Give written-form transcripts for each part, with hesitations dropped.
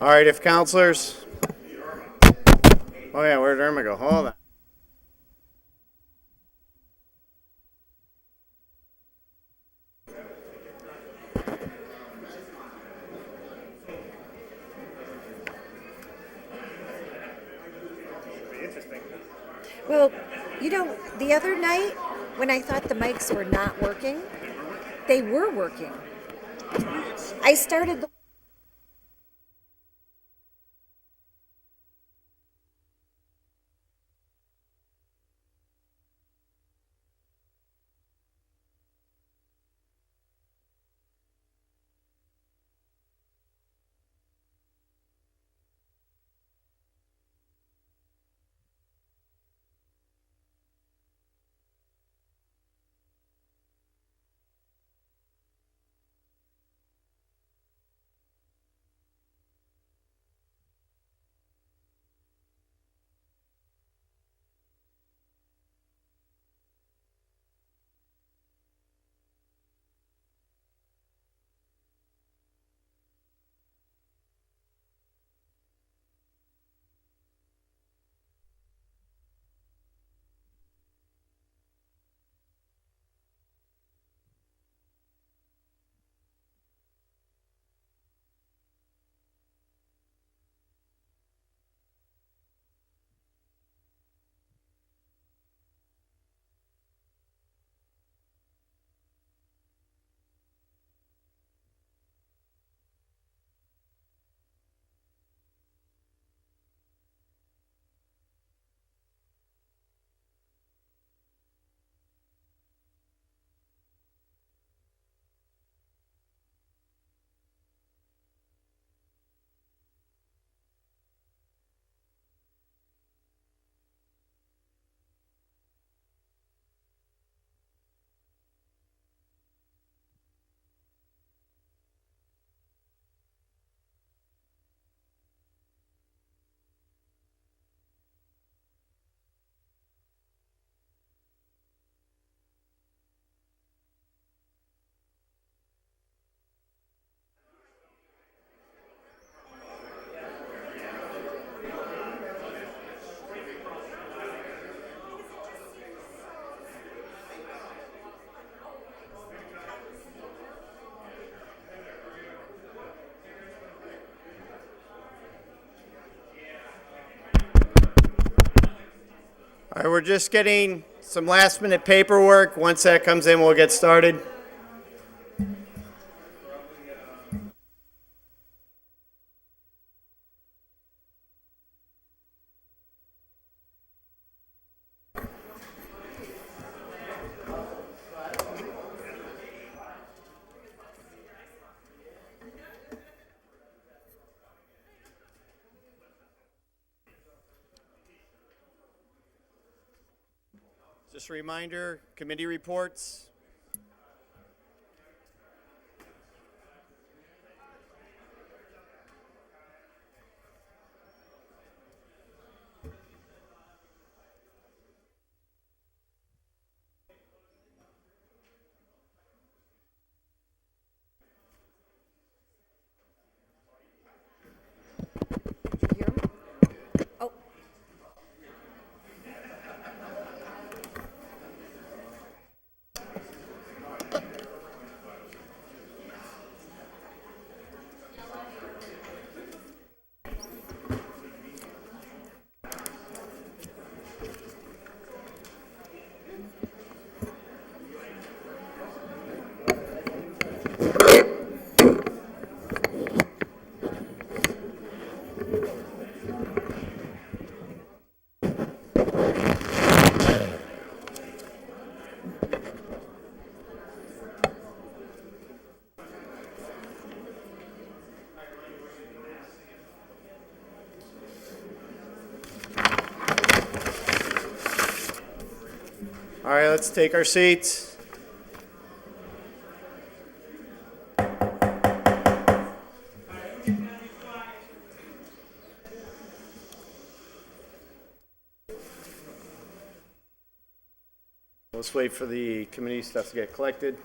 All right, if counselors. Oh, yeah, where'd Irma go? Hold on. Well, the other night when I thought the mics were not working, they were working. I started the All right, we're just getting some last minute paperwork. Once that comes in, we'll get started. Just a reminder, committee reports. hear 'em? Oh, All right, let's take our seats. Let's wait for the committee stuff to get collected.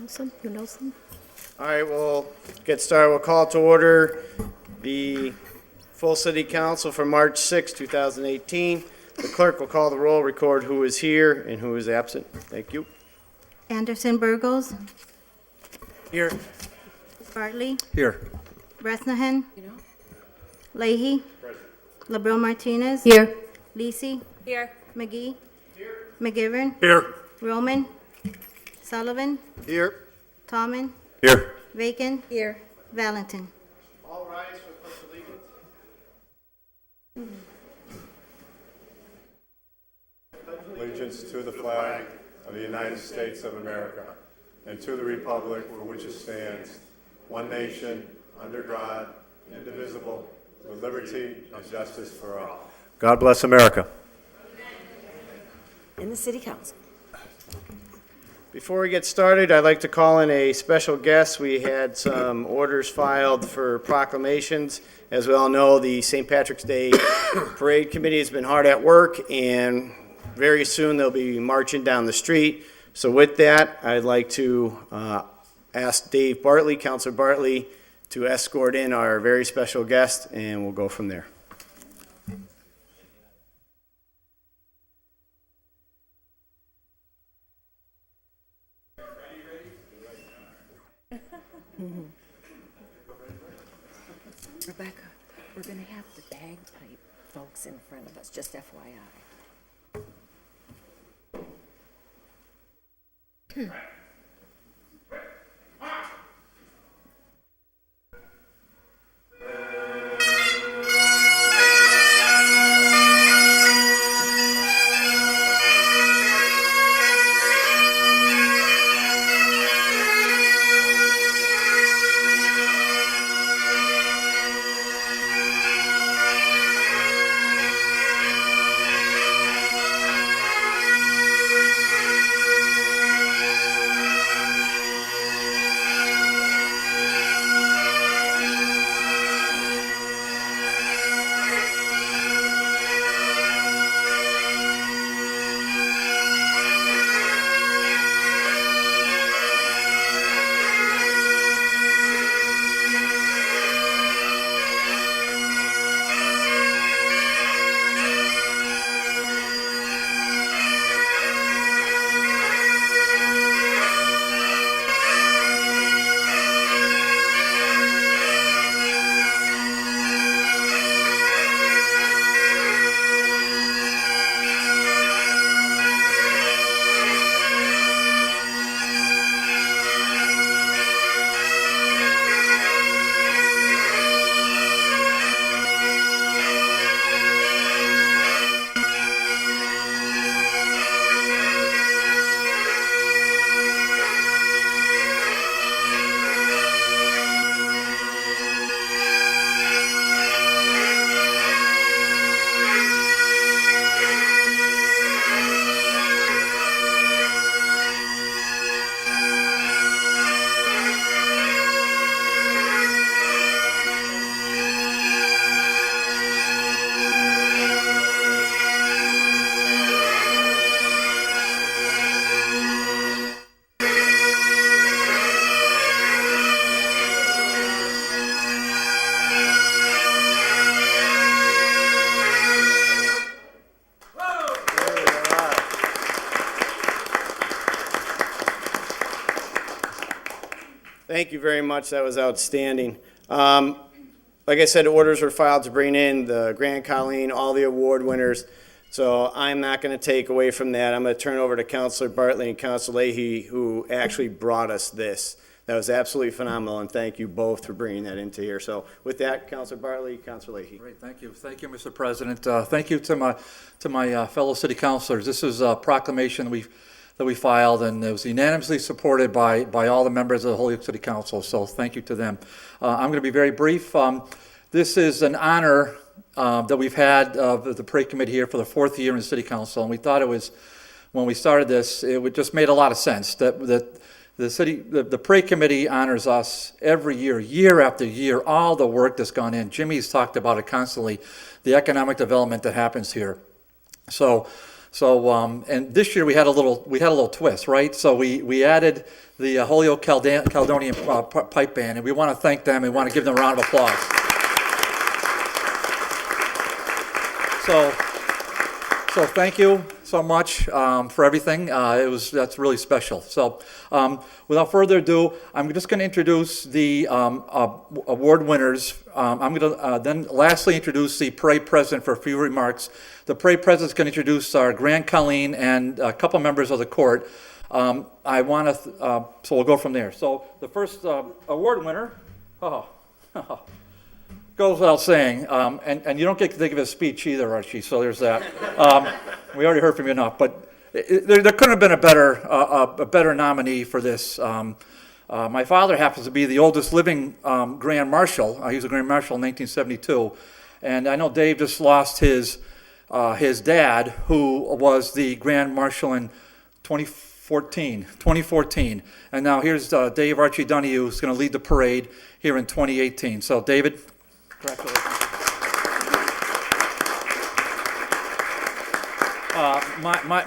Nelson, you Nelson? All right, we'll get started. We'll call to order the full city council for March 6, 2018. The clerk will call the roll, record who is here and who is absent. Thank you. Anderson Burgos, Here. Bartley, Here. Bresnahan, Leahy, LeBron Martinez, Here. Lisi, McGee, McGivern, Here. Roman, Sullivan, Here. Tallman, Here. Bacon, Here. Valentin. All rise for the pledge of allegiance. Allegiance to the flag of the United States of America and to the republic for which it stands, one nation, under God, indivisible, with liberty and justice for all. God bless America. And the city council. Before we get started, I'd like to call in a special guest. We had some orders filed for proclamations. As we all know, the St. Patrick's Day Parade Committee has been hard at work, and very soon they'll be marching down the street. So with that, I'd like to ask Dave Bartley, Councilor Bartley, to escort in our very special guest, and we'll go from there. Rebecca, we're going to have the bagpipe folks in front of us, just FYI. Thank you very much. That was outstanding. Like I said, orders were filed to bring in the Grand Colleen, all the award winners. So I'm not going to take away from that. I'm going to turn over to Councilor Bartley and Councilor Leahy, who actually brought us this. That was absolutely phenomenal, and thank you both for bringing that into here. So with that, Councilor Bartley, Councilor Leahy. Great, thank you. Thank you, Mr. President. Thank you to my fellow city councilors. This is a proclamation that we filed, and it was unanimously supported by all the members of the Holyoke City Council, so thank you to them. I'm going to be very brief. This is an honor that we've had the parade committee here for the fourth year in the City Council, and we thought it was, when we started this, it just made a lot of sense that the parade committee honors us every year, year after year, all the work that's gone in. Jimmy's talked about it constantly, the economic development that happens here. So So, and this year we had a little twist, right? So we added the Holyoke Caledonian Pipe Band, and we want to thank them and want to give them a round of applause. So thank you so much for everything. That's really special. So without further ado, I'm just going to introduce the award winners. I'm going to then lastly introduce the parade president for a few remarks. The parade president is going to introduce our Grand Colleen and a couple members of the court. So we'll go from there. So the first award winner, goes without saying, and you don't get to give a speech either, Archie, so there's that. We already heard from you enough, but there couldn't have been a better nominee for this. My father happens to be the oldest living Grand Marshal. He was a Grand Marshal in 1972, and I know Dave just lost his dad, who was the Grand Marshal in 2014. And now here's Dave Archie Donahue, who's going to lead the parade here in 2018. So, David, congratulations.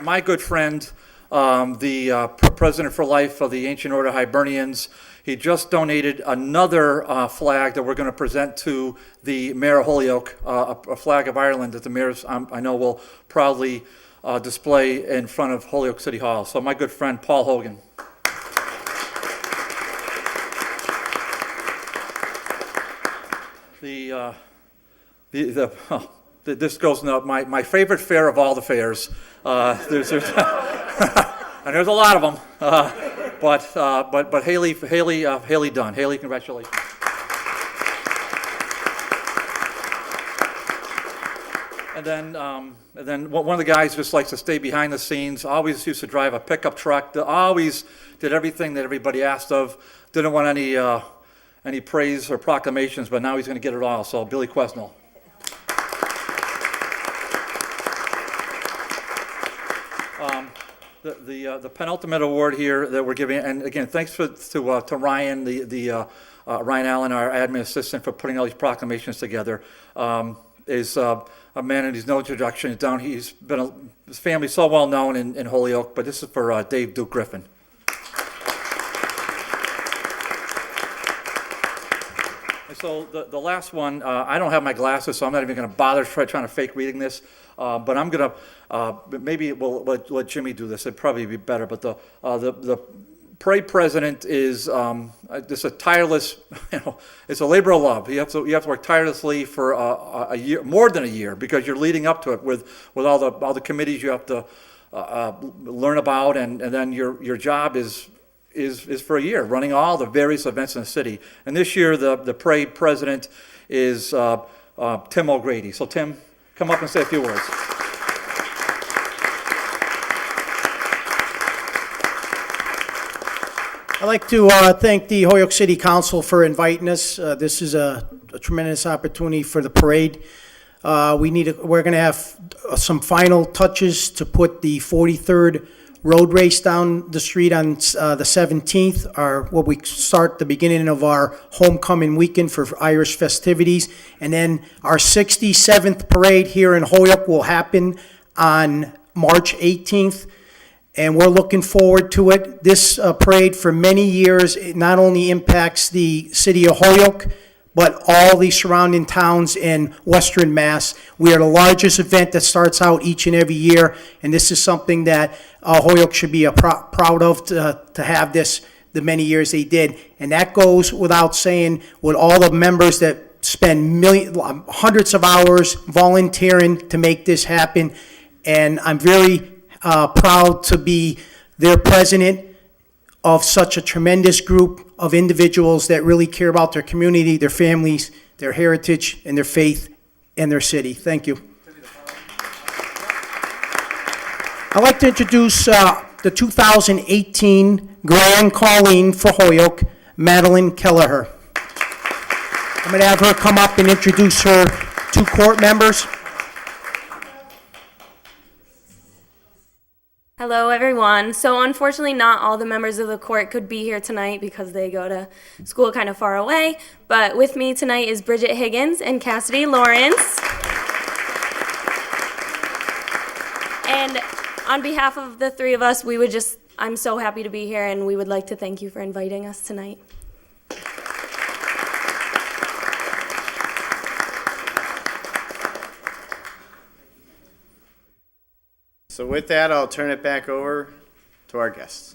My good friend, the president for life of the Ancient Order of Hibernians, he just donated another flag that we're going to present to the Mayor of Holyoke, a flag of Ireland that the mayors, I know, will proudly display in front of Holyoke City Hall. So my good friend, Paul Hogan. This goes into my favorite fair of all the fairs. There's and there's a lot of them. But Haley Dunn. Haley, congratulations. And then one of the guys just likes to stay behind the scenes. Always used to drive a pickup truck. Always did everything that everybody asked of. Didn't want any praise or proclamations, but now he's going to get it all. So Billy Quesnell. The penultimate award here that we're giving, and again, thanks to Ryan, Ryan Allen, our admin assistant, for putting all these proclamations together. Is a man who needs no introduction. He's been his family's so well known in Holyoke, but this is for Dave Duke Griffin. And so the last one, I don't have my glasses, so I'm not even going to bother trying to fake reading this. But I'm going to, maybe we'll let Jimmy do this. It'd probably be better. But the parade president is just a tireless, it's a labor of love. You have to work tirelessly for a year, more than a year, because you're leading up to it with all the committees you have to learn about, and then your job is for a year, running all the various events in the city. And this year, the parade president is Tim O'Grady. So Tim, come up and say a few words. I'd like to thank the Holyoke City Council for inviting us. This is a tremendous opportunity for the parade. We're going to have some final touches to put the 43rd road race down the street on the 17th, what we start the beginning of our homecoming weekend for Irish festivities. And then our 67th parade here in Holyoke will happen on March 18th. And we're looking forward to it. This parade for many years, it not only impacts the city of Holyoke, but all the surrounding towns in Western Mass. We are the largest event that starts out each and every year, and this is something that Holyoke should be proud of to have this the many years they did. And that goes without saying, with all the members that spend hundreds of hours volunteering to make this happen. And I'm very proud to be their president of such a tremendous group of individuals that really care about their community, their families, their heritage, and their faith, and their city. Thank you. I'd like to introduce the 2018 Grand Colleen for Holyoke, Madeline Kelleher. I'm going to have her come up and introduce her two court members. Hello, everyone. So unfortunately, not all the members of the court could be here tonight because they go to school kind of far away. But with me tonight is Bridget Higgins and Cassidy Lawrence. And on behalf of the three of us, I'm so happy to be here, and we would like to thank you for inviting us tonight. So with that, I'll turn it back over to our guests.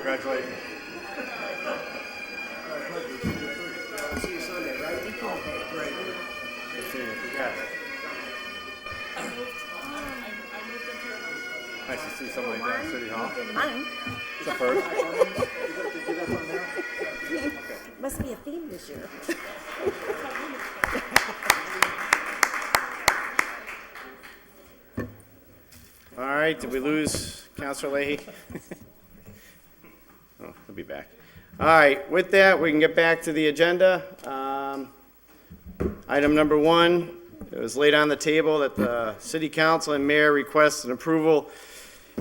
Congratulations. Nice to see somebody down at City Hall. Mine. It's a first. Must be a theme this year. All right, did we lose Counselor Leahy? Oh, he'll be back. All right, with that, we can get back to the agenda. Item number 1, it was laid on the table that the city council and mayor request an approval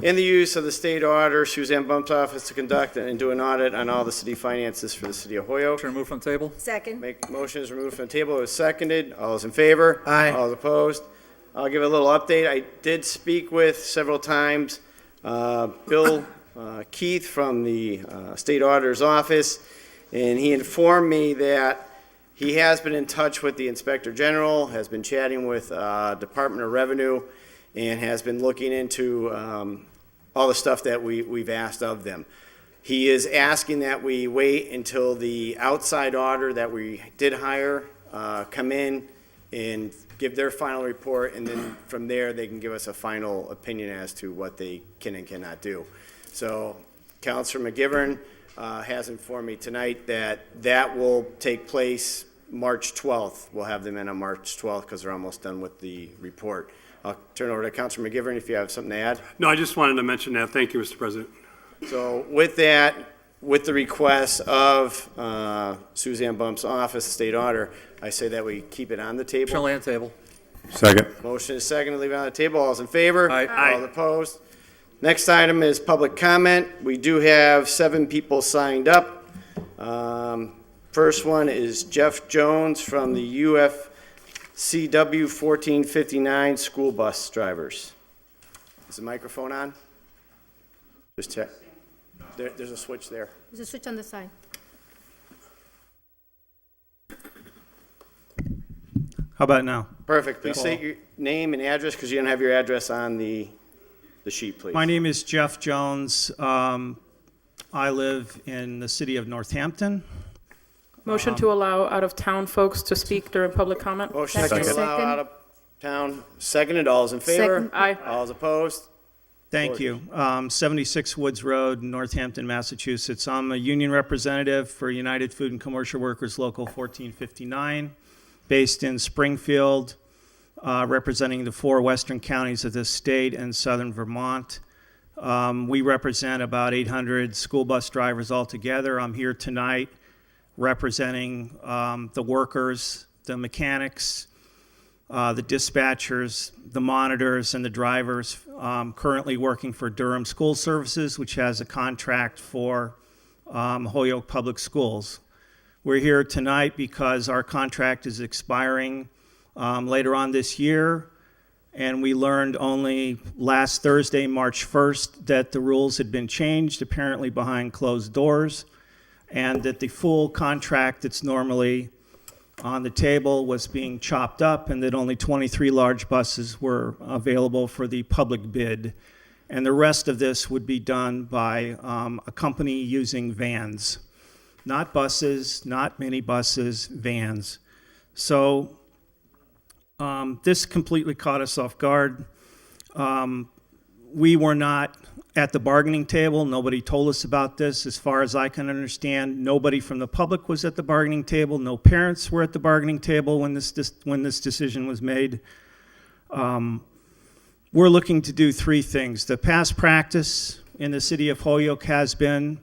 in the use of the state auditor, Suzanne Bump's office, to conduct and do an audit on all the city finances for the city of Holyoke. Motion removed from the table? Second. Motion is removed from the table. It was seconded. All those in favor? Aye. All those opposed? I'll give a little update. I did speak with several times Bill Keith from the state auditor's office, and he informed me that he has been in touch with the inspector general, has been chatting with Department of Revenue, and has been looking into all the stuff that we've asked of them. He is asking that we wait until the outside auditor that we did hire come in and give their final report, and then from there, they can give us a final opinion as to what they can and cannot do. So Counselor McGivern has informed me tonight that that will take place March 12th. We'll have them in on March 12th because they're almost done with the report. I'll turn over to Counselor McGivern if you have something to add. No, I just wanted to mention that. Thank you, Mr. President. So with that, with the request of Suzanne Bump's office, state auditor, I say that we keep it on the Motion to table. lay on the table. Second. Motion is second to leave it on the table. All those in favor? Aye. All opposed? Next item is public comment. We do have 7 people signed up. First one is Jeff Jones from the UFCW 1459 school bus drivers. Is the microphone on? Just check. There's a switch there. There's a switch on the side. How about now? Perfect. Please state your name and address because you don't have your address on the sheet, please. My name is Jeff Jones. I live in the city of Northampton. Motion to allow out-of-town folks to speak during public comment. Motion to Second. allow out of town. Seconded. All those in favor? Second. Aye. All those opposed? Thank you. 76 Woods Road, Northampton, Massachusetts. I'm a union representative for United Food and Commercial Workers Local 1459, based in Springfield, representing the 4 western counties of this state and southern Vermont. We represent about 800 school bus drivers altogether. I'm here tonight representing the workers, the mechanics, the dispatchers, the monitors, and the drivers, currently working for Durham School Services, which has a contract for Holyoke Public Schools. We're here tonight because our contract is expiring later on this year. and we learned only last Thursday, March 1st, that the rules had been changed, apparently behind closed doors, and that the full contract that's normally on the table was being chopped up, and that only 23 large buses were available for the public bid. And the rest of this would be done by a company using vans. Not buses, not minibuses, vans. So this completely caught us off guard. We were not at the bargaining table. Nobody told us about this. As far as I can understand, nobody from the public was at the bargaining table. No parents were at the bargaining table when this decision was made. We're looking to do three things. The past practice in the city of Holyoke has been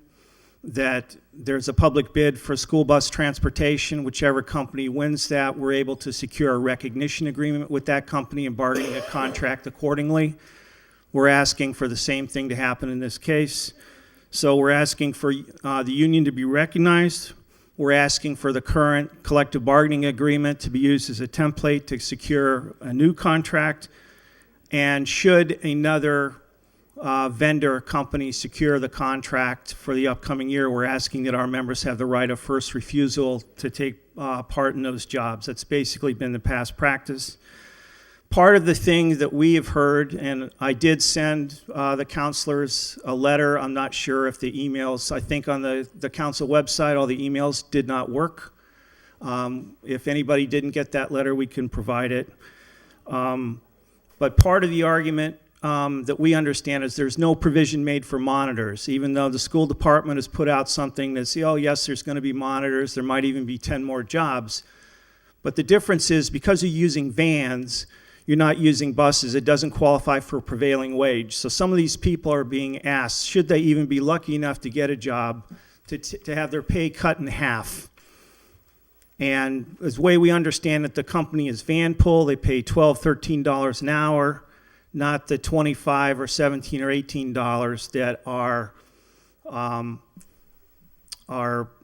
that there's a public bid for school bus transportation. Whichever company wins that, we're able to secure a recognition agreement with that company and bargaining a contract accordingly. We're asking for the same thing to happen in this case. So we're asking for the union to be recognized. We're asking for the current collective bargaining agreement to be used as a template to secure a new contract. And should another vendor company secure the contract for the upcoming year, we're asking that our members have the right of first refusal to take part in those jobs. That's basically been the past practice. Part of the thing that we have heard, and I did send the counselors a letter. I'm not sure if the emails, I think on the council website, all the emails did not work. If anybody didn't get that letter, we can provide it. But part of the argument that we understand is there's no provision made for monitors, even though the school department has put out something that says, oh, yes, there's going to be monitors. There might even be 10 more jobs. But the difference is because you're using vans, you're not using buses. It doesn't qualify for prevailing wage. So some of these people are being asked, should they even be lucky enough to get a job, to have their pay cut in half. And the way we understand it, the company is Vanpool. They pay $12, $13 an hour, not the $25 or $17 or $18 that our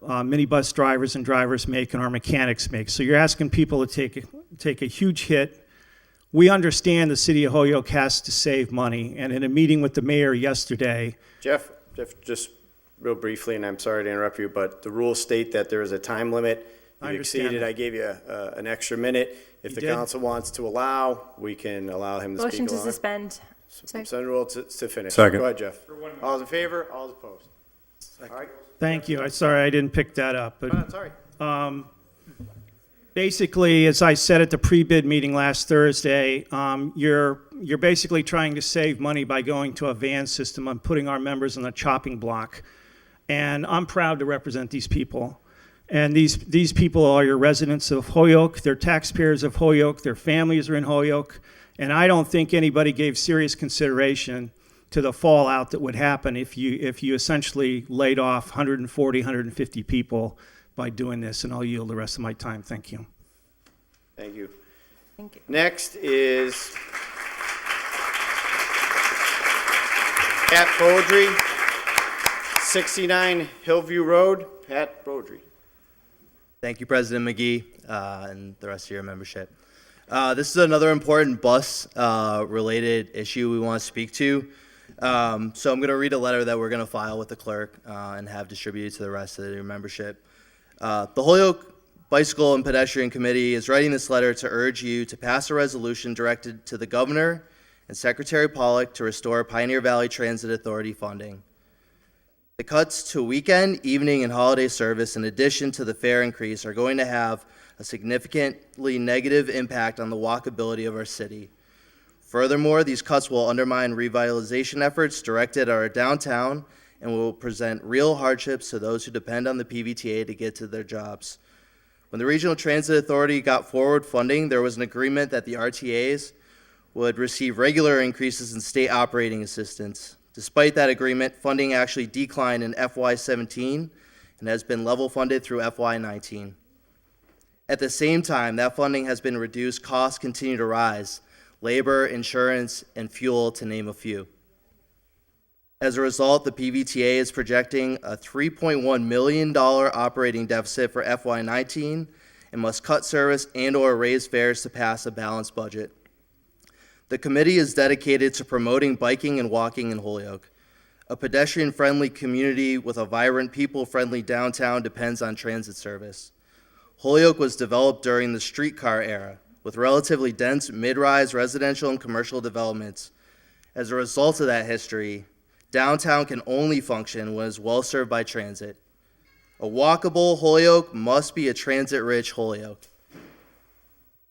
minibus drivers and drivers make and our mechanics make. So you're asking people to take a huge hit. We understand the city of Holyoke has to save money, and in a meeting with the mayor yesterday. Jeff, just real briefly, and I'm sorry to interrupt you, but the rules state that there is a time limit. I You understand exceeded, that. I gave you an extra minute. If You the did? council wants to allow, we can allow him to speak Motion to longer. suspend. Suspend the rule to finish. Second. Go ahead, Jeff. All in favor, all opposed? All right. Thank you. I'm sorry I didn't pick that up. But No, sorry. basically, as I said at the pre-bid meeting last Thursday, you're basically trying to save money by going to a van system and putting our members on a chopping block. And I'm proud to represent these people. And these people are your residents of Holyoke. They're taxpayers of Holyoke. Their families are in Holyoke. And I don't think anybody gave serious consideration to the fallout that would happen if you essentially laid off 140, 150 people by doing this. And I'll yield the rest of my time. Thank you. Thank you. Thank you. Next is Pat Beaudry, 69 Hillview Road. Pat Beaudry. Thank you, President McGee, and the rest of your membership. This is another important bus-related issue we want to speak to. So I'm going to read a letter that we're going to file with the clerk and have distributed to the rest of your membership. The Holyoke Bicycle and Pedestrian Committee is writing this letter to urge you to pass a resolution directed to the Governor and Secretary Pollock to restore Pioneer Valley Transit Authority funding. The cuts to weekend, evening, and holiday service, in addition to the fare increase, are going to have a significantly negative impact on the walkability of our city. Furthermore, these cuts will undermine revitalization efforts directed at our downtown and will present real hardships to those who depend on the PVTA to get to their jobs. When the Regional Transit Authority got forward funding, there was an agreement that the RTAs would receive regular increases in state operating assistance. Despite that agreement, funding actually declined in FY17 and has been level funded through FY19. At the same time, that funding has been reduced, costs continue to rise, labor, insurance, and fuel to name a few. As a result, the PVTA is projecting a $3.1 million operating deficit for FY19 and must cut service and/or raise fares to pass a balanced budget. The committee is dedicated to promoting biking and walking in Holyoke. A pedestrian-friendly community with a vibrant, people-friendly downtown depends on transit service. Holyoke was developed during the streetcar era, with relatively dense mid-rise residential and commercial developments. As a result of that history, downtown can only function when it's well-served by transit. A walkable Holyoke must be a transit-rich Holyoke.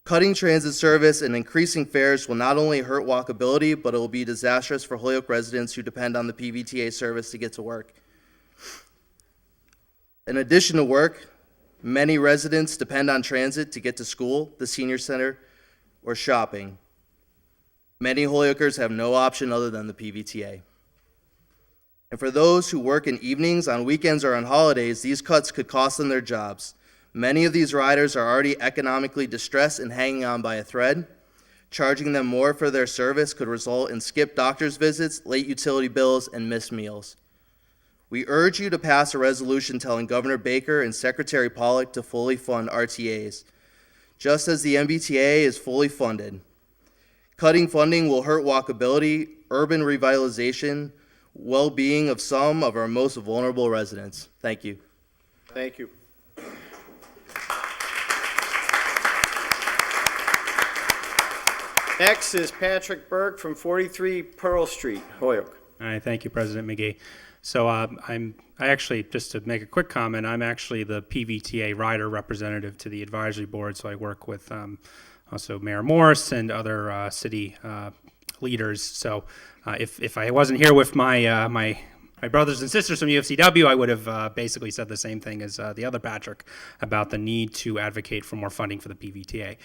Cutting transit service and increasing fares will not only hurt walkability, but it will be disastrous for Holyoke residents who depend on the PVTA service to get to work. In addition to work, many residents depend on transit to get to school, the senior center, or shopping. Many Holyokeers have no option other than the PVTA. And for those who work in evenings, on weekends, or on holidays, these cuts could cost them their jobs. Many of these riders are already economically distressed and hanging on by a thread. Charging them more for their service could result in skipped doctor's visits, late utility bills, and missed meals. We urge you to pass a resolution telling Governor Baker and Secretary Pollack to fully fund RTAs, just as the MBTA is fully funded. Cutting funding will hurt walkability, urban revitalization, well-being of some of our most vulnerable residents. Thank you. Thank you. Next is Patrick Burke from 43 Pearl Street, Holyoke. All right, thank you, President McGee. So I actually, just to make a quick comment, I'm actually the PVTA rider representative to the advisory board, so I work with also Mayor Morse and other city leaders. So if I wasn't here with my brothers and sisters from UFCW, I would have basically said the same thing as the other Patrick about the need to advocate for more funding for the PVTA.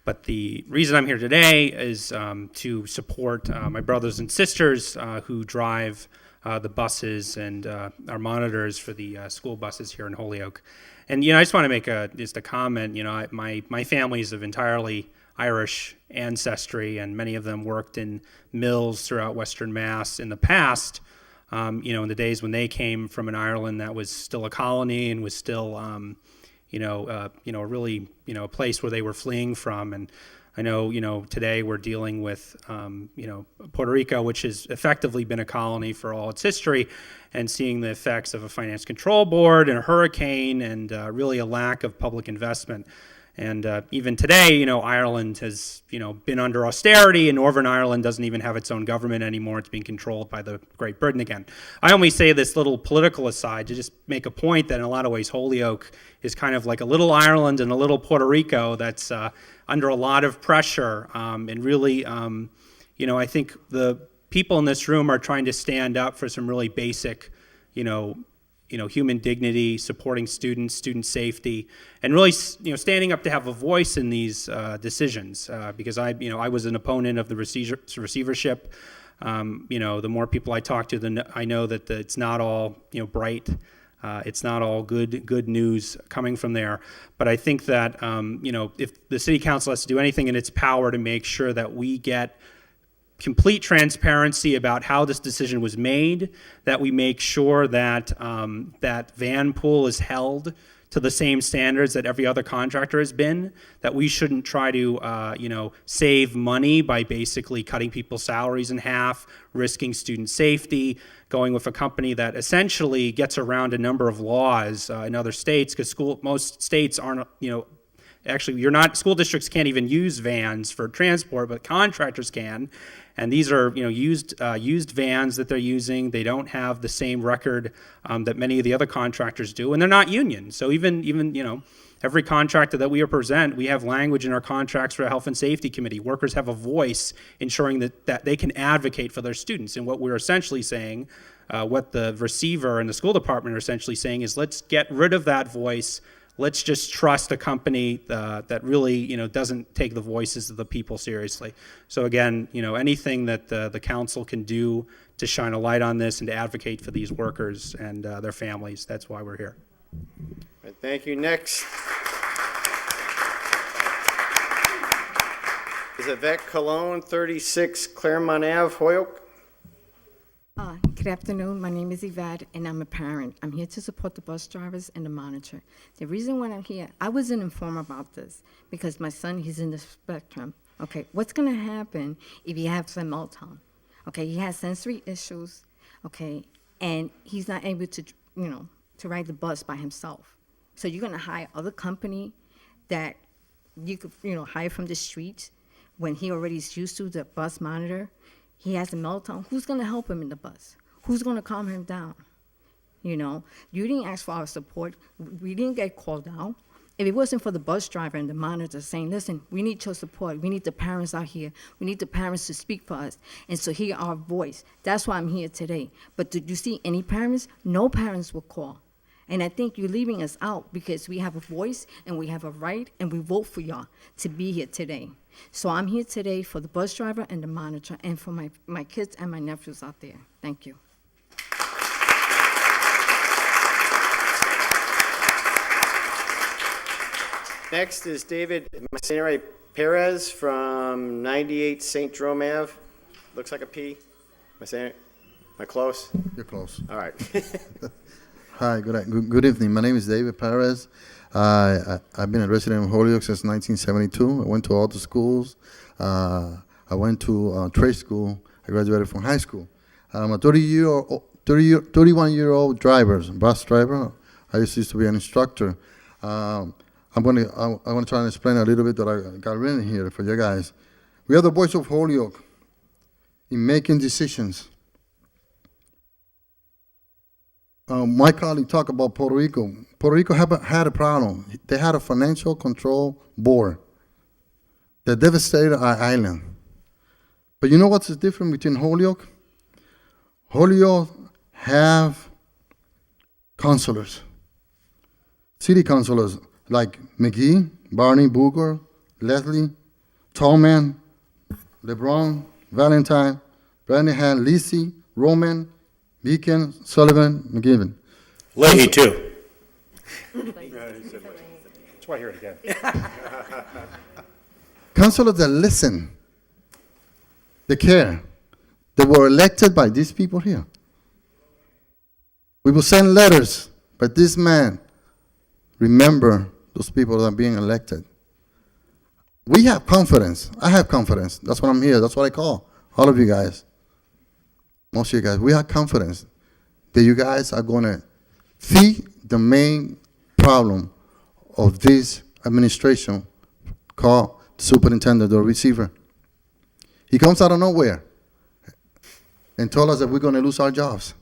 But the reason I'm here today is to support my brothers and sisters who drive the buses and are monitors for the school buses here in Holyoke. And, I just want to make just a comment. My family is of entirely Irish ancestry, and many of them worked in mills throughout Western Mass in the past. In the days when they came from an Ireland that was still a colony and was still, really, a place where they were fleeing from. And I know, today we're dealing with, Puerto Rico, which has effectively been a colony for all its history, and seeing the effects of a finance control board and a hurricane and really a lack of public investment. And even today, Ireland has, been under austerity, and Northern Ireland doesn't even have its own government anymore. It's being controlled by the Great Britain again. I only say this little political aside to just make a point that in a lot of ways Holyoke is kind of like a little Ireland and a little Puerto Rico that's under a lot of pressure. And really, I think the people in this room are trying to stand up for some really basic, human dignity, supporting students, student safety, and really, standing up to have a voice in these decisions. Because I was an opponent of the receivership. The more people I talk to, I know that it's not all, bright. It's not all good news coming from there. But I think that, if the city council has to do anything in its power to make sure that we get complete transparency about how this decision was made, that we make sure that that van pool is held to the same standards that every other contractor has been, that we shouldn't try to save money by basically cutting people's salaries in half, risking student safety, going with a company that essentially gets around a number of laws in other states, because most states aren't, actually, school districts can't even use vans for transport, but contractors can. And these are, used vans that they're using. They don't have the same record that many of the other contractors do, and they're not union. So even every contractor that we represent, we have language in our contracts for a health and safety committee. Workers have a voice ensuring that they can advocate for their students. And what we're essentially saying, what the receiver and the school department are essentially saying is, let's get rid of that voice. Let's just trust a company that really, doesn't take the voices of the people seriously. So again, anything that the council can do to shine a light on this and to advocate for these workers and their families, that's why we're here. All right, thank you. Next is Yvette Cologne, 36 Claremont Ave, Holyoke. Good afternoon. My name is Yvette, and I'm a parent. I'm here to support the bus drivers and the monitor. The reason why I'm here, I wasn't informed about this because my son, he's in the spectrum. Okay, what's gonna happen if he has a meltdown? Okay, he has sensory issues, okay, and he's not able to, to ride the bus by himself. So you're gonna hire other company that you could, hire from the street when he already is used to the bus monitor. He has a meltdown. Who's gonna help him in the bus? Who's gonna calm him down? You didn't ask for our support. We didn't get called out. If it wasn't for the bus driver and the monitor saying, listen, we need your support. We need the parents out here. We need the parents to speak for us and to hear our voice. That's why I'm here today. But did you see any parents? No parents will call. And I think you're leaving us out because we have a voice and we have a right and we vote for y'all to be here today. So I'm here today for the bus driver and the monitor and for my kids and my nephews out there. Thank you. Next is David Masaneri Perez from 98 St. Jerome Ave. Looks like a P. Am I close? You're close. All right. Hi, good evening. My name is David Perez. I've been a resident of Holyoke since 1972. I went to all the schools. I went to trade school. I graduated from high school. I'm a 31-year-old driver, bus driver. I used to be an instructor. I want to try and explain a little bit that I got written here for you guys. We are the voice of Holyoke in making decisions. My colleague talked about Puerto Rico. Puerto Rico had a problem. They had a financial control board that devastated our island. But you know what's the difference between Holyoke? Holyoke have councilors, city councilors like McGee, Barney, Booger, Leslie, Tallman, LeBron, Valentine, Brandenham, Lisi, Roman, Beacon, Sullivan, McGibbon. Leahy, too. That's why I hear it again. Councilors that listen, they care. They were elected by these people here. We will send letters, but this man, remember those people that are being elected. We have confidence. I have confidence. That's why I'm here. That's what I call all of you guys. Most of you guys. We have confidence that you guys are going to see the main problem of this administration called superintendent or receiver. He comes out of nowhere and told us that we're going to lose our jobs.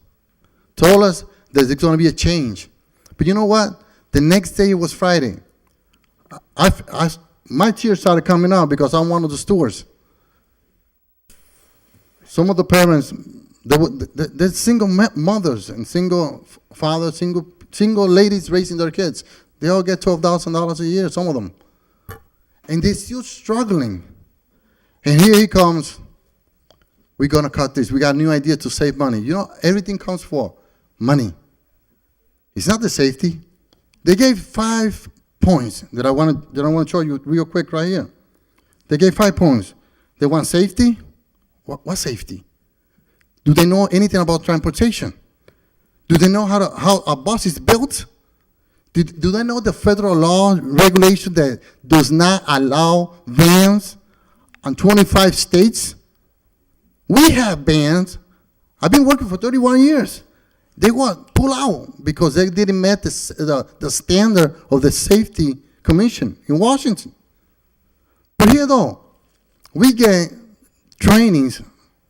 Told us that there's going to be a change. But you know what? The next day, it was Friday. My tears started coming out because I'm one of the stewards. Some of the parents, they're single mothers and single fathers, single ladies raising their kids. They all get $12,000 a year, some of them. And they're still struggling. And here he comes. We're going to cut this. We got a new idea to save money. You know, everything comes for money. It's not the safety. They gave 5 points that I want to show you real quick right here. They gave 5 points. They want safety. What safety? Do they know anything about transportation? Do they know how a bus is built? Do they know the federal law regulation that does not allow vans on 25 states? We have vans. I've been working for 31 years. They want pull out because they didn't meet the standard of the Safety Commission in Washington. But here though, we get trainings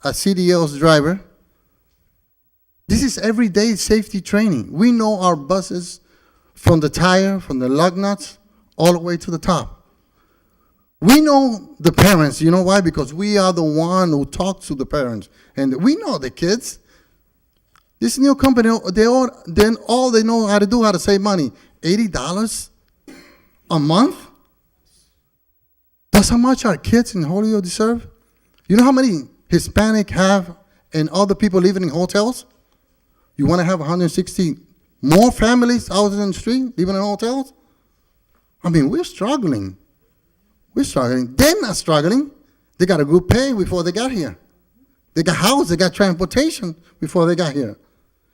as CDL's driver. This is everyday safety training. We know our buses from the tire, from the lug nuts, all the way to the top. We know the parents. You know why? Because we are the one who talk to the parents. And we know the kids. This new company, all they know how to save money. $80 a month? That's how much our kids in Holyoke deserve? You know how many Hispanic have and other people living in hotels? You want to have 160 more families out in the street living in hotels? I mean, we're struggling. We're struggling. They're not struggling. They got a good pay before they got here. They got house, they got transportation before they got here.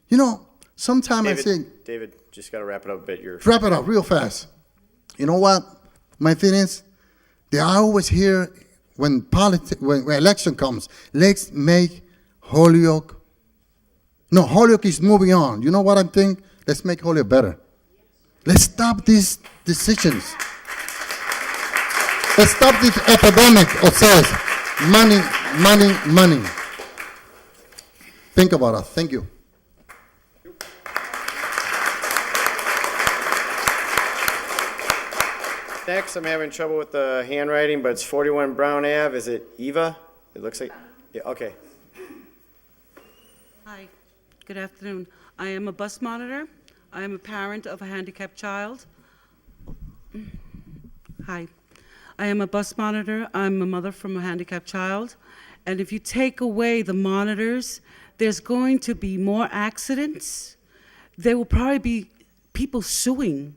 You know, sometimes I say... David, just got to wrap it up a bit. Wrap it up real fast. You know what? My thing is, they always hear when election comes, let's make Holyoke. No, Holyoke is moving on. You know what I'm thinking? Let's make Holyoke better. Let's stop these decisions. Let's stop this epidemic of says money, money, money. Think about it. Thank you. Next, I'm having trouble with the handwriting, but it's 41 Brown Ave. Is it Eva? It looks like, yeah, okay. Hi, good afternoon. I am a bus monitor. I am a parent of a handicapped child. Hi. I am a bus monitor. I'm a mother from a handicapped child. And if you take away the monitors, there's going to be more accidents. There will probably be people suing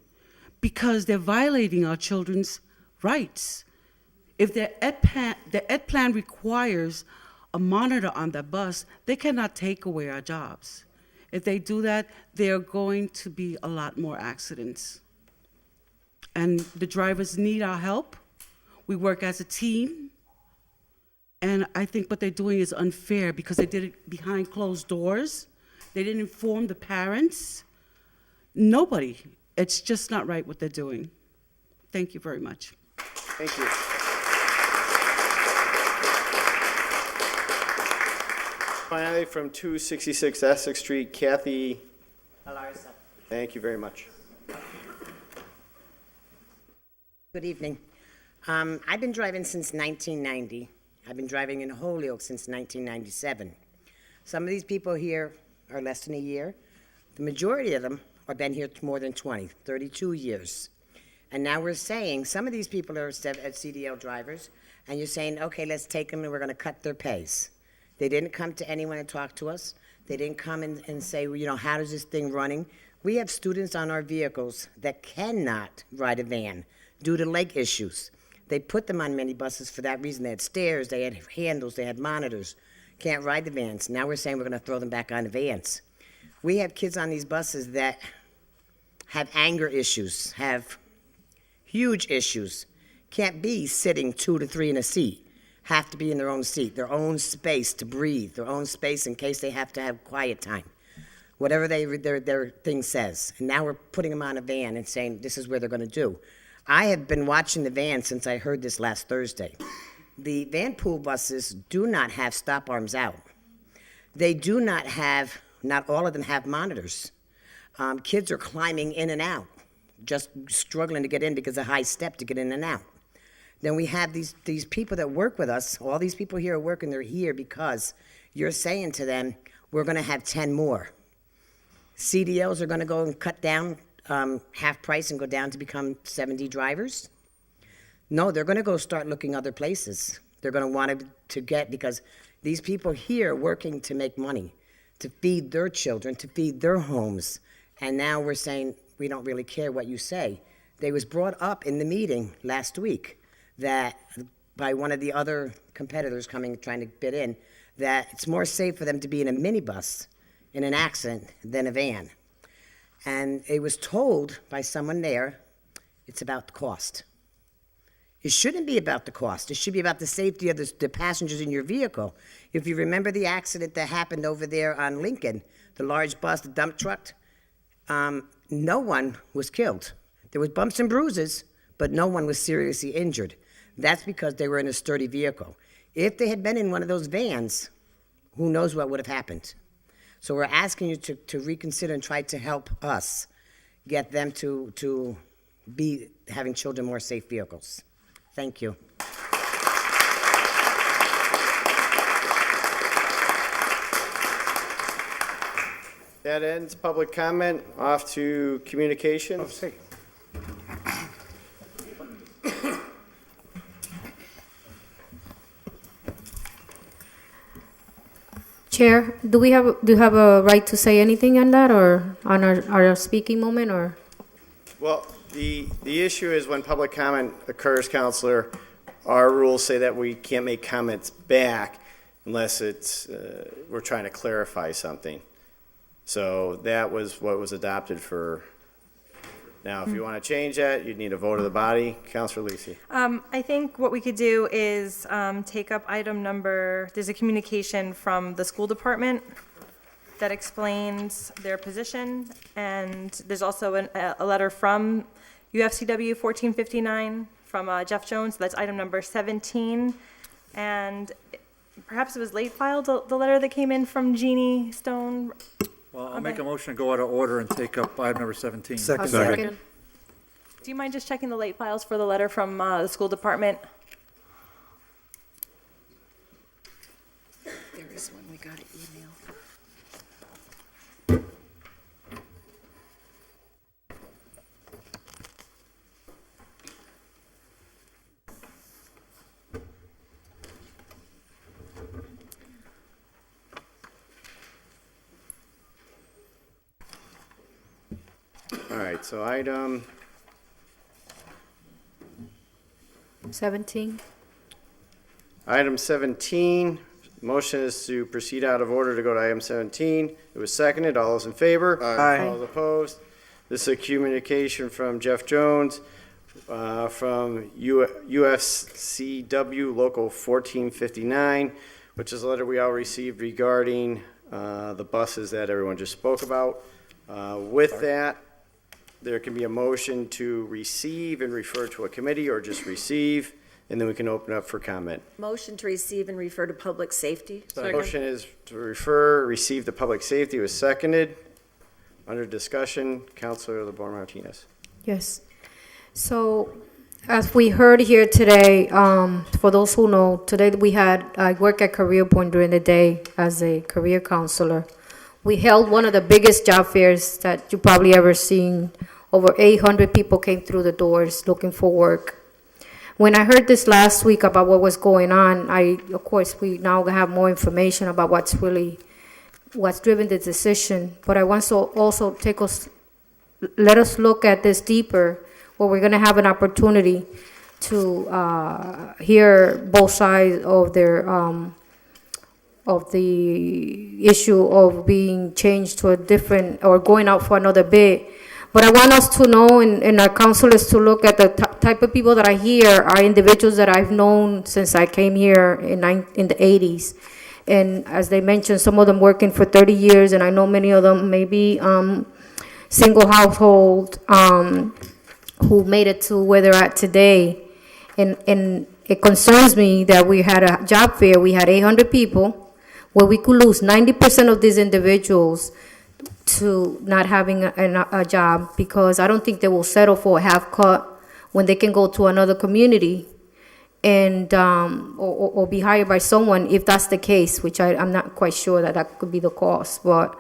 because they're violating our children's rights. If the ed plan requires a monitor on the bus, they cannot take away our jobs. If they do that, there are going to be a lot more accidents. And the drivers need our help. We work as a team. And I think what they're doing is unfair because they did it behind closed doors. They didn't inform the parents. Nobody. It's just not right what they're doing. Thank you very much. Thank you. Finally, from 266 Essex Street, Kathy. Alarza. Thank you very much. Good evening. I've been driving since 1990. I've been driving in Holyoke since 1997. Some of these people here are less than a year. The majority of them have been here more than 20, 32 years. And now we're saying some of these people are CDL drivers, and you're saying, okay, let's take them and we're going to cut their pays. They didn't come to anyone and talk to us. They didn't come and say, well, you know, how is this thing running? We have students on our vehicles that cannot ride a van due to leg issues. They put them on minibuses for that reason. They had stairs, they had handles, they had monitors. Can't ride the vans. Now we're saying we're going to throw them back on the vans. We have kids on these buses that have anger issues, have huge issues, can't be sitting 2 to 3 in a seat, have to be in their own seat, their own space to breathe, their own space in case they have to have quiet time, whatever their thing says. And now we're putting them on a van and saying this is where they're going to do. I have been watching the van since I heard this last Thursday. The van pool buses do not have stop arms out. They do not have, not all of them have monitors. Kids are climbing in and out, just struggling to get in because of high step to get in and out. Then we have these people that work with us. All these people here are working. They're here because you're saying to them, we're going to have 10 more. CDLs are going to go and cut down half price and go down to become 70 drivers. No, they're going to go start looking other places. They're going to want to get, because these people here are working to make money, to feed their children, to feed their homes. And now we're saying, we don't really care what you say. They was brought up in the meeting last week that by one of the other competitors coming, trying to bid in, that it's more safe for them to be in a minibus in an accident than a van. And it was told by someone there, it's about the cost. It shouldn't be about the cost. It should be about the safety of the passengers in your vehicle. If you remember the accident that happened over there on Lincoln, the large bus, the dump truck, no one was killed. There was bumps and bruises, but no one was seriously injured. That's because they were in a sturdy vehicle. If they had been in one of those vans, who knows what would have happened. So we're asking you to reconsider and try to help us get them to be having children more safe vehicles. Thank you. That ends public comment. Off to communications. Chair, do you have a right to say anything on that, or on our speaking moment, or? Well, the issue is when public comment occurs, Counselor, our rules say that we can't make comments back unless it's we're trying to clarify something. So that was what was adopted for Now, if you want to change that, you'd need a vote of the body. Counselor Lisi. I think what we could do is take up item number, there's a communication from the school department that explains their position, and there's also a letter from UFCW 1459 from Jeff Jones. That's item number 17. And perhaps it was late filed, the letter that came in from Jeannie Stone. Well, I'll make a motion to go out of order and take up item number 17. Second. Do you mind just checking the late files for the letter from the school department? There is one, we got an email. All right, so item 17. Item 17, motion is to proceed out of order to go to item 17. It was seconded. All those in favor? Aye. All those opposed? This is a communication from Jeff Jones from UFCW Local 1459, which is a letter we all received regarding the buses that everyone just spoke about. With that, there can be a motion to receive and refer to a committee, or just receive, and then we can open up for comment. Motion to receive and refer to public safety. Motion is to receive to public safety. It was seconded. Under discussion, Councilor LeBron Martinez. Yes. So, as we heard here today, for those who know, today I work at Career Point during the day as a career counselor. We held one of the biggest job fairs that you probably ever seen. Over 800 people came through the doors looking for work. When I heard this last week about what was going on, of course, we now have more information about what's driven the decision. But I want to also let us look at this deeper, where we're going to have an opportunity to hear both sides of the issue of being changed to a different, or going out for another bid. But I want us to know, and our counselors to look at the type of people that are here are individuals that I've known since I came here in the 80s. And as they mentioned, some of them working for 30 years, and I know many of them may be single household who made it to where they're at today. And it concerns me that we had a job fair, we had 800 people, where we could lose 90% of these individuals to not having a job, because I don't think they will settle for a half cut when they can go to another community and or be hired by someone, if that's the case, which I'm not quite sure that could be the cause. But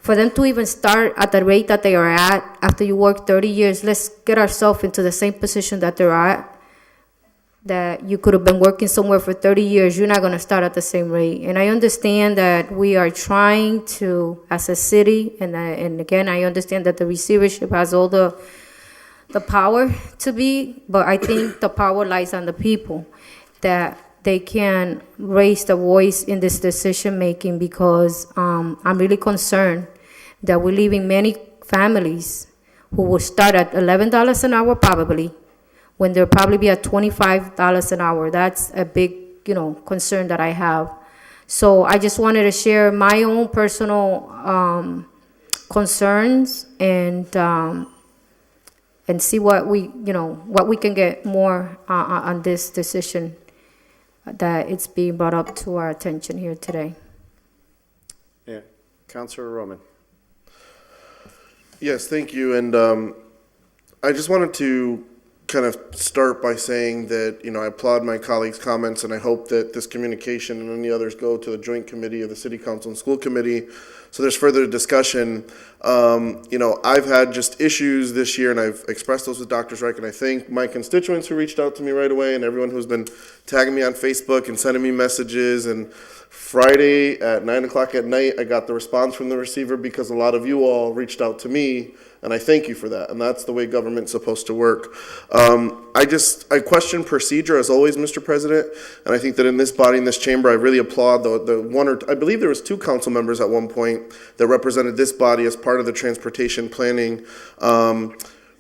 for them to even start at the rate that they are at after you work 30 years, let's get ourselves into the same position that they're at. That you could have been working somewhere for 30 years, you're not going to start at the same rate. And I understand that we are trying to, as a city, and again, I understand that the receivership has all the power to be, but I think the power lies on the people, that they can raise the voice in this decision making, because I'm really concerned that we're leaving many families who will start at $11 an hour probably, when they'll probably be at $25 an hour. That's a big, concern that I have. So I just wanted to share my own personal concerns and see what we can get more on this decision that it's being brought up to our attention here today. Yeah, Councilor Roman. Yes, thank you. And I just wanted to kind of start by saying that, I applaud my colleagues' comments, and I hope that this communication and any others go to the joint committee of the City Council and School Committee, so there's further discussion. I've had just issues this year, and I've expressed those with Dr. Reich, and I thank my constituents who reached out to me right away, and everyone who's been tagging me on Facebook and sending me messages. And Friday at 9 o'clock at night, I got the response from the receiver, because a lot of you all reached out to me, and I thank you for that, and that's the way government's supposed to work. I question procedure, as always, Mr. President, and I think that in this body, in this chamber, I really applaud I believe there was 2 council members at one point that represented this body as part of the transportation planning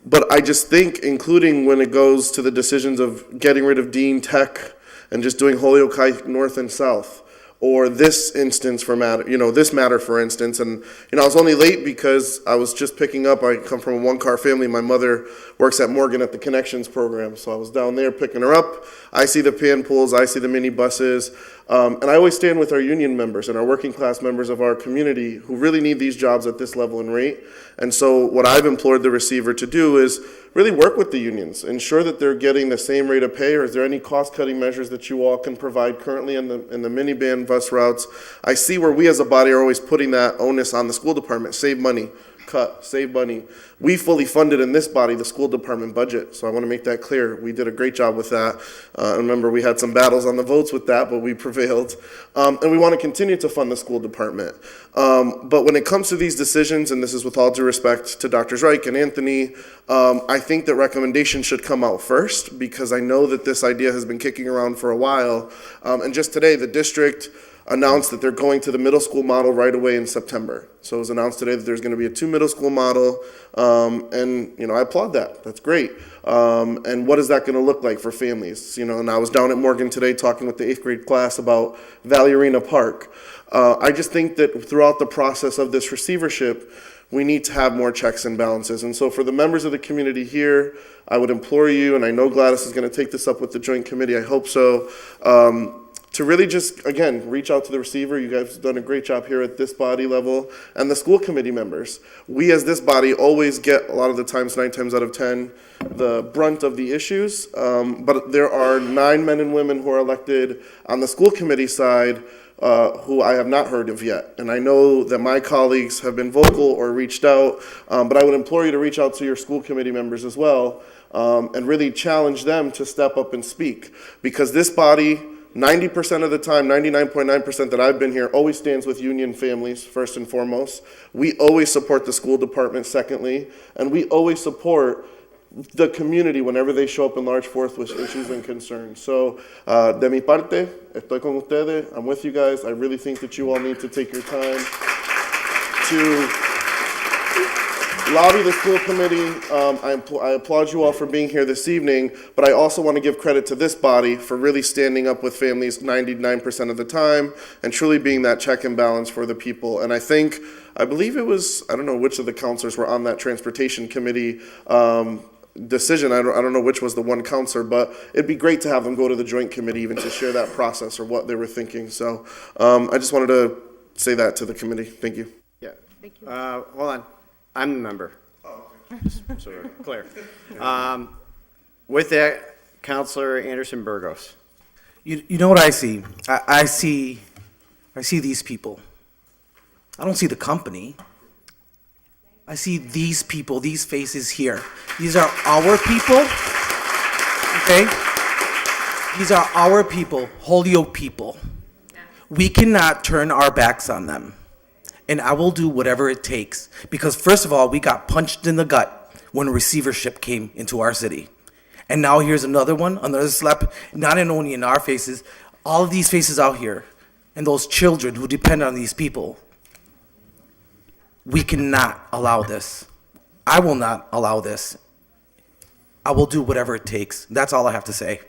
But I just think, including when it goes to the decisions of getting rid of Dean Tech and just doing Holyoke High North and South, or this instance for matter, this matter for instance, and I was only late because I was just picking up. I come from a one-car family. My mother works at Morgan at the Connections program, so I was down there picking her up. I see the pan pools, I see the mini buses, and I always stand with our union members and our working class members of our community who really need these jobs at this level and rate. And so what I've implored the receiver to do is really work with the unions, ensure that they're getting the same rate of pay, or is there any cost-cutting measures that you all can provide currently in the minivan bus routes? I see where we as a body are always putting that onus on the school department, save money, cut, save money. We fully funded in this body the school department budget, so I want to make that clear. We did a great job with that. I remember we had some battles on the votes with that, but we prevailed. And we want to continue to fund the school department. But when it comes to these decisions, and this is with all due respect to Drs. Reich and Anthony, I think that recommendations should come out first, because I know that this idea has been kicking around for a while. And just today, the district announced that they're going to the middle school model right away in September. So it was announced today that there's going to be a 2 middle school model, and I applaud that. That's great. And what is that going to look like for families? And I was down at Morgan today talking with the 8th grade class about Valley Arena Park. I just think that throughout the process of this receivership, we need to have more checks and balances. And so for the members of the community here, I would implore you, and I know Gladys is going to take this up with the joint committee, I hope so, to really just, again, reach out to the receiver. You guys have done a great job here at this body level, and the school committee members. We as this body always get, a lot of the times, 9 times out of 10, the brunt of the issues, but there are 9 men and women who are elected on the school committee side who I have not heard of yet. And I know that my colleagues have been vocal or reached out, but I would implore you to reach out to your school committee members as well, and really challenge them to step up and speak. Because this body, 90% of the time, 99.9% that I've been here, always stands with union families, first and foremost. We always support the school department, secondly, and we always support the community whenever they show up in large force with issues and concerns. So, de mi parte, estoy con ustedes. I'm with you guys. I really think that you all need to take your time to lobby the school committee. I applaud you all for being here this evening, but I also want to give credit to this body for really standing up with families 99% of the time and truly being that check and balance for the people. And I believe it was, I don't know which of the counselors were on that transportation committee decision. I don't know which was the one counselor, but it'd be great to have them go to the joint committee even to share that process or what they were thinking. So I just wanted to say that to the committee. Thank you. Yeah. Thank you. Hold on. I'm the member. Oh, okay. So we're clear. With that, Councilor Anderson Burgos. You know what I see? I see these people. I don't see the company. I see these people, these faces here. These are our people, okay? These are our people, Holyoke people. We cannot turn our backs on them. And I will do whatever it takes. Because first of all, we got punched in the gut when receivership came into our city. And now here's another one, another slap, not only in our faces, all of these faces out here, and those children who depend on these people. We cannot allow this. I will not allow this. I will do whatever it takes. That's all I have to say.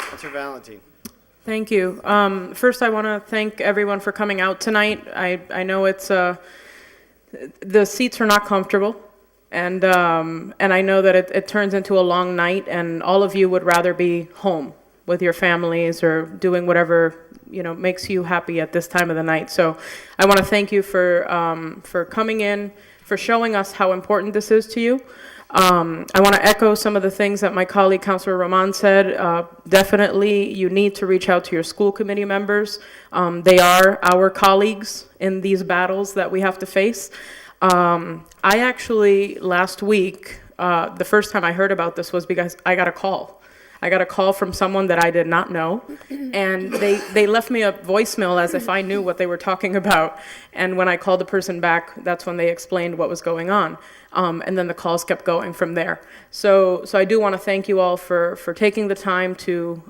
Councilor Valentine. Thank you. First, I want to thank everyone for coming out tonight. I know it's the seats are not comfortable, and I know that it turns into a long night, and all of you would rather be home with your families or doing whatever makes you happy at this time of the night. So I want to thank you for coming in, for showing us how important this is to you. I want to echo some of the things that my colleague, Councilor Roman, said. Definitely, you need to reach out to your school committee members. They are our colleagues in these battles that we have to face. I actually, last week, the first time I heard about this was because I got a call. I got a call from someone that I did not know, and they left me a voicemail as if I knew what they were talking about. And when I called the person back, that's when they explained what was going on. And then the calls kept going from there. So I do want to thank you all for taking the time to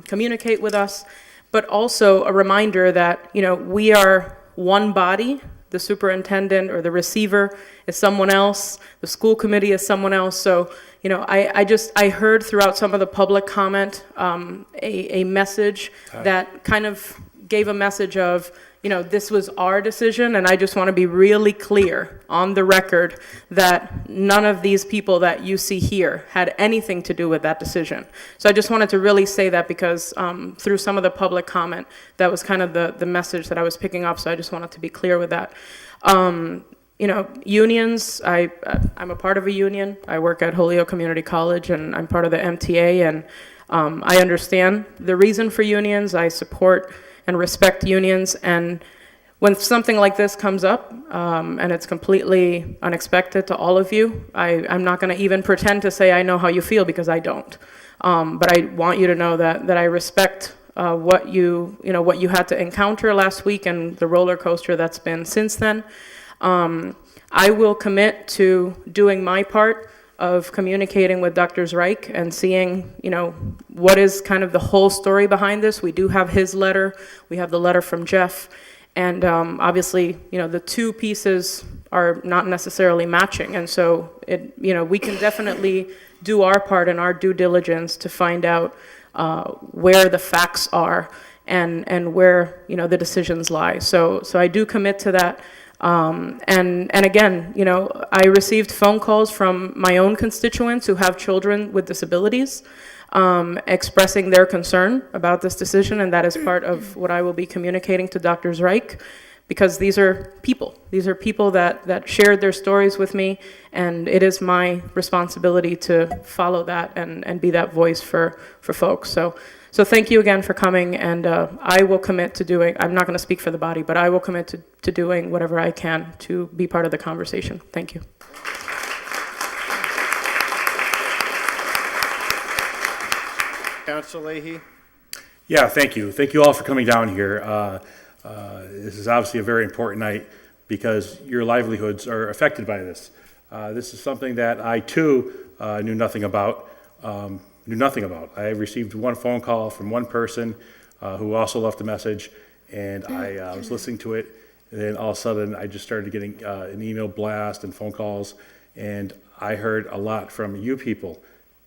communicate with us, but also a reminder that we are one body. The superintendent or the receiver is someone else. The school committee is someone else. So, you know, I heard throughout some of the public comment a message that kind of gave a message of, you know, this was our decision, and I just want to be really clear on the record that none of these people that you see here had anything to do with that decision. So I just wanted to really say that because through some of the public comment, that was kind of the message that I was picking up, so I just wanted to be clear with that. You know, unions, I'm a part of a union. I work at Holyoke Community College, and I'm part of the MTA, and I understand the reason for unions. I support and respect unions, and when something like this comes up, and it's completely unexpected to all of you, I'm not going to even pretend to say I know how you feel, because I don't. But I want you to know that I respect what you had to encounter last week and the roller coaster that's been since then. I will commit to doing my part of communicating with Dr. Zreich and seeing, you know, what is kind of the whole story behind this. We do have his letter. We have the letter from Jeff. And obviously, you know, the two pieces are not necessarily matching. And so, you know, we can definitely do our part and our due diligence to find out where the facts are and where, you know, the decisions lie. So I do commit to that. And again, you know, I received phone calls from my own constituents who have children with disabilities, expressing their concern about this decision, and that is part of what I will be communicating to Dr. Zreich, because these are people. These are people that shared their stories with me, and it is my responsibility to follow that and be that voice for folks. So thank you again for coming, and I will commit to doing, I'm not going to speak for the body, but I will commit to doing whatever I can to be part of the conversation. Thank you. Councilor Leahy? Yeah, thank you. Thank you all for coming down here. This is obviously a very important night because your livelihoods are affected by this. This is something that I too knew nothing about. I received one phone call from one person who also left a message, and I was listening to it, and then all of a sudden I just started getting an email blast and phone calls, and I heard a lot from you people,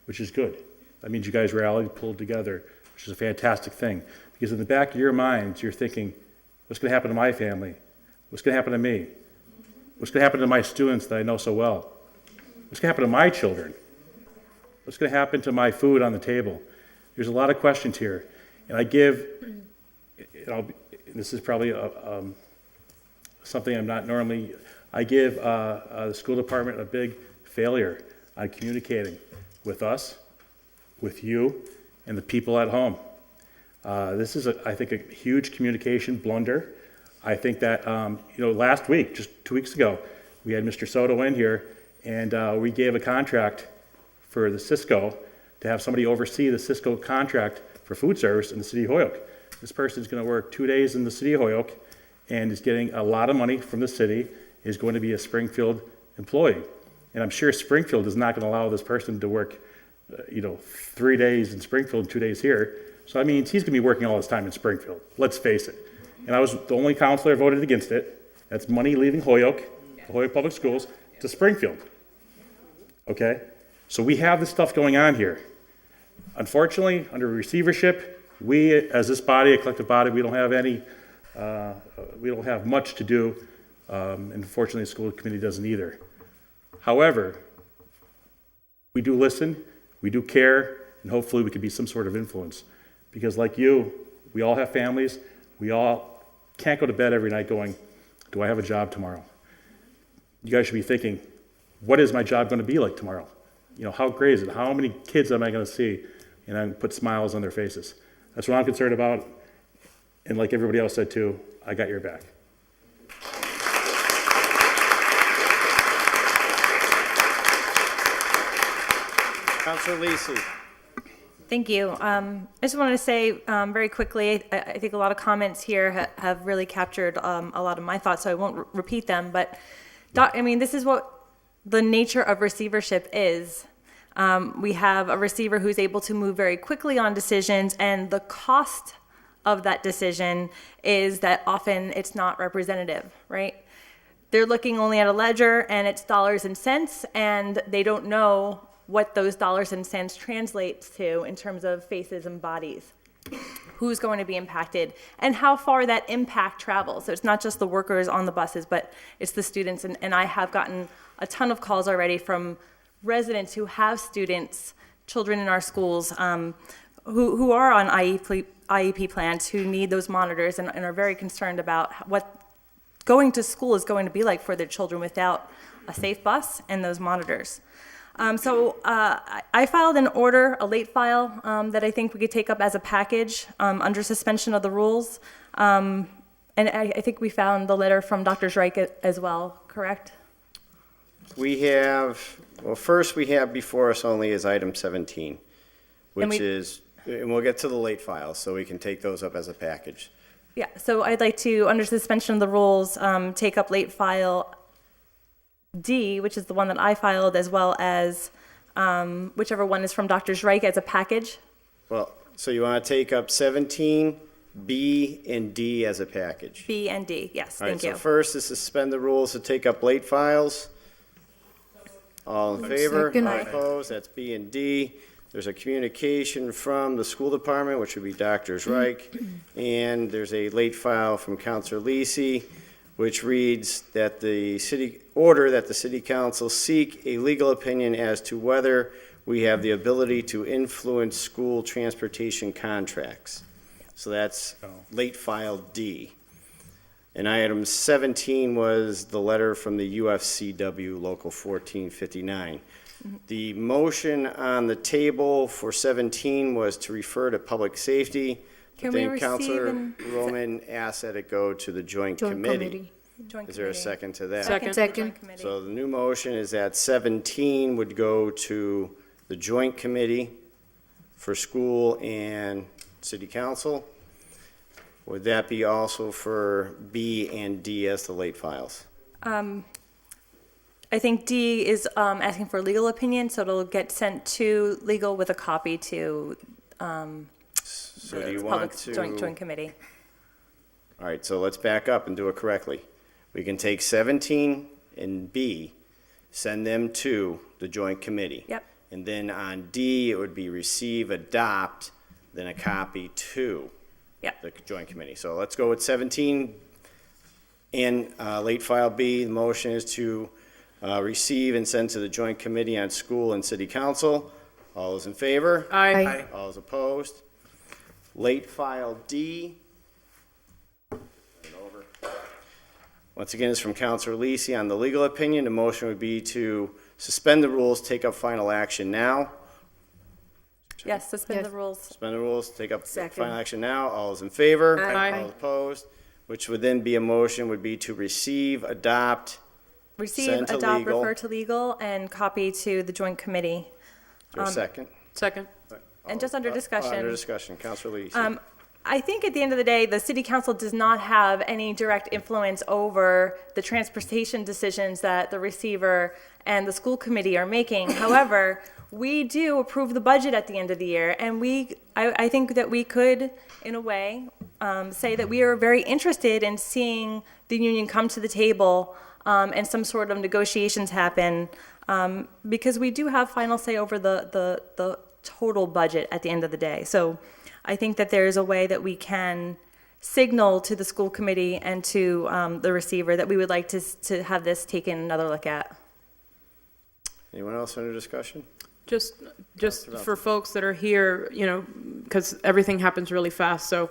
which is good. That means you guys rallied, pulled together, which is a fantastic thing. Because in the back of your minds, you're thinking, what's going to happen to my family? What's going to happen to me? What's going to happen to my students that I know so well? What's going to happen to my children? What's going to happen to my food on the table? There's a lot of questions here. And I give, this is probably something I'm not normally, I give the school department a big failure on communicating with us, with you, and the people at home. This is, I think, a huge communication blunder. I think that, last week, just 2 weeks ago, we had Mr. Soto in here, and we gave a contract for the Cisco to have somebody oversee the Cisco contract for food service in the city of Holyoke. This person is going to work 2 days in the city of Holyoke and is getting a lot of money from the city, is going to be a Springfield employee. And I'm sure Springfield is not going to allow this person to work 3 days in Springfield and 2 days here. So that means he's going to be working all his time in Springfield. Let's face it. And I was the only counselor who voted against it. That's money leaving Holyoke, the Holyoke Public Schools, to Springfield. Okay? So we have this stuff going on here. Unfortunately, under receivership, we, as this body, a collective body, we don't have much to do. And unfortunately, the school committee doesn't either. However, we do listen, we do care, and hopefully we can be some sort of influence. Because like you, we all have families. We all can't go to bed every night going, do I have a job tomorrow? You guys should be thinking, what is my job going to be like tomorrow? How great is it? How many kids am I going to see? And I'm going to put smiles on their faces. That's what I'm concerned about. And like everybody else said too, I got your back. Councilor Lisi. Thank you. I just wanted to say very quickly, I think a lot of comments here have really captured a lot of my thoughts, so I won't repeat them. But, this is what the nature of receivership is. We have a receiver who's able to move very quickly on decisions, and the cost of that decision is that often it's not representative, right? They're looking only at a ledger and it's dollars and cents, and they don't know what those dollars and cents translates to in terms of faces and bodies. Who's going to be impacted and how far that impact travels. So it's not just the workers on the buses, but it's the students. And I have gotten a ton of calls already from residents who have students, children in our schools, who are on IEP plans, who need those monitors and are very concerned about what going to school is going to be like for their children without a safe bus and those monitors. I filed an order, a late file, that I think we could take up as a package under suspension of the rules. And I think we found the letter from Dr. Reich as well, correct? We have, well, first we have before us only is item 17, which is, and we'll get to the late files, so we can take those up as a package. Yeah, so I'd like to, under suspension of the rules, take up late file D, which is the one that I filed, as well as whichever one is from Dr. Reich as a package. Well, so you want to take up 17, B, and D as a package? B and D, yes, All right, thank you. so first is suspend the rules to take up late files. All in favor? Second. All opposed? That's B and D. There's a communication from the school department, which would be Dr. Reich, and there's a late file from Counselor Lisi, which reads that the city council seek a legal opinion as to whether we have the ability to influence school transportation contracts. So that's late file D. And item 17 was the letter from the UFCW Local 1459. The motion on the table for 17 was to refer to public safety. Can Then we receive Counselor and- Roman asked that it go to the joint committee. Joint Is there a committee. second to that? Second. Second. So the new motion is that 17 would go to the joint committee for school and city council. Would that be also for B and D as the late files? I think D is asking for legal opinion, so it'll get sent to legal with a copy to So do you the want public to? joint committee. All right, so let's back up and do it correctly. We can take 17 and B, send them to the joint committee. Yep. And then on D, it would be receive, adopt, then a copy to Yep. the joint committee. So let's go with 17 and late file B. The motion is to receive and send to the joint committee on school and city council. All those in favor? Aye. All those opposed? Late file D. Once again, it's from Counselor Lisi on the legal opinion. The motion would be to suspend the rules, take up final action now. Yes, suspend Yes. the rules. Suspend the rules, take up Second. final action now. All those in favor? Aye. All opposed? Which would then be a motion would be to receive, adopt, Receive, Send to adopt, legal. refer to legal, and copy to the joint committee. is there a second? Second. And just under discussion. Under discussion, Counselor Lisi. I think at the end of the day, the city council does not have any direct influence over the transportation decisions that the receiver and the school committee are making. However, we do approve the budget at the end of the year, and I think that we could, in a way, say that we are very interested in seeing the union come to the table and some sort of negotiations happen, because we do have final say over the total budget at the end of the day. So I think that there's a way that we can signal to the school committee and to the receiver that we would like to have this taken another look at. Anyone else under discussion? Just for folks that are here, you know, because everything happens really fast. So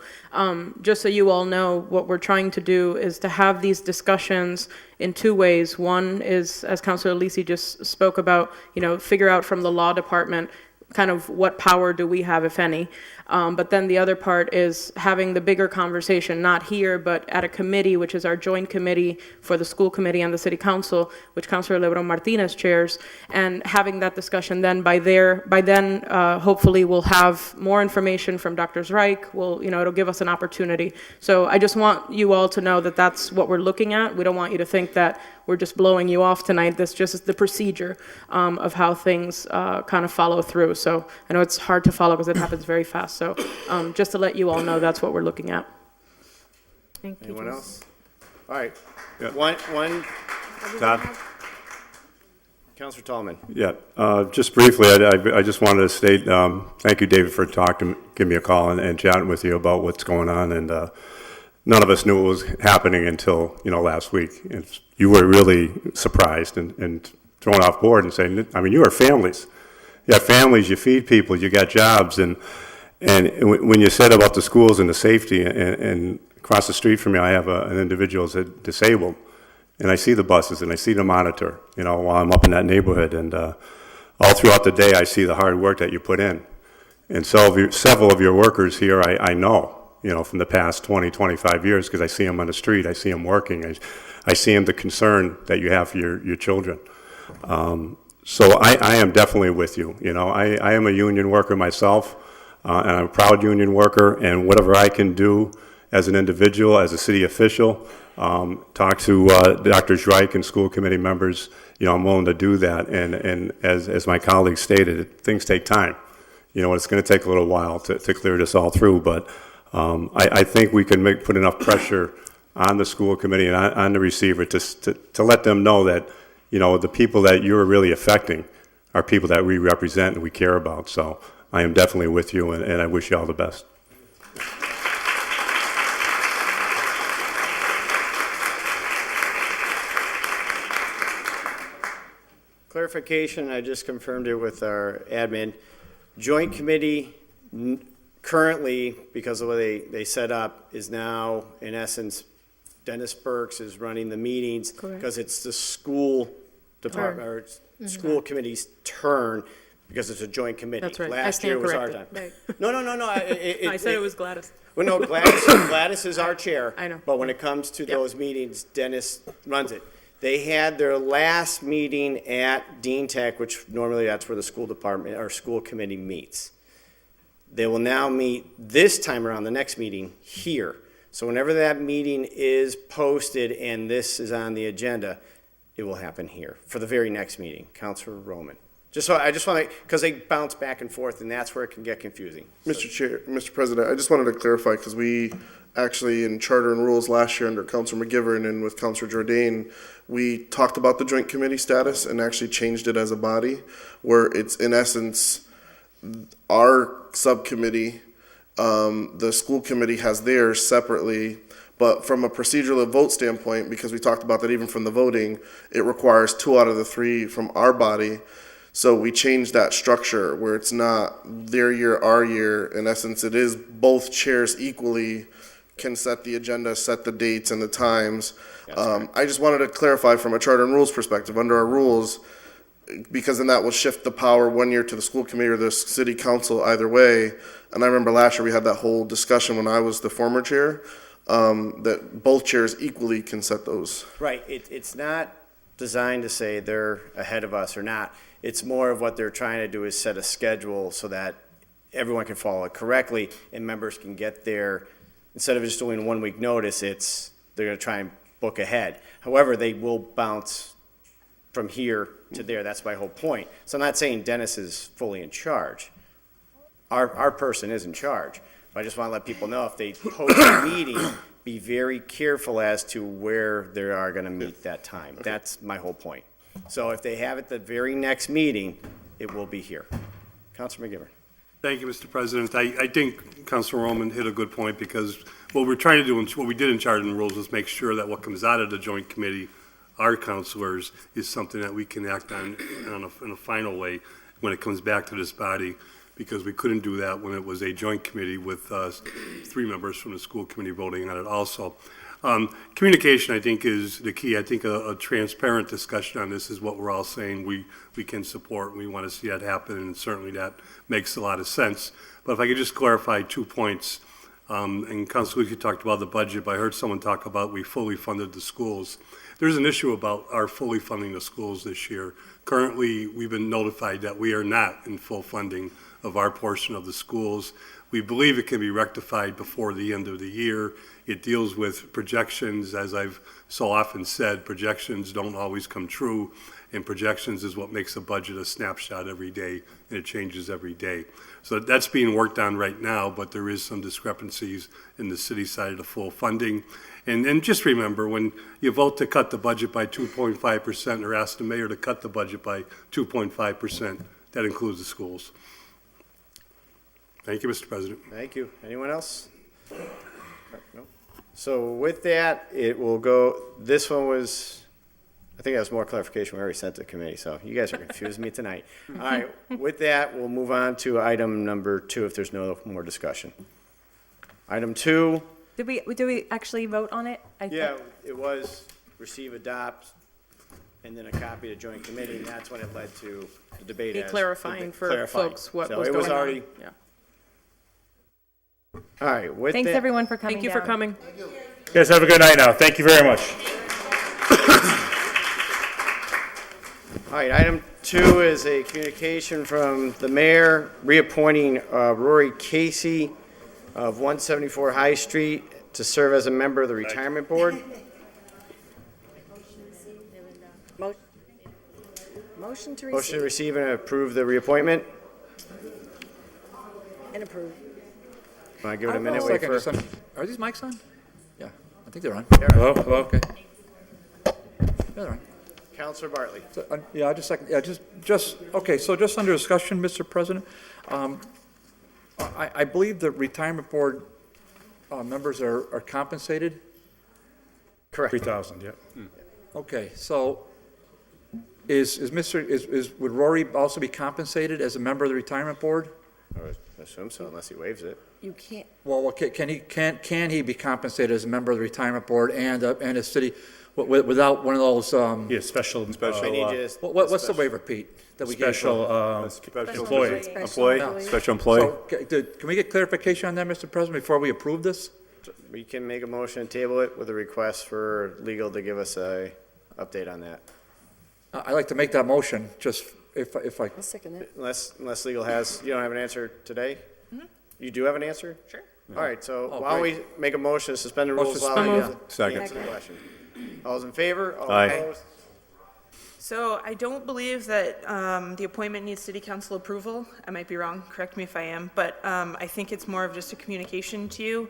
just so you all know, what we're trying to do is to have these discussions in two ways. One is, as Councilor Lisi just spoke about, you know, figure out from the law department kind of what power do we have, if any. But then the other part is having the bigger conversation, not here, but at a committee, which is our joint committee for the school committee and the city council, which Councilor Lebron Martinez chairs, and having that discussion then by then, hopefully we'll have more information from Dr. Reich. It'll give us an opportunity. So I just want you all to know that that's what we're looking at. We don't want you to think that we're just blowing you off tonight. That's just the procedure of how things kind of follow through. So I know it's hard to follow because it happens very fast. So just to let you all know, that's what we're looking at. Thank you. Anyone else? All right. Yeah. One, Todd? Counselor Tallman. Yeah, just briefly, I just wanted to state, thank you, David, for giving me a call and chatting with you about what's going on. And none of us knew what was happening until, last week. And you were really surprised and thrown off board and saying, I mean, you are families. You have families, you feed people, you got jobs. And when you said about the schools and the safety, and across the street from me, I have an individual who's disabled. And I see the buses and I see the monitor, while I'm up in that neighborhood. And all throughout the day, I see the hard work that you put in. And so several of your workers here, I know, from the past 20, 25 years, because I see them on the street, I see them working, I see them the concern that you have for your children. So I am definitely with you. I am a union worker myself, and I'm a proud union worker, and whatever I can do as an individual, as a city official, talk to Dr. Zreich and school committee members, I'm willing to do that. And as my colleague stated, things take time. It's going to take a little while to clear this all through, but I think we can put enough pressure on the school committee and on the receiver to let them know that, the people that you're really affecting are people that we represent and we care about. So I am definitely with you, and I wish you all the best. Clarification, I just confirmed it with our admin. Joint committee currently, because of the way they set up, is now, in essence, Dennis Burks is running the meetings because it's the school department, or it's school committee's turn, because it's a joint committee. That's right. Last year was our time. No. I said it was Gladys. Well, no, Gladys is our chair. I know. But when it comes to those meetings, Dennis runs it. They had their last meeting at Dean Tech, which normally that's where the school department or school committee meets. They will now meet this time around, the next meeting, here. So whenever that meeting is posted and this is on the agenda, it will happen here for the very next meeting. Councilor Roman. I just want to, because they bounce back and forth, and that's where it can get confusing. Mr. President, I just wanted to clarify, because we actually, in Charter and Rules last year under Councilor McGivern and with Councilor Jordan, we talked about the joint committee status and actually changed it as a body, where it's in essence our subcommittee, the school committee has theirs separately, but from a procedural vote standpoint, because we talked about that even from the voting, it requires 2 out of the 3 from our body. So we changed that structure where it's not their year, our year. In essence, it is both chairs equally can set the agenda, set the dates and the times. I just wanted to clarify from a charter and rules perspective, under our rules, because then that will shift the power 1 year to the school committee or the city council either way. And I remember last year we had that whole discussion when I was the former chair, that both chairs equally can set those. Right. It's not designed to say they're ahead of us or not. It's more of what they're trying to do is set a schedule so that everyone can follow it correctly and members can get there. Instead of just doing 1 week notice, they're going to try and book ahead. However, they will bounce from here to there. That's my whole point. So I'm not saying Dennis is fully in charge. Our person is in charge. But I just want to let people know if they post a meeting, be very careful as to where they are going to meet that time. That's my whole point. So if they have it the very next meeting, it will be here. Councilor McGivern. Thank you, Mr. President. I think Councilor Roman hit a good point, because what we're trying to do and what we did in Charter and Rules is make sure that what comes out of the joint committee, our councilors, is something that we can act on in a final way when it comes back to this body, because we couldn't do that when it was a joint committee with 3 members from the school committee voting on it also. Communication, I think, is the key. I think a transparent discussion on this is what we're all saying we can support, and we want to see that happen, and certainly that makes a lot of sense. But if I could just clarify 2 points, and Councilor Lucia talked about the budget, but I heard someone talk about we fully funded the schools. There's an issue about our fully funding the schools this year. Currently, we've been notified that we are not in full funding of our portion of the schools. We believe it can be rectified before the end of the year. It deals with projections. As I've so often said, projections don't always come true, and projections is what makes a budget a snapshot every day, and it changes every day. So that's being worked on right now, but there is some discrepancies in the city side of the full funding. And just remember, when you vote to cut the budget by 2.5% or ask the mayor to cut the budget by 2.5%, that includes the schools. Thank you, Mr. President. Thank you. Anyone else? No. So with that, it will go, this one was, I think that was more clarification we already sent to the committee, so you guys are confusing me tonight. All right, with that, we'll move on to item number 2 if there's no more discussion. Item 2. Did we actually vote on it? Yeah, it was receive, adopt, and then a copy to joint committee, and that's when it led to the debate. Be as- clarifying for clarifying. folks what So was it was going on. already. Yeah. All right, with Thanks that. everyone for coming Thank you for down. coming. You guys have a good night now. Thank you very much. All right, item 2 is a communication from the mayor reappointing Rory Casey of 174 High Street to serve as a member of the retirement board. Motion to Motion to receive receive and approve the reappointment. and approve. Want to give it a I'll minute? Wait second for. this one. Are these mics on? Yeah, I think they're on. Hello, hello. Okay. Yeah, they're on. Counselor Bartley. So, yeah, I just second, yeah, okay, so just under discussion, Mr. President, I believe the retirement board members are compensated? Correct. 3,000, yeah. Okay, so would Rory also be compensated as a member of the retirement board? I would assume so, unless he waives it. You can't, Well, can he be compensated as a member of the retirement board and a city, without one of those, Yeah, special, I need you to- what's the waiver, Pete? That we gave? special employee. Special employee. So, can we get clarification on that, Mr. President, before we approve this? We can make a motion and table it with a request for legal to give us a update on that. I'd like to make that motion, just if I, I'll second it. Unless legal has, you don't have an answer today? You do have an answer? Sure. All right, so Oh, why don't we make a motion to suspend the rules? suspend while we the get Second. answer the question. All those in favor? All Aye. opposed? So I don't believe that the appointment needs city council approval. I might be wrong, correct me if I am, but I think it's more of just a communication to you.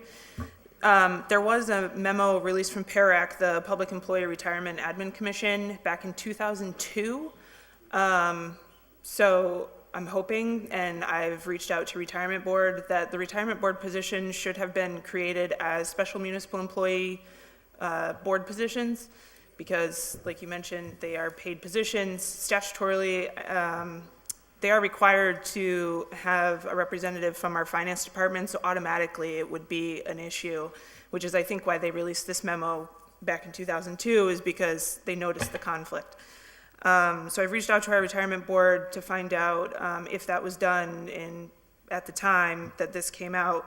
There was a memo released from PARAC, the Public Employee Retirement Admin Commission, back in 2002. So I'm hoping, and I've reached out to retirement board, that the retirement board position should have been created as special municipal employee board positions, because like you mentioned, they are paid positions statutorily. They are required to have a representative from our finance department, so automatically it would be an issue, which is I think why they released this memo back in 2002, is because they noticed the conflict. So I've reached out to our retirement board to find out if that was done at the time that this came out.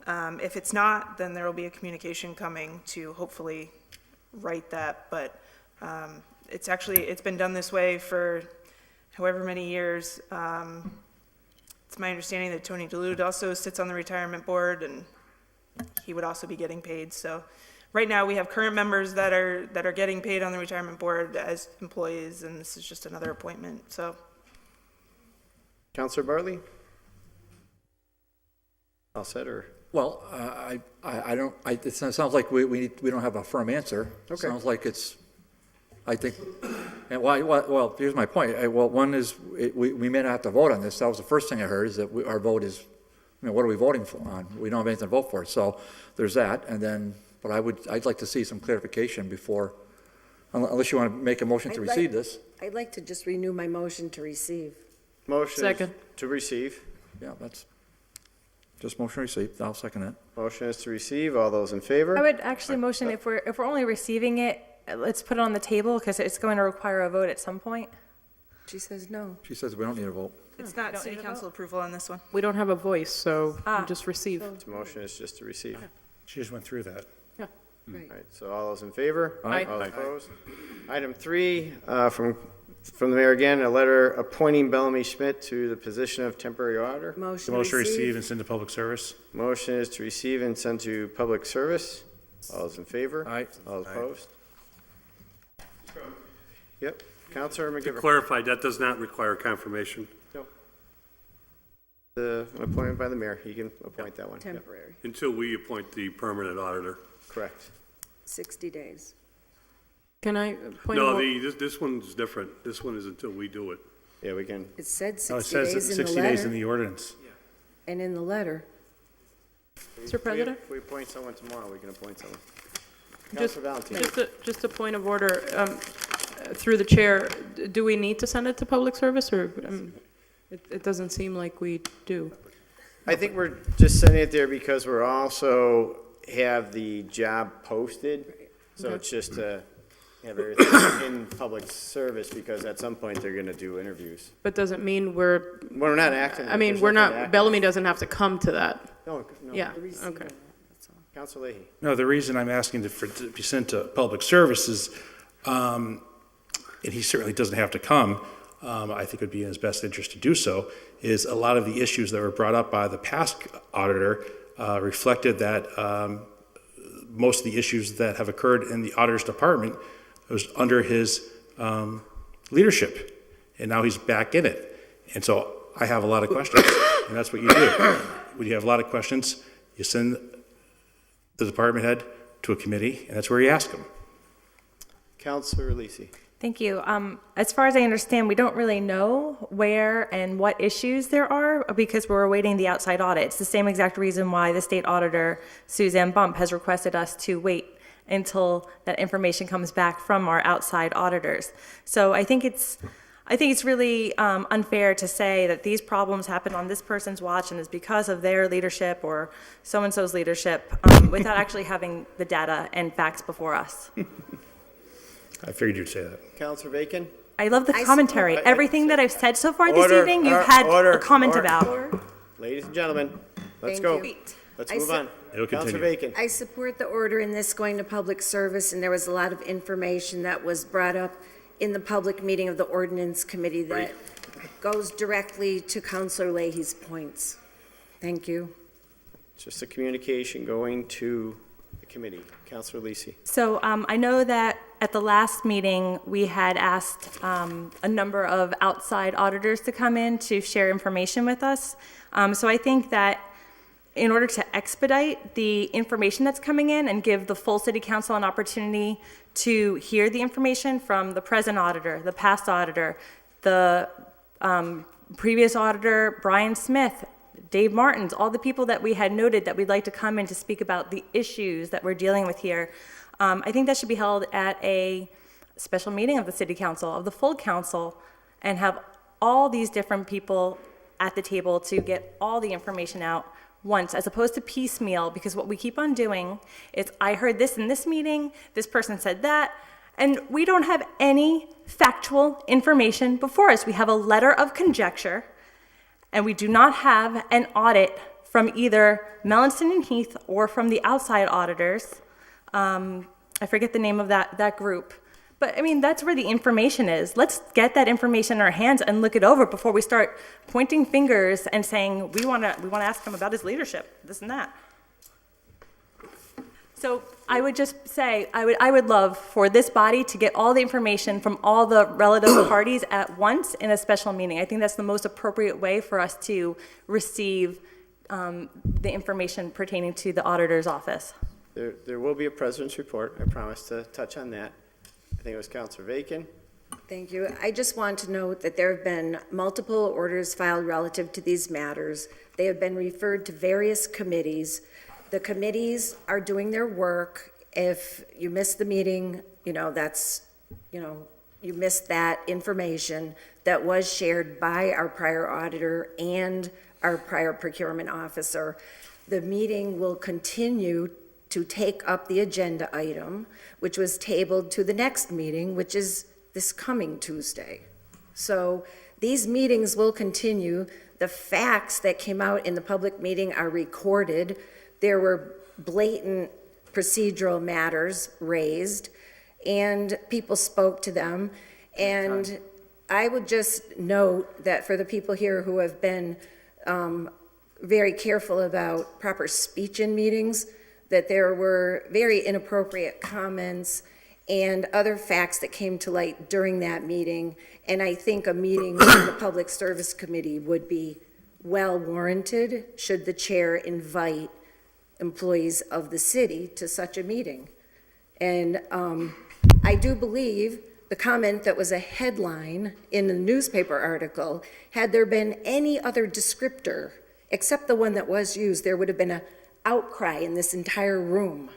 If it's not, then there will be a communication coming to hopefully right that, but it's been done this way for however many years. It's my understanding that Tony DeLude also sits on the retirement board, and he would also be getting paid. So right now, we have current members that are getting paid on the retirement board as employees, and this is just another appointment, so. Counselor Bartley? All set, or? well, I don't, it sounds like we don't have a firm answer. Okay. Sounds like I think, and well, here's my point. Well, one is, we may not have to vote on this. That was the first thing I heard, is that our vote is, what are we voting on? We don't have anything to vote for. So there's that, and then, but I'd like to see some clarification before, unless you want to make a motion to I'd like- receive this. I'd like to just renew my motion to receive. Motion Second. to receive. Yeah, that's, just motion received. I'll second that. Motion is to receive. All those in favor? I would actually motion, if we're only receiving it, let's put it on the table, because it's going to require a vote at some point. She says no. She says we don't need a vote. It's not city council approval on this one. We don't have a voice, so you just receive. The motion is just to receive. She just went through that. Right. All right, so all those in favor? Aye. All opposed? Item 3, from From the mayor again, a letter appointing Bellamy Schmidt to the position of temporary auditor. The motion receive and send to public service. Motion is to receive and send to public service. All those in favor? Aye. All opposed? Yep. Counselor To McGivern. clarify, that does not require confirmation. No. The appointment by the mayor, he can appoint that one. Yep. Temporary, Until we appoint the permanent auditor. Correct. 60 days. Can I point No, out? this one's different. This one is until we do it. Yeah, we can. It said No, it 60 says days in the 60 days in letter, the ordinance. and in the letter. Mr. President? If we appoint someone tomorrow, we can appoint someone. Just, Counselor Valentine. just a point of order, through the chair, do we need to send it to public service, or, it doesn't seem like we do? I think we're just sending it there because we're also have the job posted. So Okay. it's just to have everything in public service because at some point they're going to do interviews. But does it mean we're, We're not acting. I mean, there's we're nothing not, active. Bellamy doesn't have to come to that. No, no. Yeah, okay. Counselor Leahy. No, the reason I'm asking to be sent to public service is, and he certainly doesn't have to come, I think it would be in his best interest to do so, is a lot of the issues that were brought up by the past auditor reflected that most of the issues that have occurred in the auditor's department was under his leadership, and now he's back in it. And so I have a lot of questions, and that's what you do. When you have a lot of questions, you send the department head to a committee, and that's where you ask them. Counselor Lisi. Thank you. As far as I understand, we don't really know where and what issues there are because we're awaiting the outside audit. It's the same exact reason why the state auditor, Suzanne Bump, has requested us to wait until that information comes back from our outside auditors. So I think it's really unfair to say that these problems happen on this person's watch and it's because of their leadership or so-and-so's leadership without actually having the data and facts before us. I figured you'd say that. Counselor Bacon. I love the I commentary. support- Everything that I've said so far this Order, evening, you've or- had order, a comment or- about. Ladies and gentlemen, let's Thank go. you. Let's I move su- on. It'll Counselor continue. Bacon. I support the order in this going to public service, and there was a lot of information that was brought up in the public meeting of the ordinance committee that goes directly to Counselor Leahy's points. Thank you. Just a communication going to the committee. Counselor Lisi. So I know that at the last meeting, we had asked a number of outside auditors to come in to share information with us. So I think that in order to expedite the information that's coming in and give the full city council an opportunity to hear the information from the present auditor, the past auditor, the previous auditor, Brian Smith, Dave Martins, all the people that we had noted that we'd like to come in to speak about the issues that we're dealing with here. I think that should be held at a special meeting of the city council, of the full council, and have all these different people at the table to get all the information out once, as opposed to piecemeal, because what we keep on doing is, I heard this in this meeting, this person said that, and we don't have any factual information before us. We have a letter of conjecture, and we do not have an audit from either Melanson and Heath or from the outside auditors. I forget the name of that group. But I mean, that's where the information is. Let's get that information in our hands and look it over before we start pointing fingers and saying, we want to ask him about his leadership, this and that. So I would just say, I would love for this body to get all the information from all the relative parties at once in a special meeting. I think that's the most appropriate way for us to receive the information pertaining to the auditor's office. There will be a president's report. I promise to touch on that. I think it was Counselor Bacon. Thank you. I just want to note that there have been multiple orders filed relative to these matters. They have been referred to various committees. The committees are doing their work. If you missed the meeting, you missed that information that was shared by our prior auditor and our prior procurement officer. The meeting will continue to take up the agenda item, which was tabled to the next meeting, which is this coming Tuesday. So these meetings will continue. The facts that came out in the public meeting are recorded. There were blatant procedural matters raised, and people spoke to them. And I would just note that for the people here who have been very careful about proper speech in meetings, that there were very inappropriate comments and other facts that came to light during that meeting. And I think a meeting with the Public Service Committee would be well warranted should the chair invite employees of the city to such a meeting. And I do believe the comment that was a headline in the newspaper article, had there been any other descriptor except the one that was used, there would have been an outcry in this entire room.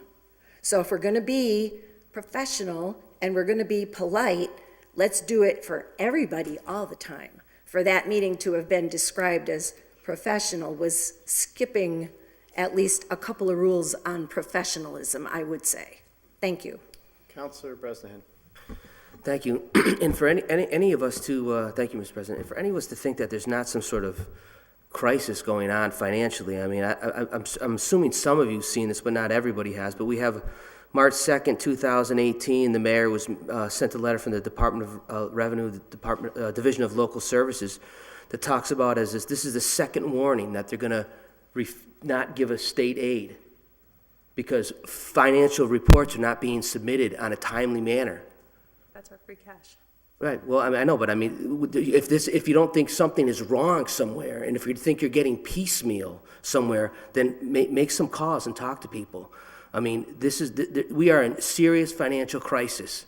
So if we're going to be professional and we're going to be polite, let's do it for everybody all the time. For that meeting to have been described as professional was skipping at least a couple of rules on professionalism, I would say. Thank you. Councilor Bresnahan. Thank you. And for any of us to, thank you, Mr. President, and for any of us to think that there's not some sort of crisis going on financially, I mean, I'm assuming some of you have seen this, but not everybody has, but we have March 2nd, 2018, the mayor was sent a letter from the Department of Revenue, the Division of Local Services, that talks about as this is the second warning that they're going to not give us state aid because financial reports are not being submitted on a timely manner. That's our free cash. Right. Well, I mean, I know, but I mean, if you don't think something is wrong somewhere, and if you think you're getting piecemeal somewhere, then make some calls and talk to people. I mean, we are in serious financial crisis,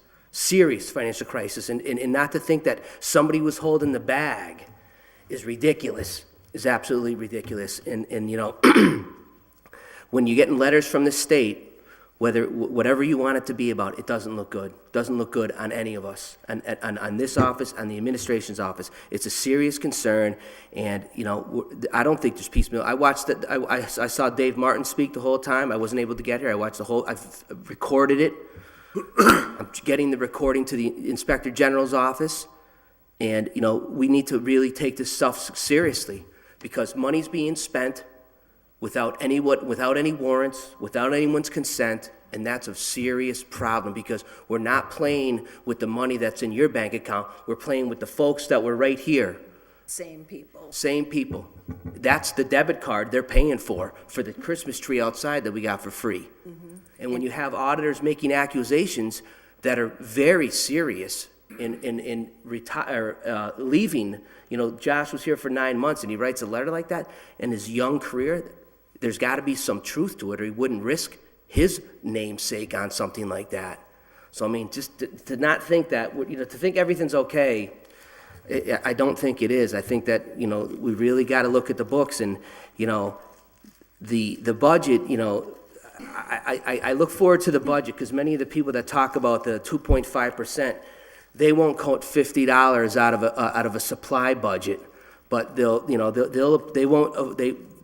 and not to think that somebody was holding the bag is ridiculous, is absolutely ridiculous. And you know, when you're getting letters from the state, whatever you want it to be about, it doesn't look good. It doesn't look good on any of us, on this office, on the administration's office. It's a serious concern, and you know, I don't think there's piecemeal. I saw Dave Martin speak the whole time. I wasn't able to get here. I watched the whole. I've recorded it. I'm getting the recording to the Inspector General's office, and you know, we need to really take this stuff seriously because money's being spent without any warrants, without anyone's consent, and that's a serious problem because we're not playing with the money that's in your bank account. We're playing with the folks that were right here. Same people. Same people. That's the debit card they're paying for the Christmas tree outside that we got for free. Mm-hmm. And when you have auditors making accusations that are very serious in leaving, you know, Josh was here for 9 months and he writes a letter like that in his young career, there's got to be some truth to it or he wouldn't risk his namesake on something like that. So, I mean, just to not think that, you know, to think everything's okay, I don't think it is. I think that, you know, we really got to look at the books and, you know, the budget, you know, I look forward to the budget because many of the people that talk about the 2.5%, they won't cut $50 out of a supply budget, but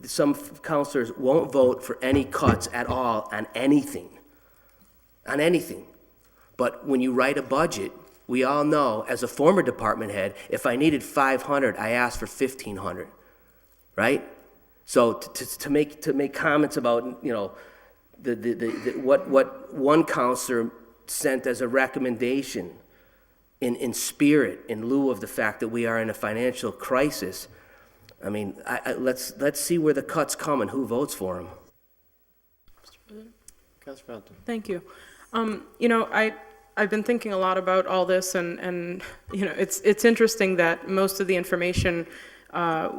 some counselors won't vote for any cuts at all on anything. But when you write a budget, we all know, as a former department head, if I needed 500, I asked for 1,500, right? So to make comments about, you know, what one counselor sent as a recommendation in spirit, in lieu of the fact that we are in a financial crisis, I mean, let's see where the cuts come and who votes for them. Councilor Fountain. Thank you. You know, I've been thinking a lot about all this, and you know, it's interesting that most of the information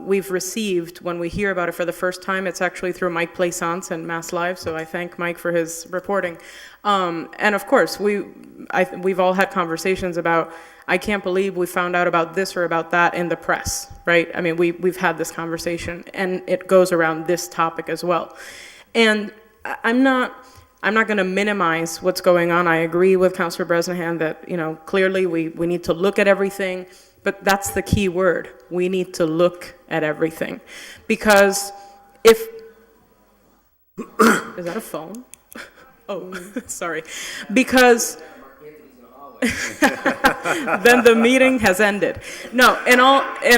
we've received when we hear about it for the first time, it's actually through Mike Plaisance and Mass Live. So I thank Mike for his reporting. And of course, we've all had conversations about, I can't believe we found out about this or about that in the press, right? I mean, we've had this conversation, and it goes around this topic as well. And I'm not going to minimize what's going on. I agree with Councilor Bresnahan that, you know, clearly we need to look at everything, but that's the key word. We need to look at everything. Because is that a phone? Oh, sorry. Because then the meeting has ended. No, in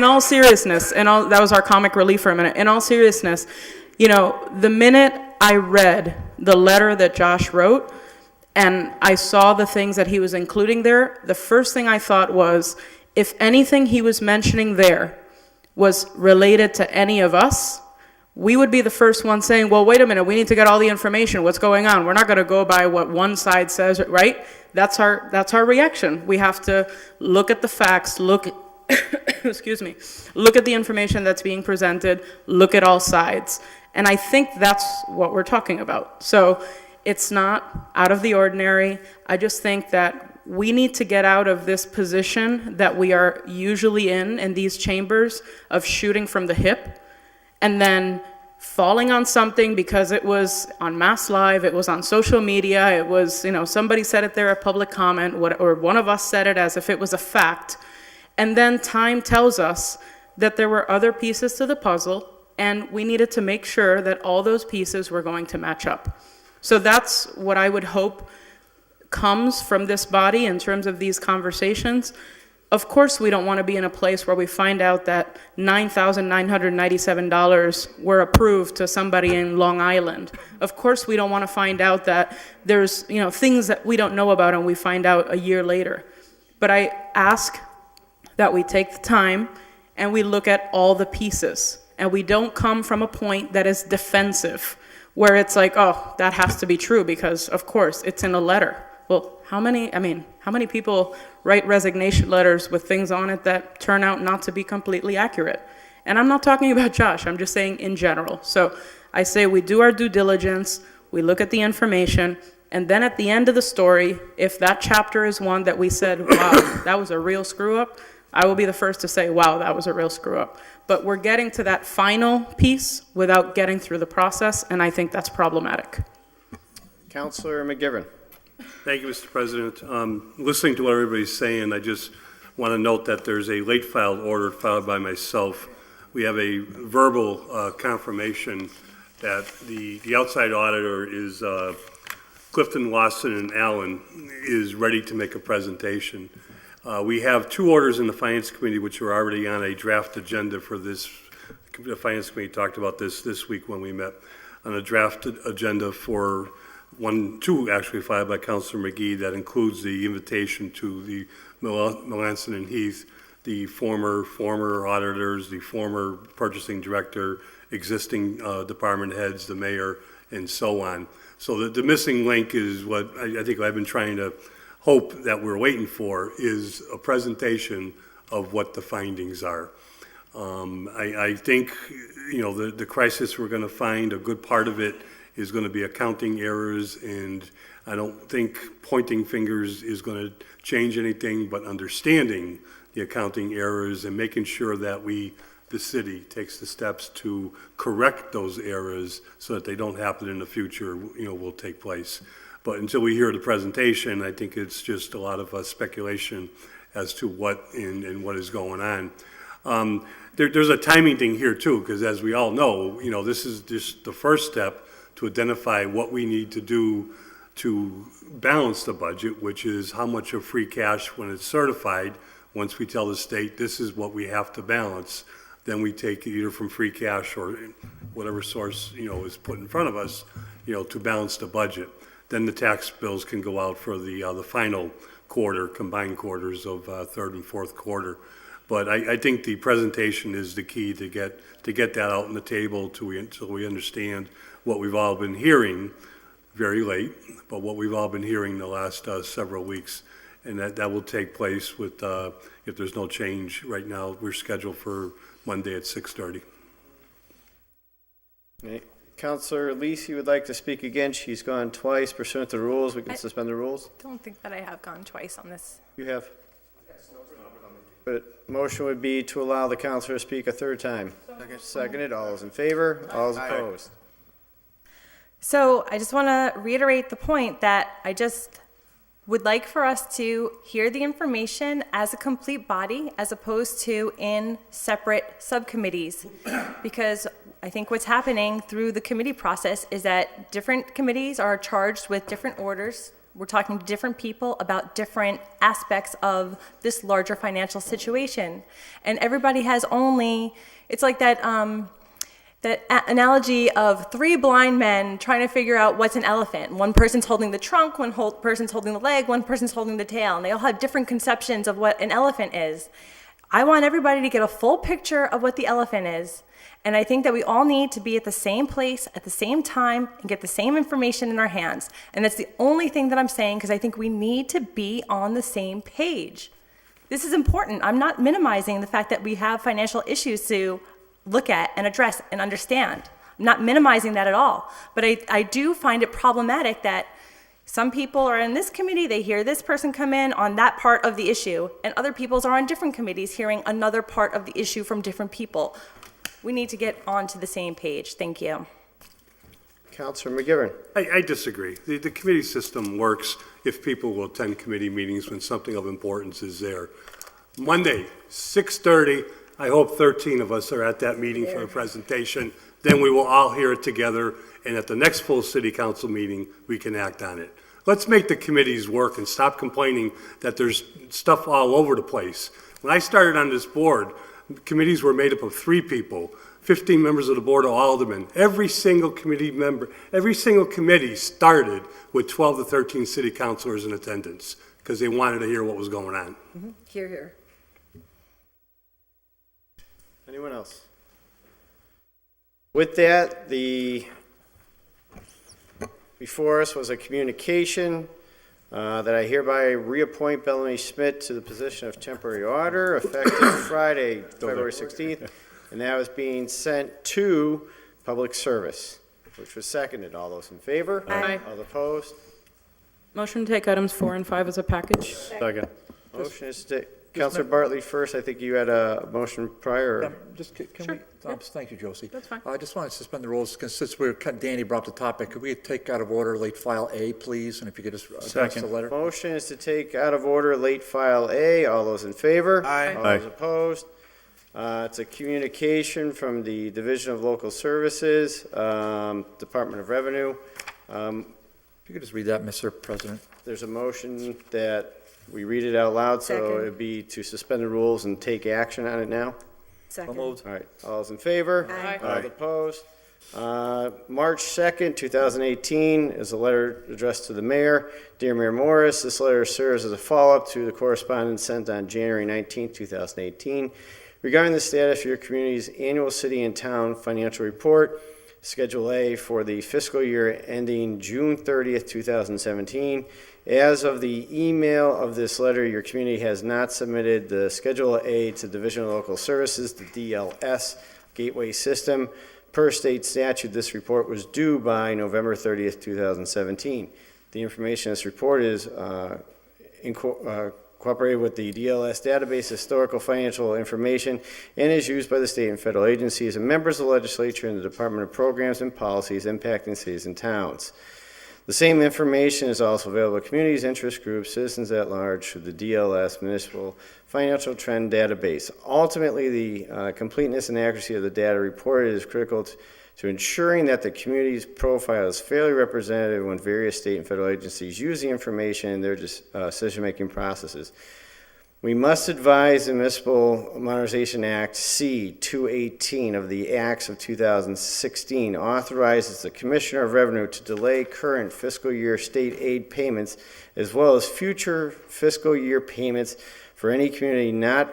all seriousness, that was our comic relief for a minute. In all seriousness, you know, the minute I read the letter that Josh wrote and I saw the things that he was including there, the first thing I thought was, if anything he was mentioning there was related to any of us, we would be the first one saying, well, wait a minute, we need to get all the information. What's going on? We're not going to go by what one side says, right? That's our reaction. We have to look at the facts, excuse me, look at the information that's being presented, look at all sides. And I think that's what we're talking about. So it's not out of the ordinary. I just think that we need to get out of this position that we are usually in these chambers of shooting from the hip and then falling on something because it was on Mass Live, it was on social media, it was, somebody said it there, a public comment, or one of us said it as if it was a fact. And then time tells us that there were other pieces to the puzzle, and we needed to make sure that all those pieces were going to match up. So that's what I would hope comes from this body in terms of these conversations. Of course, we don't want to be in a place where we find out that $9,997 were approved to somebody in Long Island. Of course, we don't want to find out that there's, things that we don't know about and we find out a year later. But I ask that we take the time and we look at all the pieces. And we don't come from a point that is defensive, where it's like, oh, that has to be true because, of course, it's in a letter. Well, how many people write resignation letters with things on it that turn out not to be completely accurate? And I'm not talking about Josh, I'm just saying in general. So I say we do our due diligence, we look at the information, and then at the end of the story, if that chapter is one that we said, wow, that was a real screw up, I will be the first to say, wow, that was a real screw up. But we're getting to that final piece without getting through the process, and I think that's problematic. Councilor McGivern. Thank you, Mr. President. Listening to what everybody's saying, I just want to note that there's a late filed order filed by myself. We have a verbal confirmation that the outside auditor is Clifton, Lawson, and Allen is ready to make a presentation. We have two orders in the Finance Committee which are already on a draft agenda for this. The Finance Committee talked about this week when we met on a draft agenda for two actually filed by Councilor McGee that includes the invitation to the Melanson and Heath, the former auditors, the former purchasing director, existing department heads, the mayor, and so on. So the missing link is what I think I've been trying to hope that we're waiting for is a presentation of what the findings are. I think, the crisis we're going to find, a good part of it is going to be accounting errors, and I don't think pointing fingers is going to change anything, but understanding the accounting errors and making sure that the city takes the steps to correct those errors so that they don't happen in the future, will take place. But until we hear the presentation, I think it's just a lot of speculation as to what and what is going on. There's a timing thing here too, because as we all know, this is just the first step to identify what we need to do to balance the budget, which is how much of free cash when it's certified. Once we tell the state this is what we have to balance, then we take it either from free cash or whatever source is put in front of us, to balance the budget. Then the tax bills can go out for the final quarter, combined quarters of third and fourth quarter. But I think the presentation is the key to get that out on the table until we understand what we've all been hearing, very late, but what we've all been hearing the last several weeks. And that will take place with, if there's no change right now, we're scheduled for Monday at 6:30. Okay. Councilor Lisi would like to speak again. She's gone twice pursuant to rules. We can suspend the rules. Don't think that I have gone twice on this. You have. But motion would be to allow the councilor to speak a third time. Seconded. All those in favor? All those opposed? So I just want to reiterate the point that I just would like for us to hear the information as a complete body as opposed to in separate subcommittees. Because I think what's happening through the committee process is that different committees are charged with different orders. We're talking to different people about different aspects of this larger financial situation. And everybody has only, it's like that, That analogy of three blind men trying to figure out what's an elephant. One person's holding the trunk, one person's holding the leg, one person's holding the tail, and they all have different conceptions of what an elephant is. I want everybody to get a full picture of what the elephant is, and I think that we all need to be at the same place at the same time and get the same information in our hands. And that's the only thing that I'm saying, because I think we need to be on the same page. This is important. I'm not minimizing the fact that we have financial issues to look at and address and understand. I'm not minimizing that at all. But I do find it problematic that some people are in this committee, they hear this person come in on that part of the issue, and other people's are on different committees hearing another part of the issue from different people. We need to get onto the same page. Thank you. Councilor McGivern. I disagree. The committee system works if people will attend committee meetings when something of importance is there. Monday, 6:30, I hope 13 of us are at that meeting for a presentation. Then we will all hear it together, and at the next full city council meeting, we can act on it. Let's make the committees work and stop complaining that there's stuff all over the place. When I started on this board, committees were made up of 3 people, 15 members of the Board of Aldermen. Every single committee member, every single committee started with 12 to 13 city councilors in attendance because they wanted to hear what was going on. Here, here. Anyone else? With that, before us was a communication that I hereby reappoint Bellamy Schmidt to the position of temporary auditor effective Friday, February 16th, and that was being sent to Public Service, which was seconded. All those in favor? Aye. All opposed? Motion to take items 4 and 5 as a package. Second. Motion is to, Councilor Bartley first. I think you had a motion prior. Yeah, just, can we, thank you, Josie. That's fine. I just want to suspend the rules, because since Danny brought up the topic, could we take out of order late file A, please? And if you could just address the Second. letter. Motion is to take out of order late file A. All those in favor? Aye. All those opposed? It's a communication from the Division of Local Services, Department of Revenue. If you could just read that, Mr. President. There's a motion that we read it out loud, so Second. it'd be to suspend the rules and take action on it now. Second. All right, all those in favor? Aye. All opposed? March 2nd, 2018 is a letter addressed to the mayor. Dear Mayor Morris, this letter serves as a follow-up to the correspondence sent on January 19th, 2018 regarding the status of your community's annual city and town financial report, Schedule A for the fiscal year ending June 30th, 2017. As of the email of this letter, your community has not submitted the Schedule A to Division of Local Services, the DLS Gateway System. Per state statute, this report was due by November 30th, 2017. The information in this report is cooperated with the DLS database, historical financial information, and is used by the state and federal agencies and members of the legislature and the Department of Programs and Policies impacting cities and towns. The same information is also available to communities, interest groups, citizens at large through the DLS Municipal Financial Trend Database. Ultimately, the completeness and accuracy of the data reported is critical to ensuring that the community's profile is fairly representative when various state and federal agencies use the information in their decision-making processes. We must advise the Municipal Modernization Act C-218 of the Acts of 2016 authorizes the Commissioner of Revenue to delay current fiscal year state aid payments as well as future fiscal year payments for any community not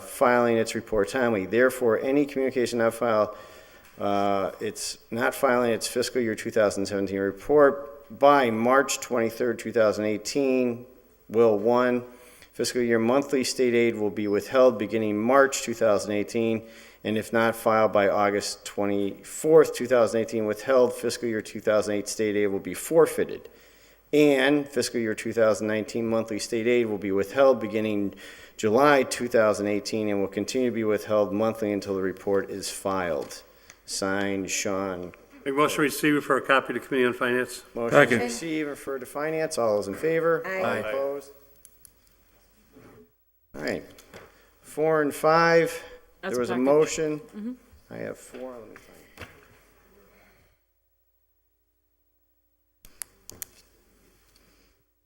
filing its report timely. Therefore, any communication not filed it's not filing its fiscal year 2017 report by March 23rd, 2018 will 1. Fiscal year monthly state aid will be withheld beginning March 2018, and if not filed by August 24th, 2018, withheld fiscal year 2008 state aid will be forfeited. And fiscal year 2019 monthly state aid will be withheld beginning July 2018 and will continue to be withheld monthly until the report is filed. Signed, Sean. Make motion to receive for a copy to Committee on Finance. Motion to receive, refer to Finance. All those in favor? Aye. Opposed? All right. 4 and 5, That's there was a package. motion. Mhm. I have 4. Let me find.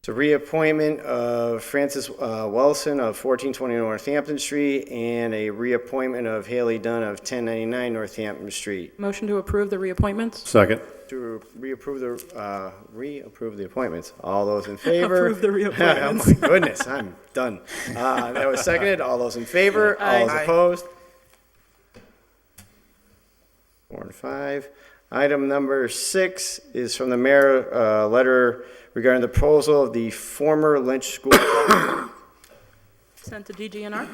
It's a reappointment of Francis Wilson of 1420 Northampton Street and a reappointment of Haley Dunn of 1099 Northampton Street. Motion to approve the reappointments? Second. To reapprove the appointments. All those in favor? Approve the reappointments. Oh my goodness, I'm done. That was seconded. All those in favor? Aye. All those opposed? 4 and 5. Item number 6 is from the mayor, letter regarding the proposal of the former Lynch School. Sent to DGNR?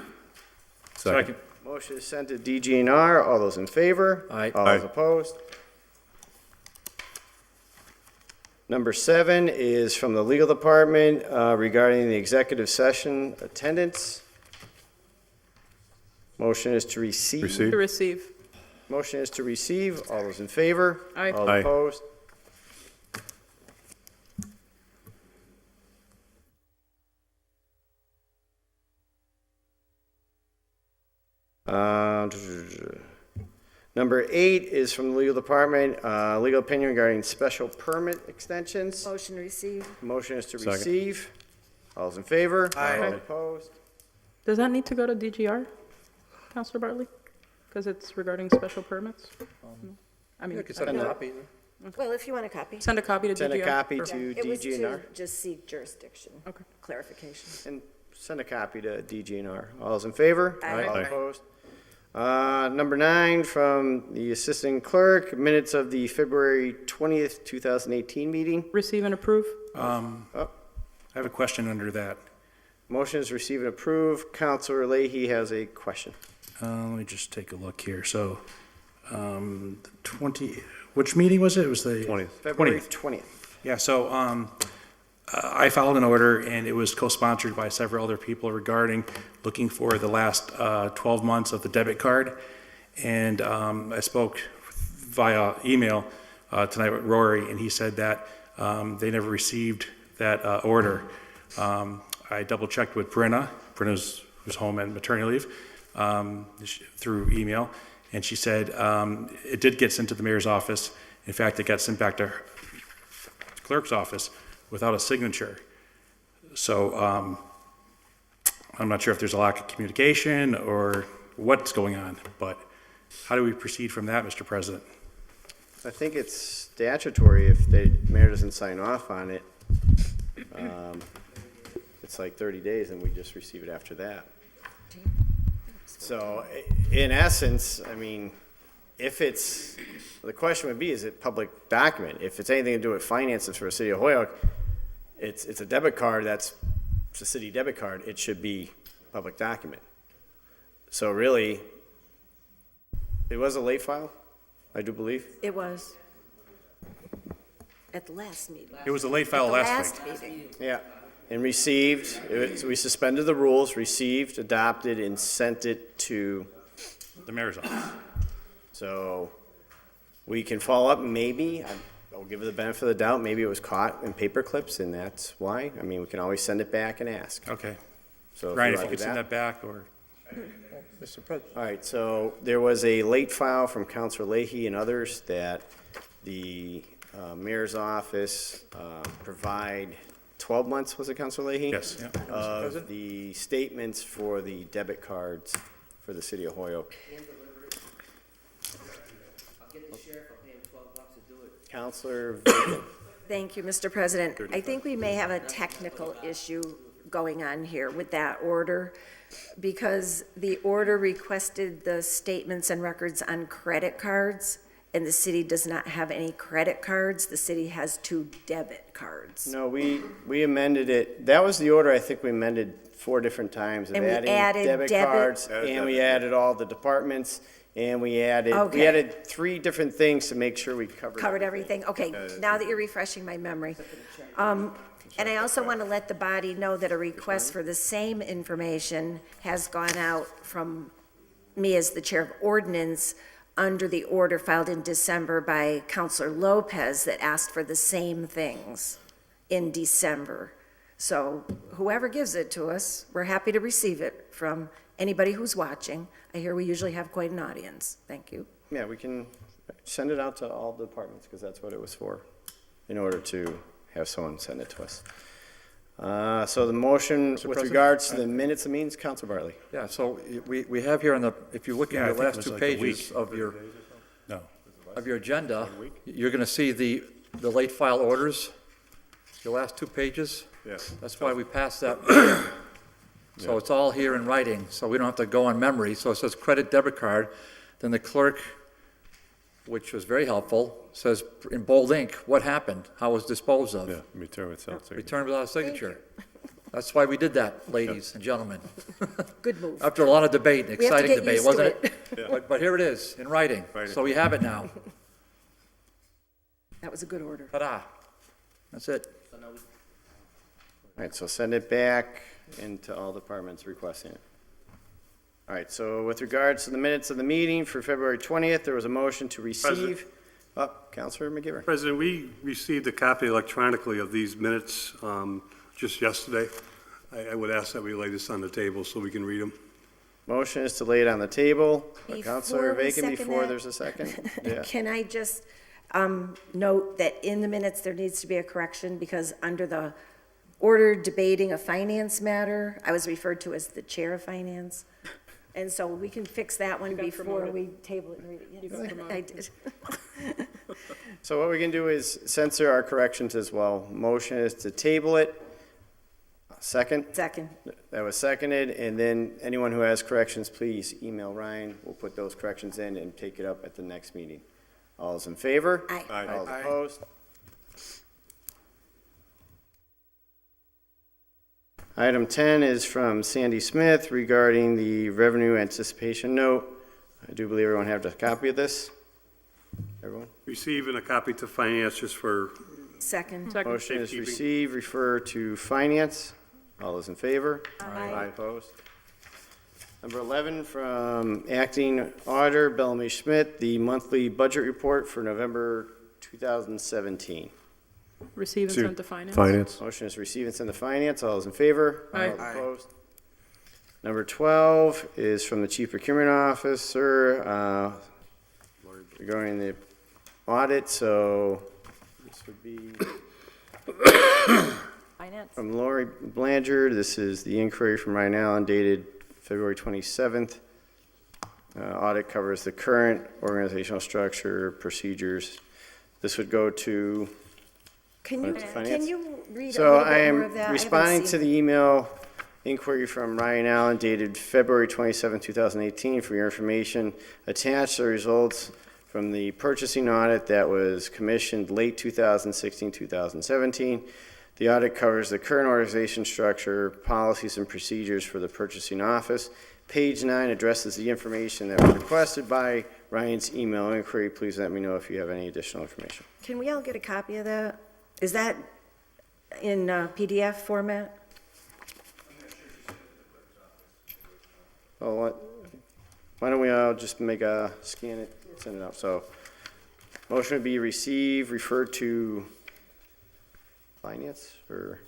Second. Motion is sent to DGNR. All those in favor? Aye. All those Aye. opposed? Number 7 is from the legal department regarding the executive session attendance. Motion is to receive. Receive. To receive. Motion is to receive. All those in favor? Aye. All Aye. opposed? Number 8 is from the legal department, legal opinion regarding special permit extensions. Motion received. Motion is to Second. receive. All those in favor? Aye. All opposed? Does that need to go to DGR, Counselor Bartley? Because it's regarding special permits? I mean, You could send a copy. Well, if you want a copy. send a copy to DGR? Send a copy Or- to It was to DGNR just seek jurisdiction. Okay. Clarification. and send a copy to DGNR. All those in favor? Aye. All Aye. opposed? Number 9 from the assistant clerk, minutes of the February 20th, 2018 meeting. Receive and approve? I have a question under that. Motion is receive and approve. Counselor Leahy has a question. Let me just take a look here. So, 20, which meeting was it? It was the 20th. February 20th. 20th. Yeah, so I filed an order, and it was co-sponsored by several other people regarding looking for the last 12 months of the debit card. And I spoke via email tonight with Rory, and he said that they never received that order. I double-checked with Brenna. Brenna's who's home on maternity leave through email, and she said it did get sent to the mayor's office. In fact, it got sent back to her clerk's office without a signature. So I'm not sure if there's a lack of communication or what's going on, but how do we proceed from that, Mr. President? I think it's statutory if the mayor doesn't sign off on it. It's like 30 days and we just receive it after that. So in essence, I mean, if it's, the question would be, is it public document? If it's anything to do with finances for the city of Holyoke, it's a debit card, it's a city debit card, it should be public document. So really, it was a late file, I do believe. It was. At the last meeting. It was a late file At the last week. meeting. Yeah, and received, we suspended the rules, received, adopted, and sent it to, The mayor's office. so we can follow up, maybe, I'll give it the benefit of the doubt, maybe it was caught in paper clips, and that's why. I mean, we can always send it back and ask. Okay. So if Ryan, you if you like could send that back, or, Mr. President. All right, so there was a late file from Counselor Leahy and others that the mayor's office provide 12 months, was it, Counselor Leahy? yes, yeah. Of the statements for the debit cards for the city of Holyoke. Counselor Vivian. Thank you, Mr. President. I think we may have a technical issue going on here with that order, because the order requested the statements and records on credit cards, and the city does not have any credit cards. The city has 2 debit cards. No, we amended it. That was the order I think we amended 4 different times of And we adding added debit debit- cards, and we added all the departments, and we added Okay. 3 different things to make sure we covered Everything? Okay, now that you're refreshing my memory. And I also want to let the body know that a request for the same information has gone out from me as the Chair of Ordinance under the order filed in December by Counselor Lopez that asked for the same things in December. So whoever gives it to us, we're happy to receive it from anybody who's watching. I hear we usually have quite an audience. Thank you. Yeah, we can send it out to all departments, because that's what it was for, in order to have someone send it to us. So the motion with President, regards to the minutes of meetings, Council Bartley. Yeah, so we have here on the, if you look Yeah, I at the think it last was two like a pages week. of your agenda, you're going to see the late file orders, your last two pages. Yes. That's why we passed that. So it's all here in writing, so we don't have to go on memory. So it says credit debit card, then the clerk, which was very helpful, says in bold ink, what happened, how it was disposed of. Yeah, return without signature. Return without a signature. That's why we did that, ladies and gentlemen. Good move. After a lot of debate, We have to exciting get debate, used to wasn't it. it? But here it is, in writing. So we have it now. That was a good order. Ta-da. That's it. All right, so send it back into all departments requesting it. All right, so with regards to the minutes of the meeting for February 20th, there was a motion to receive. Counselor McGivern. President, we received a copy electronically of these minutes just yesterday. I would ask that we lay this on the table so we can read them. Motion is to lay it on the table. Before Counselor we Bacon, second before that, there's a second. Yeah. Can I just note that in the minutes, there needs to be a correction because under the order debating a finance matter, I was referred to as the chair of finance. And so we can fix that one before we table it and read it. Yes, I did. So what we can do is censor our corrections as well. Motion is to table it. Second? Second. That was seconded, and then anyone who has corrections, please email Ryan. We'll put those corrections in and take it up at the next meeting. All those in favor? Aye. Aye. All opposed? Item 10 is from Sandy Smith regarding the revenue anticipation note. I do believe everyone have a copy of this. Everyone? Receiving a copy to finance just for Second. Motion is Safekeeping. receive, refer to finance. All those in favor? Aye. Opposed? Number 11 from Acting Auditor Bellamy Schmidt, the monthly budget report for November 2017. Receive and send to finance. Finance. Motion is receive and send to finance. All those in favor? Aye. All opposed? Number 12 is from the Chief Procurement Officer regarding the audit, so this would be Finance. from Lori Blanchard. This is the inquiry from Ryan Allen dated February 27th. Audit covers the current organizational structure, procedures. This would go to Can you, Finance? can you read a So little I bit more am of that? I haven't responding to seen the email inquiry from Ryan Allen dated February 27, 2018. For your information, attached are results from the purchasing audit that was commissioned late 2016, 2017. The audit covers the current organization structure, policies, and procedures for the purchasing office. Page 9 addresses the information that was requested by Ryan's email inquiry. Please let me know if you have any additional information. Can we all get a copy of that? Is that in PDF format? Well, why don't we all just scan it, send it out. So motion would be receive, refer to finance, or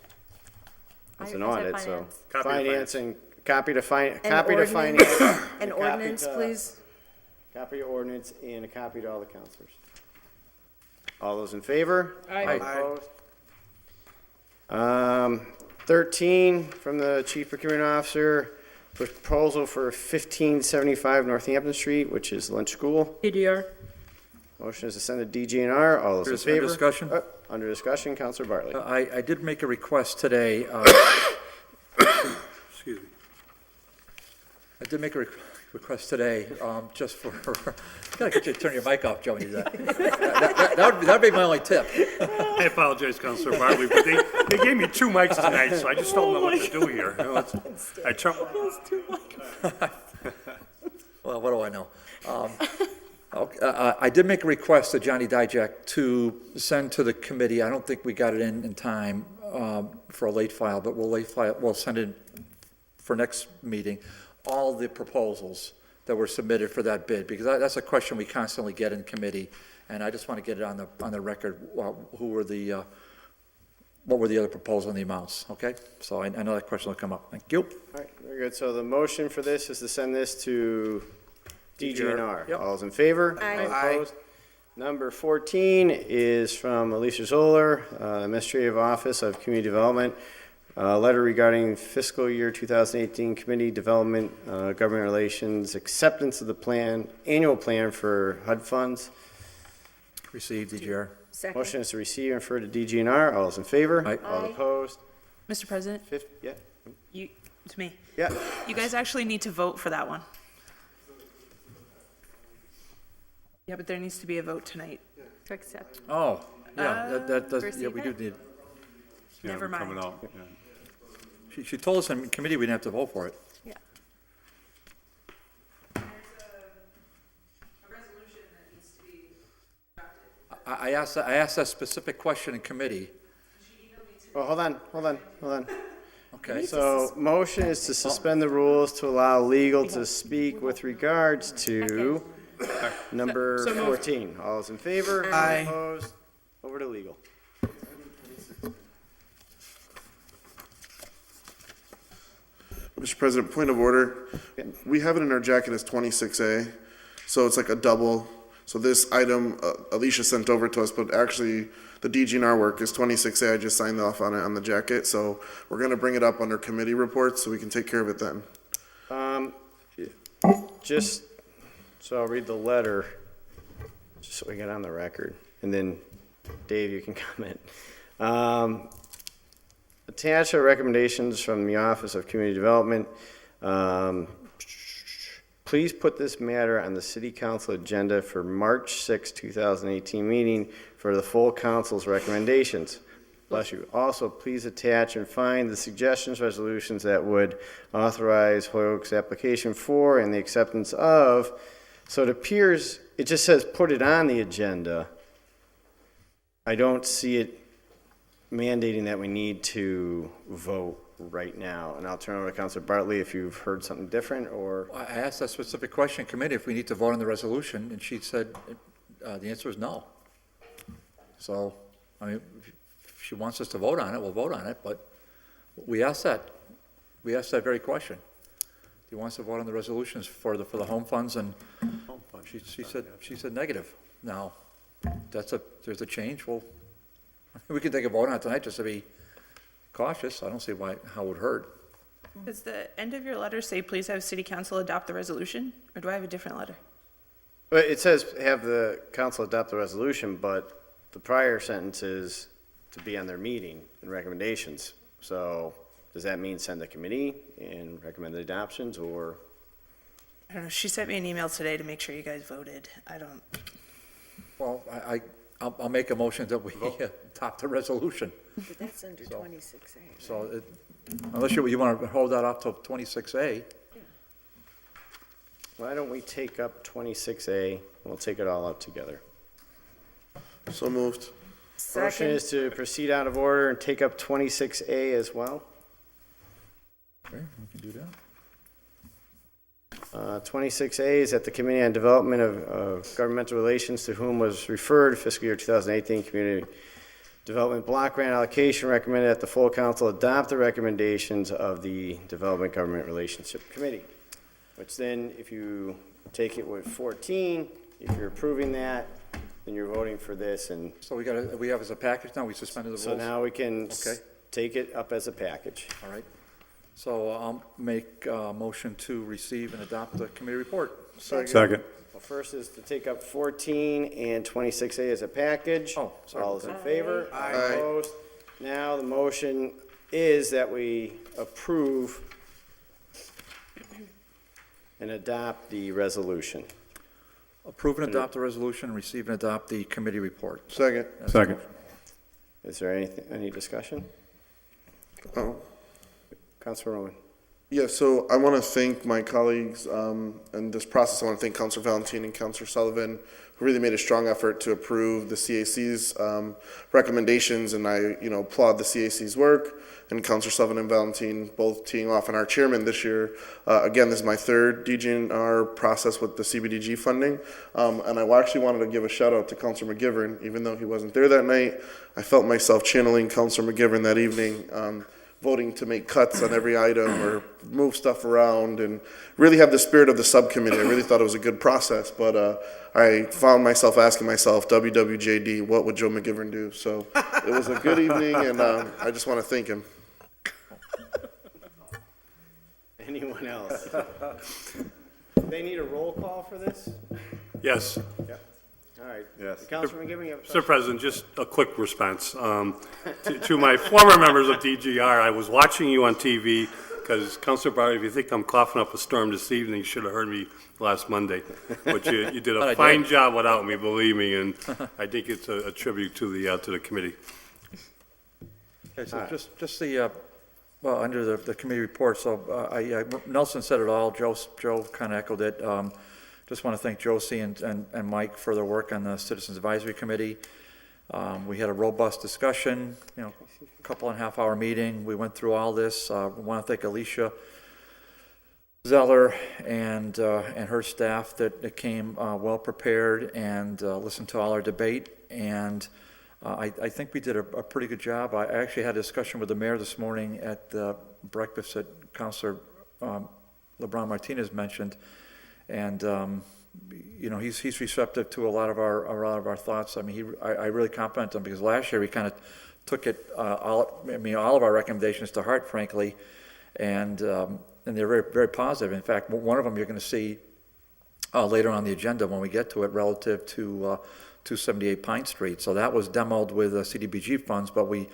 it's an I said audit, so. finance. Copy to Finance and copy to An finance. ordinance- An and copy ordinance, to- please? Copy of ordinance and a copy to all the counselors. All those in favor? Aye. All opposed? 13 from the Chief Procurement Officer, proposal for 1575 Northampton Street, which is Lynch School. PDR. Motion is to send to DGNR. All those in There's under favor? discussion? Under discussion, Counselor Bartley. I did make a request today. excuse me. I did make a request today, just for, gotta get you to turn your mic off, Joey. That'd be my only tip. I apologize, Councilor Bartley, but they gave me two mics tonight, so I just don't know what to do here. You know, Well, what do I know? I did make a request to Johnny Dijak to send to the committee. I don't think we got it in time for a late file, but we'll send it for next meeting, all the proposals that were submitted for that bid, because that's a question we constantly get in committee, and I just want to get it on the record, what were the other proposals and the amounts, okay? So I know that question will come up. Thank you. All right, very good. So the motion for this is to send this to DGNR. Yep. All those in favor? Aye. All opposed? Number 14 is from Alicia Zoller, Administrative Office of Community Development, Letter regarding fiscal year 2018 committee development, government relations, acceptance of the plan, annual plan for HUD funds. Received, DGR. Second. Motion is to receive and refer to DGNR. All those in favor? Aye. All Aye. opposed? Mr. President, Yeah. it's me. Yeah. You guys actually need to vote for that one. Yeah, but there needs to be a vote tonight. To accept. Oh, yeah, that does, yeah, receive we it? do need, Yeah, Never we're coming mind. out, yeah. she told us in committee we didn't have to vote for it. Yeah. I asked that specific question in committee. Well, hold on. Okay. So, motion is to suspend the rules to allow legal to speak with regards to number So moved. 14. All those in favor? Aye. Opposed? Over to legal. Mr. President, point of order. We have it in our jacket as 26A, so it's like a double. So this item, Alicia sent over to us, but actually, the DGNR work is 26A. I just signed off on it on the jacket, so we're gonna bring it up under committee reports, so we can take care of it then. Just, so I'll read the letter, just so we get on the record, and then Dave, you can comment. Attached are recommendations from the Office of Community Development. Please put this matter on the City Council agenda for March 6, 2018 meeting for the full council's recommendations. Bless you. Also, please attach and find the suggestions, resolutions that would authorize Hoyoke's application for and the acceptance of. So it appears, it just says put it on the agenda. I don't see it mandating that we need to vote right now. And I'll turn over to Councilor Bartley if you've heard something different, or... I asked that specific question in committee if we need to vote on the resolution, and she said the answer is no. So, I mean, if she wants us to vote on it, we'll vote on it, but we asked that very question. He wants to vote on the resolutions for the home funds, and she said negative. Now, there's a change, well, we can take a vote on it tonight just to be cautious. I don't see how it would hurt. Does the end of your letter say, please have city council adopt the resolution? Or do I have a different letter? But it says have the council adopt the resolution, but the prior sentence is to be on their meeting and recommendations. So does that mean send the committee and recommend the adoptions, or? I don't know. She sent me an email today to make sure you guys voted. I don't. Well, I'll make a motion that we adopt the resolution. But that's under 26A. So unless you want to hold that up till 26A. Why don't we take up 26A? We'll take it all up together. So moved. Motion is to proceed out of order and take up 26A as well. Okay, we can do that. 26A is at the Committee on Development of Governmental Relations, to whom was referred fiscal year 2018 Community Development Block Grant Allocation. Recommended that the full council adopt the recommendations of the Development Government Relationship Committee. Which then, if you take it with 14, if you're approving that, then you're voting for this, and So we have as a package now, we suspended the rules? so now we can Okay. take it up as a package. All right. So I'll make a motion to receive and adopt the committee report. Second. Well, first is to take up 14 and 26A as a package. Oh, sorry. All those in favor? Aye. Opposed? Now, the motion is that we approve and adopt the resolution. Approve and adopt the resolution, receive and adopt the committee report. Second. Second. Is there any discussion? Oh. Councilor Roman. Yeah, so I want to thank my colleagues in this process. I want to thank Councilor Valentine and Councilor Sullivan, who really made a strong effort to approve the CAC's recommendations, and I, applaud the CAC's work, and Councilor Sullivan and Valentine both teeing off, and our chairman this year. Again, this is my third DGNR process with the CBDG funding, and I actually wanted to give a shout out to Councilor McGivern, even though he wasn't there that night. I felt myself channeling Councilor McGivern that evening, voting to make cuts on every item or move stuff around and really have the spirit of the subcommittee. I really thought it was a good process, but I found myself asking myself, WWJD, what would Joe McGivern do? So it was a good evening, and I just want to thank him. Anyone else? They need a roll call for this? Yes. Yep. All right. Yes. Councilman Gibbon, you have a Mr. question? President, just a quick response. To my former members of DGR, I was watching you on TV, because Councilor Barry, if you think I'm coughing up a storm this evening, you should have heard me last Monday. But you did But I a fine did. job without me, believe me, and I think it's a tribute to the committee. Okay, so just the, well, under the committee report, so Nelson said it all, Joe kind of echoed it. Just want to thank Josie and Mike for their work on the Citizens Advisory Committee. We had a robust discussion, a couple and a half hour meeting. We went through all this. We want to thank Alicia Zeller and her staff that came well prepared and listened to all our debate. And I think we did a pretty good job. I actually had a discussion with the mayor this morning at the breakfast that Councilor LeBron Martinez mentioned. And, he's receptive to a lot of our thoughts. I mean, I really compliment him because last year we kind of took it, all of our recommendations to heart, frankly. And they're very, very positive. In fact, one of them you're going to see later on the agenda when we get to it relative to 278 Pine Street. So that was demoed with CDBG funds, but we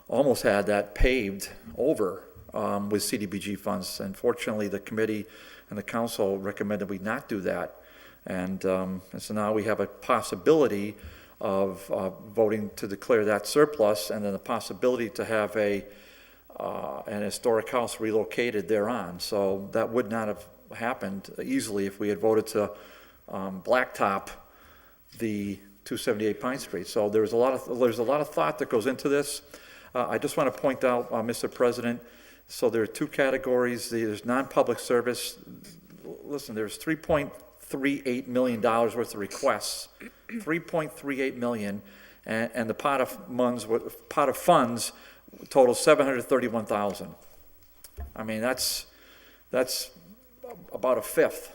almost had that paved over with CDBG funds. And fortunately, the committee and the council recommended we not do that. And so now we have a possibility of voting to declare that surplus, and then the possibility to have an historic house relocated thereon. So that would not have happened easily if we had voted to blacktop the 278 Pine Street. So there's a lot of thought that goes into this. I just want to point out, Mr. President, so there are two categories. There's non-public service. Listen, there's $3.38 million worth of requests, $3.38 million, and the pot of funds totals $731,000. I mean, that's about a fifth,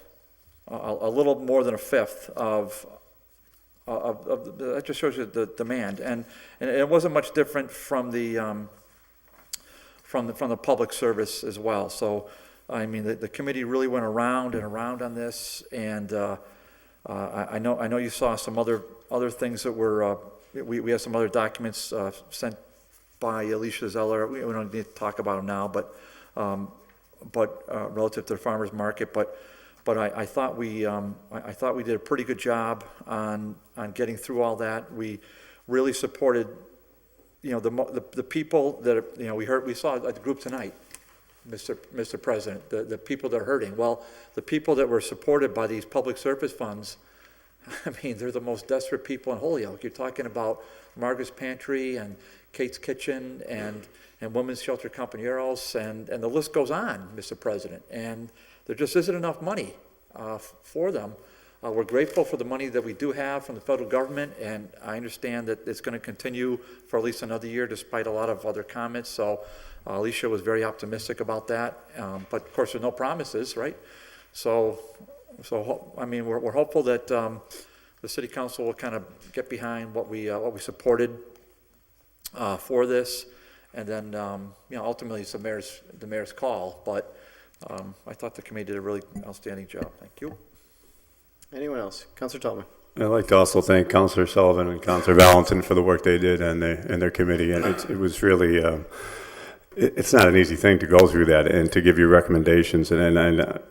a little more than a fifth of that just shows you the demand, and it wasn't much different from the public service as well. So, I mean, the committee really went around and around on this, and I know you saw some other things that were we have some other documents sent by Alicia Zeller. We don't need to talk about them now, but relative to the farmers market, but I thought we did a pretty good job on getting through all that. We really supported, the people that we saw at the group tonight, Mr. President, the people that are hurting. Well, the people that were supported by these public service funds, I mean, they're the most desperate people in Holyoke. You're talking about Margaret's Pantry and Kate's Kitchen and Women's Shelter Compañeros, and the list goes on, Mr. President. And there just isn't enough money for them. We're grateful for the money that we do have from the federal government, and I understand that it's going to continue for at least another year despite a lot of other comments. So Alicia was very optimistic about that, but of course there's no promises, right? So I mean, we're hopeful that the city council will kind of get behind what we supported for this, and then ultimately it's the mayor's call. But I thought the committee did a really outstanding job. Thank you. Anyone else? Councilor Tallman. I'd like to also thank Councilor Sullivan and Councilor Valentin for the work they did and their committee. And it was really, it's not an easy thing to go through that and to give you recommendations. And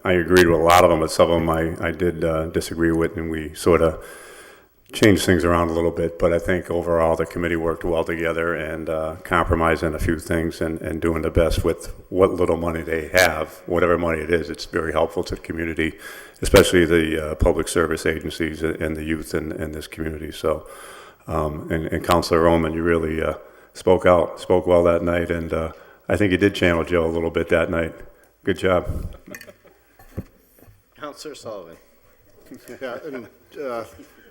I agreed with a lot of them, but some of them I did disagree with, and we sort of changed things around a little bit. But I think overall the committee worked well together and compromised on a few things and doing the best with what little money they have, whatever money it is. It's very helpful to the community, especially the public service agencies and the youth in this community. So, and Councilor Roman, you really spoke well that night, and I think you did channel Joe a little bit that night. Good job. Councilor Sullivan. Yeah, and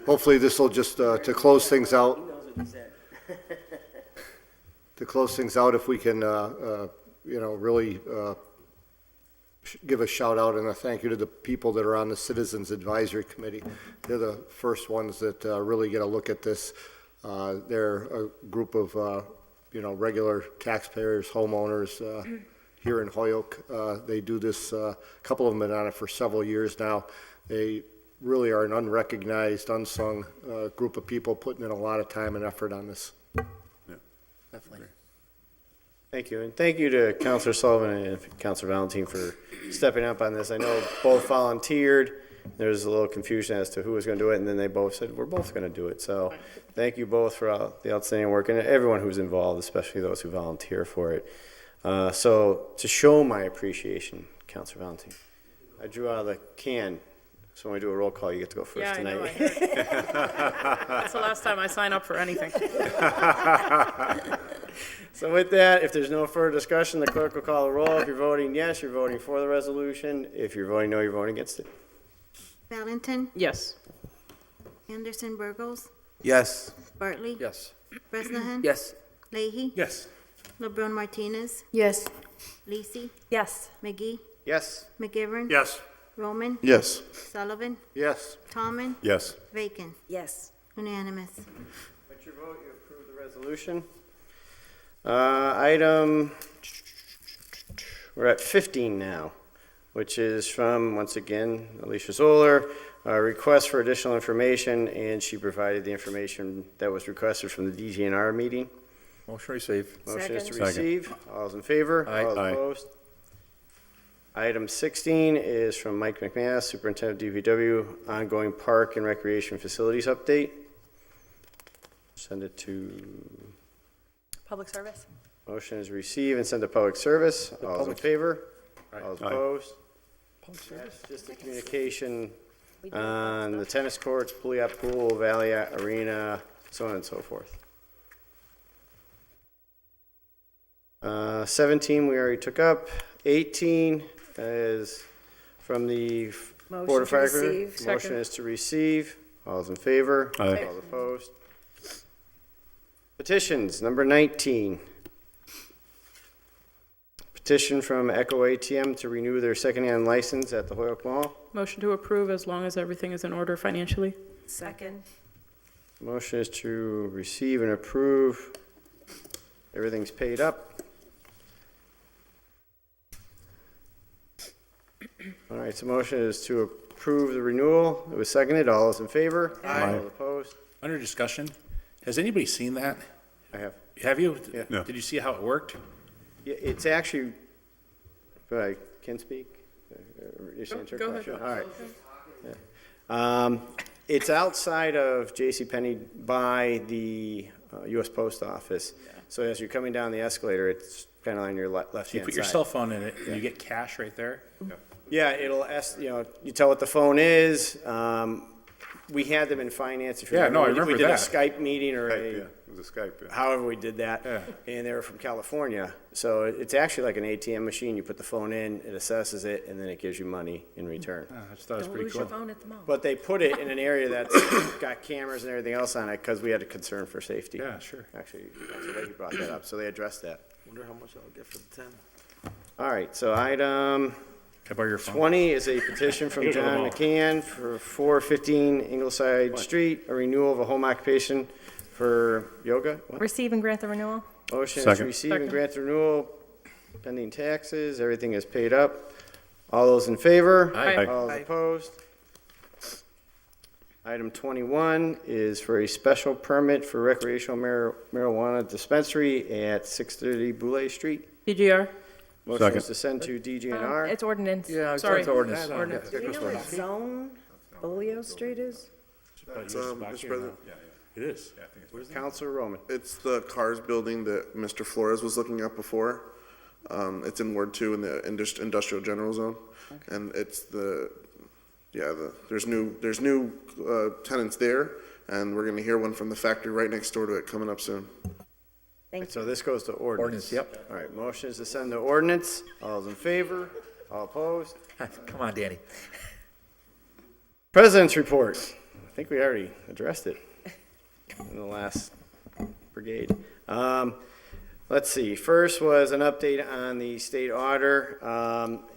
hopefully this will just, to close things out, if we can, really give a shout out and a thank you to the people that are on the Citizens Advisory Committee. They're the first ones that really get a look at this. They're a group of, regular taxpayers, homeowners here in Holyoke. They do this, a couple of them have been on it for several years now. They really are an unrecognized, unsung group of people putting in a lot of time and effort on this. Definitely. Thank you, and thank you to Counselor Sullivan and Counselor Valentine for stepping up on this. I know both volunteered. There's a little confusion as to who was going to do it, and then they both said, we're both going to do it. So thank you both for the outstanding work, and everyone who's involved, especially those who volunteer for it. So to show my appreciation, Counselor Valentine, I drew out of the can. So when we do a roll call, you get to go first Yeah, I tonight. know, I heard. That's the last time I sign up for anything. So with that, if there's no further discussion, the clerk will call the roll. If you're voting yes, you're voting for the resolution. If you're voting no, you're voting against it. Valentin, Yes. Anderson Burgos, Yes. Bartley, Yes. Bresnahan. Yes. Leahy, Yes. LeBron Martinez, Yes. Lisi, Yes. McGee, Yes. McGivern. Yes. Roman, Yes. Sullivan, Yes. Tallman, Yes. Bacon. Yes. Unanimous. With your vote, you approve the resolution. Item, we're at 15 now, which is from, once again, Alicia Zoller, a request for additional information, and she provided the information that was requested from the DGNR meeting. Motion received. Motion is to Second. receive. All those in favor? Aye. All Aye. opposed? Item 16 is from Mike McManus, Superintendent of DPW, ongoing park and recreation facilities update. Send it to, Public service? motion is receive and send to public service. All those in favor? All those Aye. opposed? That's just a communication on the tennis courts, Pouliot Pool, Valley Arena, so on and so forth. 17, we already took up. 18 is from the Board Motion of to Fire. receive. Motion Second. is to receive. All those in favor? Aye. All opposed? Petitions, number 19. Petition from Echo ATM to renew their secondhand license at the Holyoke Mall. Motion to approve as long as everything is in order financially. Second. Motion is to receive and approve. Everything's paid up. All right, so motion is to approve the renewal. It was seconded. All those in favor? Aye. All opposed? Under discussion, has anybody seen that? I have. Have you? Yeah. No. Did you see how it worked? Yeah, it's actually, but I can speak? You're saying Go ahead. All right. Yeah. It's outside of JCPenney by the US Post Office. So as you're coming down the escalator, it's kind of on your left-hand side. So you put your cell phone in it and you get cash right there? Yeah, you tell what the phone is. We had them in finance. If you Yeah, no, I We remember did a that. Skype meeting or Yeah, a, it was a Skype. Yeah. however we did that. Yeah. And they were from California. So it's actually like an ATM machine. You put the phone in, it assesses it, and then it gives you money in return. I just thought it was Don't pretty lose cool. your phone at the mall. But they put it in an area that's got cameras and everything else on it because we had a concern for safety. Yeah, sure. Actually, you brought that up, so they addressed that. Wonder how much I'll get for the 10. All right, so item Can I borrow your phone? 20 is a petition from Here's the John mall. McCann for 415 Ingleside Street, a renewal of a home occupation for yoga. What? Receive and grant the renewal? Motion is Second. to receive and Second. grant the renewal, pending taxes, everything is paid up. All those in favor? Aye. All opposed? Item 21 is for a special permit for recreational marijuana dispensary at 630 Boulay Street. DGR. Motion Second. is to send to DGNR. It's ordinance. Yeah, it's Sorry. it's ordinance. Ordinance. Do you know what zone Bolio Street is? Mr. President, It is. Counselor Roman. it's the Cars building that Mr. Flores was looking at before. It's in Ward 2 in the industrial general zone. And it's there's new tenants there, and we're gonna hear one from the factory right next door to it coming up soon. Thank So this goes to ordinance. Ordinance, yep. All right, motion is to send to ordinance. All those in favor? All opposed? Come on, Danny. President's report. I think we already addressed it in the last brigade. Let's see, first was an update on the state auditor.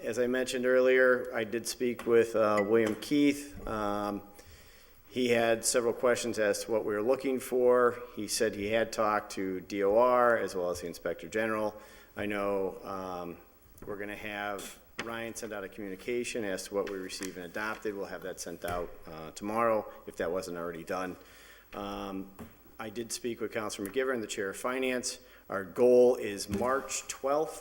As I mentioned earlier, I did speak with William Keith. He had several questions as to what we were looking for. He said he had talked to DOR as well as the Inspector General. I know We're going to have Ryan send out a communication as to what we received and adopted. We'll have that sent out tomorrow, if that wasn't already done. I did speak with Councilor McGivern, the Chair of Finance. Our goal is March 12th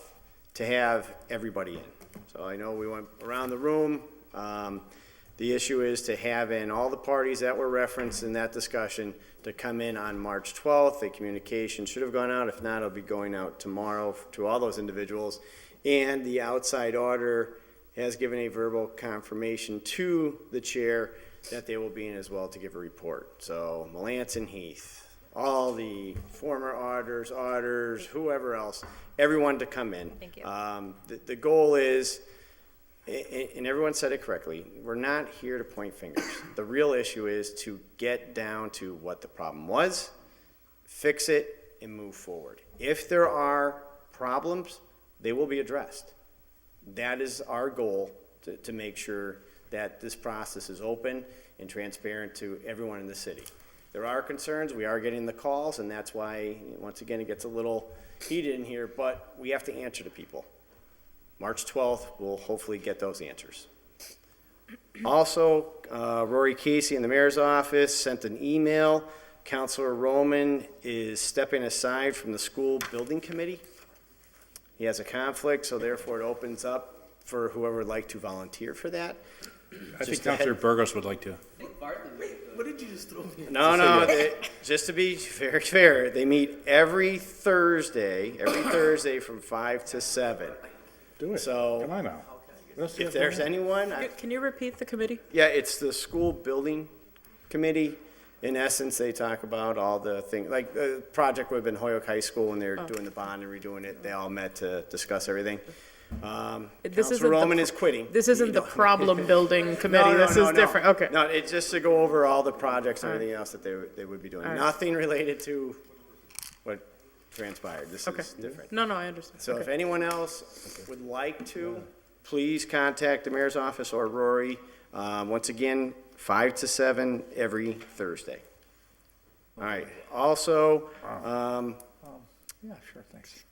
to have everybody in. So I know we went around the room. The issue is to have in all the parties that were referenced in that discussion to come in on March 12th. The communication should have gone out. If not, it'll be going out tomorrow to all those individuals. And the outside auditor has given a verbal confirmation to the chair that they will be in as well to give a report. So Melanson Heath, all the former auditors, whoever else, everyone to come in. Thank you. The goal is, and everyone said it correctly, we're not here to point fingers. The real issue is to get down to what the problem was, fix it, and move forward. If there are problems, they will be addressed. That is our goal, to make sure that this process is open and transparent to everyone in the city. There are concerns, we are getting the calls, and that's why, once again, it gets a little heated in here, but we have to answer to people. March 12th, we'll hopefully get those answers. Also, Rory Casey in the mayor's office sent an email. Councilor Roman is stepping aside from the school building committee. He has a conflict, so therefore it opens up for whoever would like to volunteer for that. I think Councilor Burgos would like to. What did you just throw me? No, just to be very fair, they meet every Thursday from 5 to 7. Do it. So, come on now. if there's anyone, Can you repeat the committee? yeah, it's the school building committee. In essence, they talk about all the things, like the project would have been Hoyoke High School when they're doing the bond and redoing it. They all met to discuss everything. Councilor Roman is quitting. This isn't the problem building committee. No, This is different. Okay. No, it's just to go over all the projects and everything else that they would be doing. All right. Nothing related to what transpired. This is different. No, I understand. So if Okay. anyone else would like to, please contact the mayor's office or Rory. Once again, 5 to 7 every Thursday. All right. Also, Yeah, sure, thanks.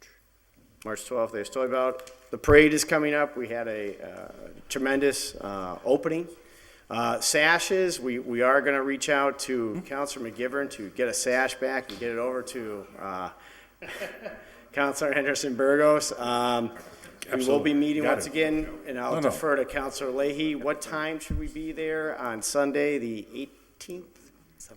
March 12th, there's Toy Bout. The parade is coming up. We had a tremendous opening. Sashes, we are going to reach out to Councilor McGivern to get a sash back and get it over to Councilor Henderson Burgos. We will be meeting Got once it. again, and I'll No. defer to Councilor Leahy. What time should we be there on Sunday, the 18th?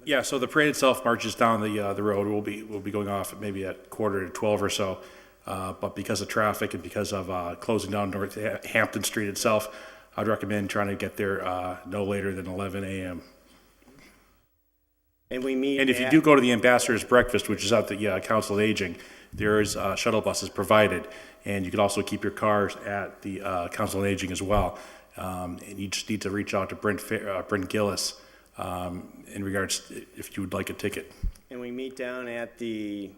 Yeah, so the parade itself marches down the road. We'll be going off at maybe at 11:45 or so. But because of traffic and because of closing down North Hampton Street itself, I'd recommend trying to get there no later than 11 a.m. And we meet And if you at- do go to the Ambassador's Breakfast, which is at the Council of Aging, there is shuttle buses provided. And you can also keep your cars at the Council of Aging as well. And you just need to reach out to Brent Gillis in regards if you would like a ticket. And we meet down at the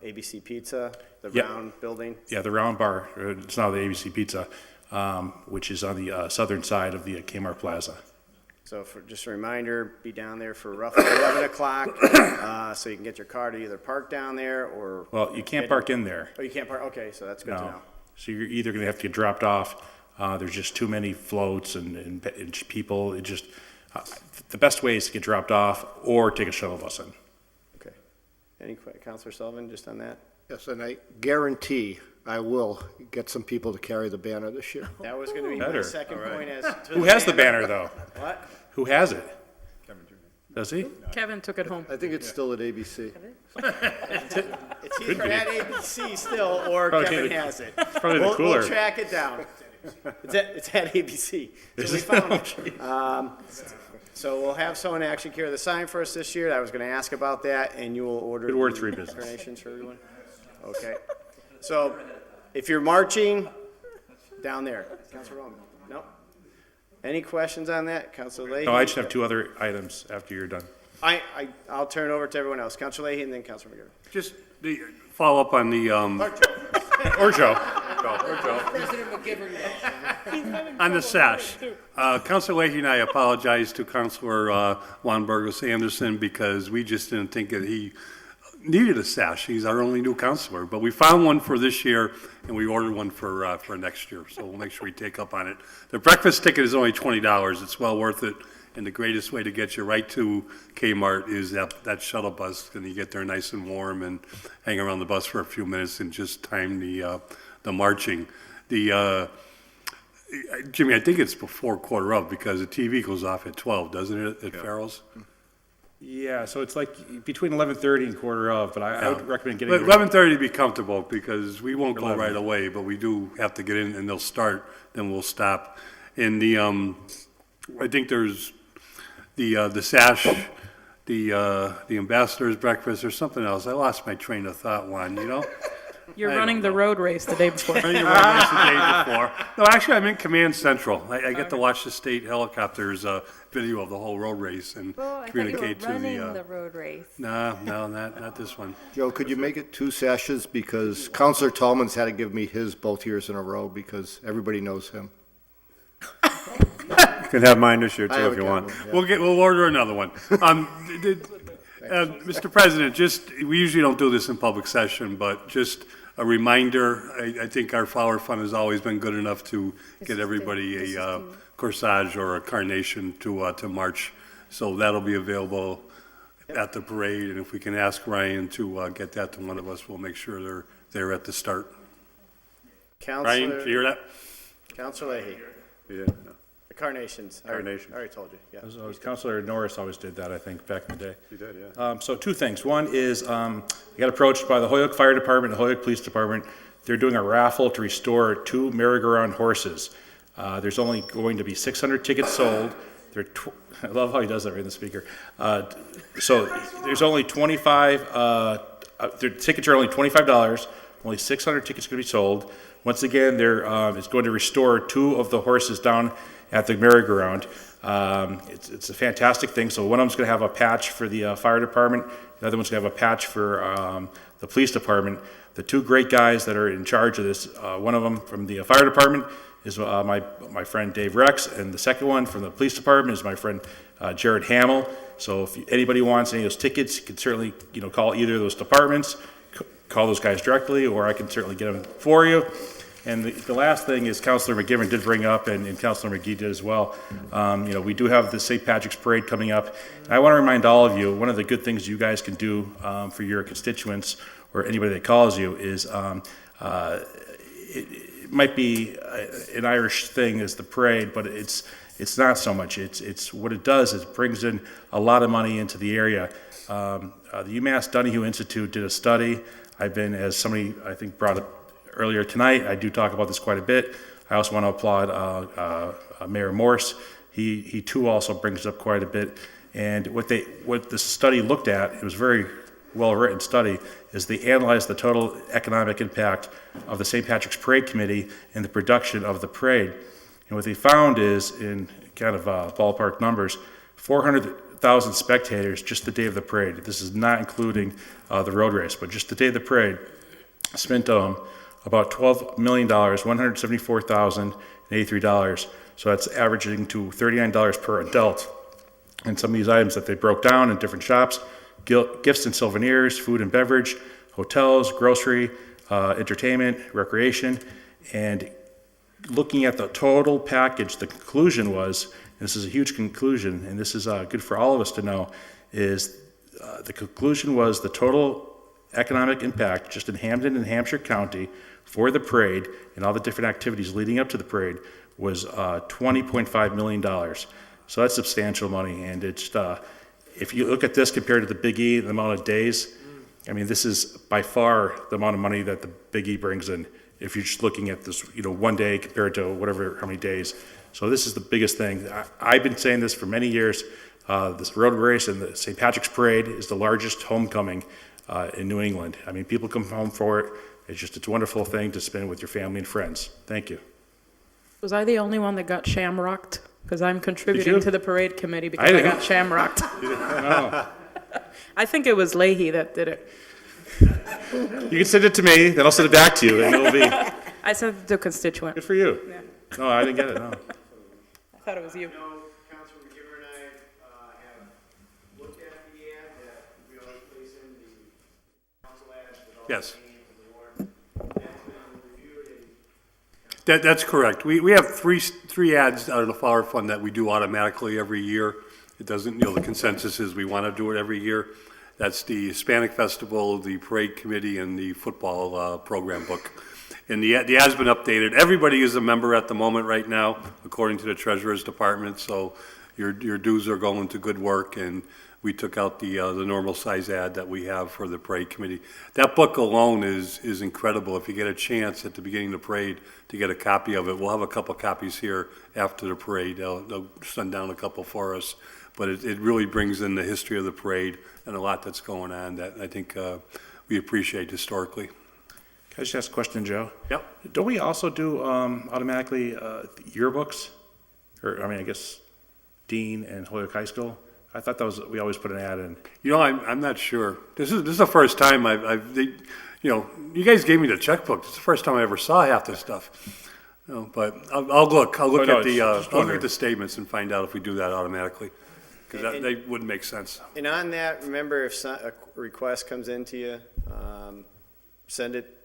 ABC Pizza, the Yep. round building. Yeah, the Round Bar, it's now the ABC Pizza, which is on the southern side of the Kmart Plaza. So for just a reminder, be down there for roughly 11 o'clock, so you can get your car to either park down there or. Well, you can't park in there. Oh, you can't park, okay, so that's good to No. know. So you're either going to have to get dropped off. There's just too many floats and people. It just, the best way is to get dropped off or take a shuttle bus in. Okay. Any Councilor Sullivan, just on that? Yes, and I guarantee I will get some people to carry the banner this year. That was gonna be my Better. second point as to. Who has the banner, though? What? Who has it? Does he? Kevin took it home. I think it's still at ABC. It's either at ABC still, or Probably Kevin the- has it. probably the cooler. We'll track it down. It's at ABC. So we found it. So we'll have someone actually carry the sign for us this year. I was gonna ask about that, and you will order. Good word, the 3 business. donations for everyone? Okay. So if you're marching, down there. Councilor Roman? No? Any questions on that? Councilor Leahy? No, I just have 2 other items after you're done. I'll turn it over to everyone else. Councilor Leahy and then Councilor McGivern. Just the follow up on the, Or Joe. President McGivern. on the sash. Councilor Leahy and I apologize to Councilor Juan Burgos Anderson because we just didn't think that he needed a sash. He's our only new counselor, but we found one for this year, and we ordered one for next year, so we'll make sure we take up on it. The breakfast ticket is only $20. It's well worth it, and the greatest way to get you right to Kmart is that shuttle bus, and you get there nice and warm and hang around the bus for a few minutes and just time the marching. Jimmy, I think it's before quarter of, because the TV goes off at 12, doesn't it, at Farrell's? Yeah, so it's like between 11:30 and quarter of, but I would recommend getting. 11:30 to be comfortable, because we won't go 11. right away, but we do have to get in, and they'll start, then we'll stop. And I think there's the sash, the ambassador's breakfast, or something else. I lost my train of thought, Juan, you know? You're running the road race the day before. Running the road race the day before. No, actually, I'm in Command Central. I get to watch the state helicopters video of the whole road race and communicate to the road race. No, not this one. Joe, could you make it 2 sashes? Because Counselor Tallman's had to give me his both years in a row because everybody knows him. You can have mine this year I too have if a you want. Cameron, We'll order another one. Mr. President, we usually don't do this in public session, but just a reminder, I think our flower fund has always been good enough to get everybody a corsage or a carnation to march. So that'll be available at the parade, and if we can ask Ryan to get that to one of us, we'll make sure they're there at the start. Ryan, did you hear that? Counselor Leahy. Yeah. The carnations. Carnations. I already told you, yeah. Counselor Norris always did that, I think, back in the day. He did, yeah. So 2 things. One is I got approached by the Holyoke Fire Department and the Holyoke Police Department. They're doing a raffle to restore 2 merry-go-round horses. There's only going to be 600 tickets sold. I love how he does that right in the speaker. So there's only 25, the tickets are only $25. Only 600 tickets going to be sold. Once again, it's going to restore 2 of the horses down at the merry-go-round. It's a fantastic thing. So one of them's going to have a patch for the fire department. The other one's going to have a patch for the police department. The 2 great guys that are in charge of this, one of them from the fire department is my friend Dave Rex, and the second one from the police department is my friend Jared Hamill. So if anybody wants any of those tickets, you can certainly call either of those departments, call those guys directly, or I can certainly get them for you. And the last thing is Councilor McGivern did bring up, and Councilor McGee did as well. We do have the St. Patrick's Parade coming up. And I want to remind all of you, one of the good things you guys can do for your constituents or anybody that calls you is it might be an Irish thing as the parade, but it's not so much. It's what it does is it brings in a lot of money into the area. The UMass Donahue Institute did a study. I've been, as somebody I think brought up earlier tonight, I do talk about this quite a bit. I also want to applaud Mayor Morse. He too also brings it up quite a bit. And what the study looked at, it was a very well-written study, is they analyzed the total economic impact of the St. Patrick's Parade Committee and the production of the parade. And what they found is, in kind of ballpark numbers, 400,000 spectators just the day of the parade. This is not including the road race, but just the day of the parade spent about $12 million, $174,083. So that's averaging to $39 per adult. And some of these items that they broke down in different shops, gifts and souvenirs, food and beverage, hotels, grocery, entertainment, recreation. And looking at the total package, the conclusion was, and this is a huge conclusion, and this is good for all of us to know, is the conclusion was the total economic impact just in Hampden and Hampshire County for the parade and all the different activities leading up to the parade was $20.5 million. So that's substantial money, and it's if you look at this compared to the Big E, the amount of days, I mean, this is by far the amount of money that the Big E brings in. If you're just looking at this, one day compared to how many days. So this is the biggest thing. I've been saying this for many years. This road race and the St. Patrick's Parade is the largest homecoming in New England. I mean, people come home for it. It's a wonderful thing to spend with your family and friends. Thank you. Was I the only one that got shamrocked? Because I'm contributing to the parade committee because I got shamrocked. No. I think it was Leahy that did it. You can send it to me, then I'll send it back to you, and it'll be. I sent it to a constituent. Good for you. Yeah. No, I didn't get it, no. I thought it was you. Councilor McGivern and I have looked at the ad that we always place in the Yes. That's correct. We have three ads out of the Flower Fund that we do automatically every year. It doesn't, the consensus is we want to do it every year. That's the Hispanic Festival, the Parade Committee, and the football program book. And the ad's been updated. Everybody is a member at the moment right now, according to the Treasurer's Department, so your dues are going to good work, and we took out the normal size ad that we have for the Parade Committee. That book alone is incredible. If you get a chance at the beginning of the parade to get a copy of it, we'll have a couple copies here after the parade. They'll send down a couple for us. But it really brings in the history of the parade and a lot that's going on that I think we appreciate historically. Can I just ask a question, Joe? Yep. Don't we also do automatically yearbooks? Or, I mean, I guess Dean and Holyoke High School? I thought that was, we always put an ad in. I'm not sure. This is the first time you guys gave me the checkbook. It's the first time I ever saw half this stuff. But I'll look at the statements and find out if we do that automatically. Because they wouldn't make sense. And on that, remember, if a request comes into you, send it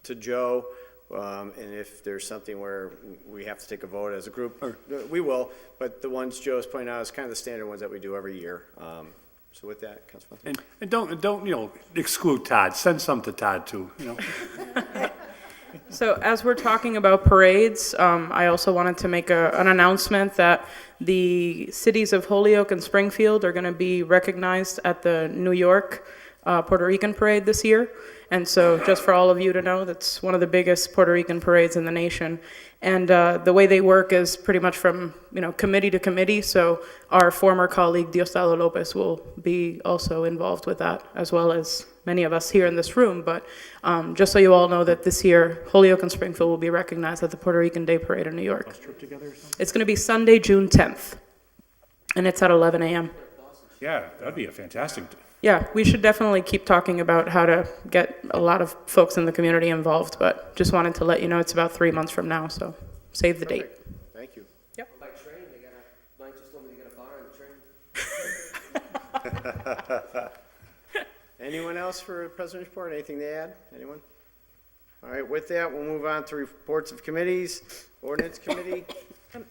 to Joe, and if there's something where we have to take a vote as a group, we will, but the ones Joe's pointing out is kind of the standard ones that we do every year. So with that, Councilman. And don't exclude Todd. Send some to Todd too. So as we're talking about parades, I also wanted to make an announcement that the cities of Holyoke and Springfield are going to be recognized at the New York Puerto Rican parade this year. And so just for all of you to know, that's one of the biggest Puerto Rican parades in the nation. And the way they work is pretty much from committee to committee. So our former colleague Diosdado Lopez will be also involved with that, as well as many of us here in this room. But just so you all know that this year, Holyoke and Springfield will be recognized at the Puerto Rican Day Parade in New York. It's going to be Sunday, June 10th, and it's at 11 a.m. Yeah, that'd be a fantastic. Yeah, we should definitely keep talking about how to get a lot of folks in the community involved, but just wanted to let you know it's about 3 months from now, so save the date. Thank you. By train, Mike just told me to get a bar on the train. Anyone else for the President's report? Anything to add? Anyone? All right, with that, we'll move on to reports of committees. Ordinance Committee.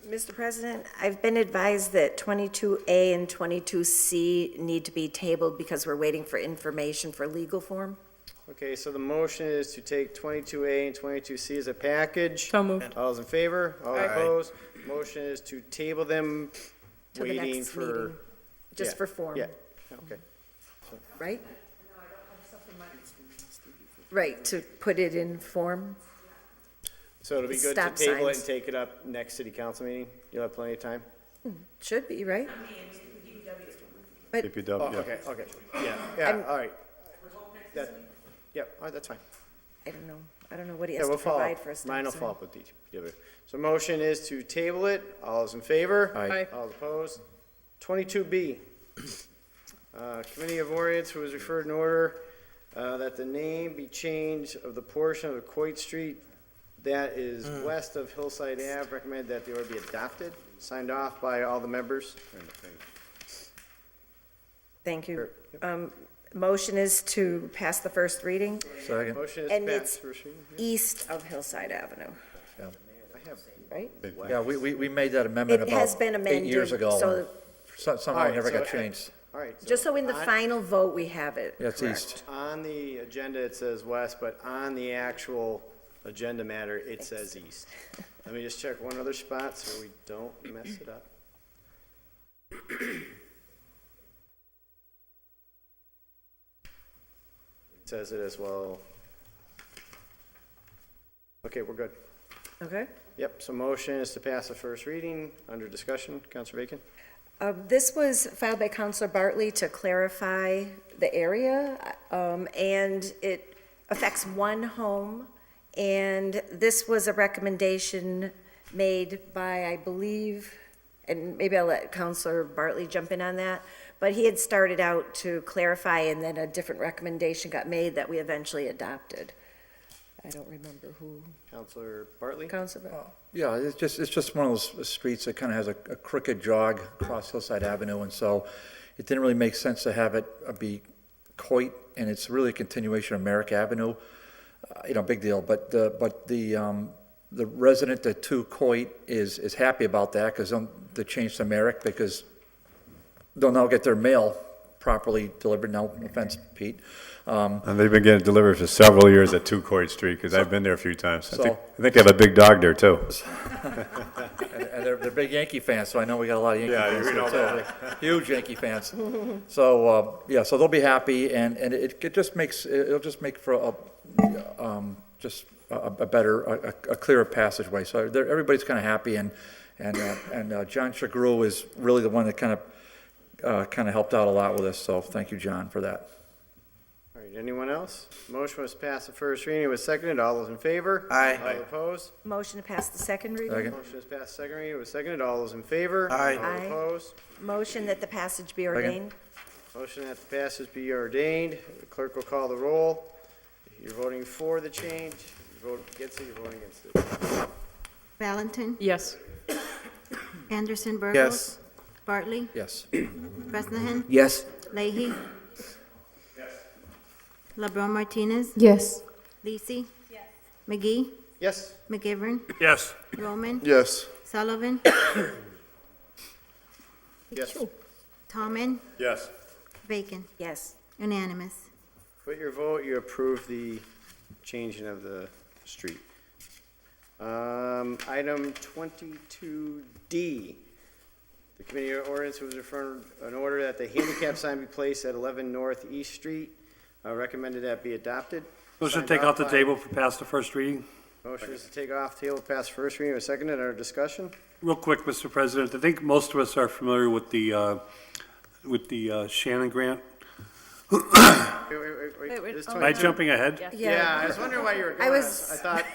Mr. President, I've been advised that 22A and 22C need to be tabled because we're waiting for information for legal form. Okay, so the motion is to take 22A and 22C as a package. So moved. All those in favor? All Aye. opposed? Motion is to table them, To the waiting next for... meeting, just for form. Yeah, okay. Right? Right, to put it in form. So it'll be good to Stop table it signs. and take it up next city council meeting? You'll have plenty of time? Should be, right? But DPW, Oh, yeah. okay. Yeah, all right. All right, that's fine. I don't know what he Yeah, has we'll to follow provide up. for us. Mine will next follow time. up with DPW. So motion is to table it. All those in favor? Aye. All opposed? 22B. Committee of Ordinance was referred in order that the name be changed of the portion of Coit Street that is west of Hillside Ave. Recommend that the order be adopted, signed off by all the members. Thank you. Motion is to pass the first reading, Second. Motion is and passed. it's First reading. east of Hillside Avenue, I have right? Yeah, we made that amendment It about has been 8 years amended, ago. so- Somehow All it right, never so- got changed. All right. Just so in the on- final vote, we have it. Yeah, it's correct. east. On the agenda, it says west, but on the actual agenda matter, it says east. Let me just check one other spot so we don't mess it up. It says it as well. Okay, we're good. Okay. Yep, so motion is to pass the first reading. Under discussion, Counselor Bacon? This was filed by Counselor Bartley to clarify the area, and it affects one home. And this was a recommendation made by, I believe, and maybe I'll let Counselor Bartley jump in on that, but he had started out to clarify, and then a different recommendation got made that we eventually adopted. I don't remember who. Counselor Bartley? Counselor Bartley. Yeah, it's just one of those streets that kind of has a crooked jog across Hillside Avenue, and so it didn't really make sense to have it be Coit, and it's really a continuation of Merrick Avenue. Big deal, but the resident at 2 Coit is happy about that, because they changed to Merrick, because they'll now get their mail properly delivered. No offense, Pete. And they've been getting delivered for several years at 2 Coit Street, because I've been there a few times. I think they have a big dog there, too. And they're big Yankee fans, so I know we got a lot of Yankee fans we know there, too. that. Huge Yankee fans. So, so they'll be happy, and it'll just make for a better, a clearer passageway. So everybody's kind of happy, and John Chagru is really the one that kind of helped out a lot with this. So thank you, John, for that. All right, anyone else? Motion was passed the first reading. It was seconded. All those in favor? Aye. All opposed? Motion to pass the second reading. Second. Motion was passed second reading. It was seconded. All those in favor? Aye. All Aye. opposed? Motion that the passage be Second. ordained. Motion that the passage be ordained. The clerk will call the roll. You're voting for the change. You vote against it, you're voting against it. Valentin, Yes. Anderson Burgos. Yes. Bartley, Yes. Bresnahan, Yes. Leahy. LeBron Martinez, Yes. Lisi. McGee, Yes. McGivern, Yes. Roman, Yes. Sullivan, Yes. Tommen, Yes. Bacon. Yes. Unanimous. With your vote, you approve the changing of the street. Item 22D. The committee ordinance was referred an order that the handicap sign be placed at 11 North East Street. Recommended that be adopted. Motion to Signed take off the by- table for pass the first reading. Motion is to take off table, pass first reading, was seconded, under discussion. Real quick, Mr. President, I think most of us are familiar with the Shannon grant. Wait, this Am I jumping ahead? Yeah, I was wondering why you were I going. was- I thought.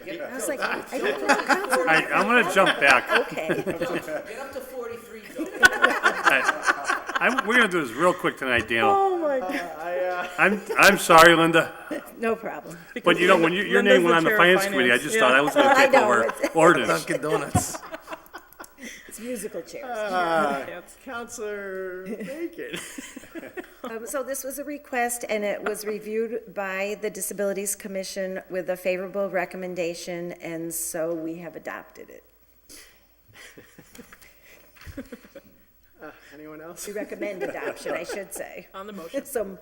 I was like, I don't think the council. I'm going to jump back. Okay. Get up to 43, Joe. We're going to do this real quick tonight, Daniel. Oh, my God. I'm sorry, Linda, No problem. but you know, when your Linda's name the went on the chair of finance committee, I just thought I was going to I take know, over it's- ordinance. Dunkin' Donuts. It's musical chairs. Counselor Bacon. So this was a request, and it was reviewed by the Disabilities Commission with a favorable recommendation, and so we have adopted it. Anyone else? We recommend adoption, I should say. On the motion. So,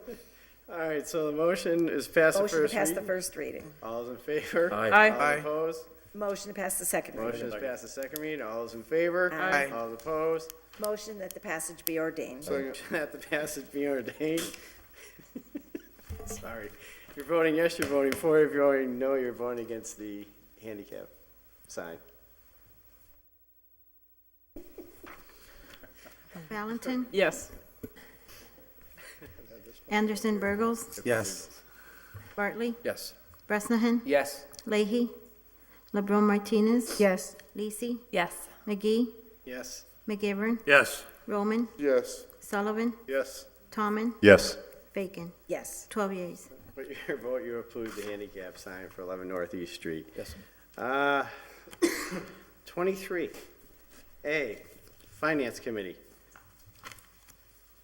All right, so the motion is pass the motion to first pass the reading. first reading. All those in favor? Aye. Aye. All opposed? Motion to pass the second reading. Motion is passed the second reading. All those in favor? Aye. All opposed? Motion that the passage be ordained. Motion that the passage be ordained. Sorry. If you're voting yes, you're voting for. If you're voting no, you're voting against the handicap sign. Valentin, Yes. Anderson Burgos, Yes. Bartley, Yes. Bresnahan, Yes. Leahy. LeBron Martinez, Yes. Lisi. Yes. McGee, Yes. McGivern, Yes. Roman, Yes. Sullivan, Yes. Tommen, Yes. Bacon. Yes. 12 yeas. With your vote, you approve the handicap sign for 11 Northeast Street. Yes. 23A, Finance Committee,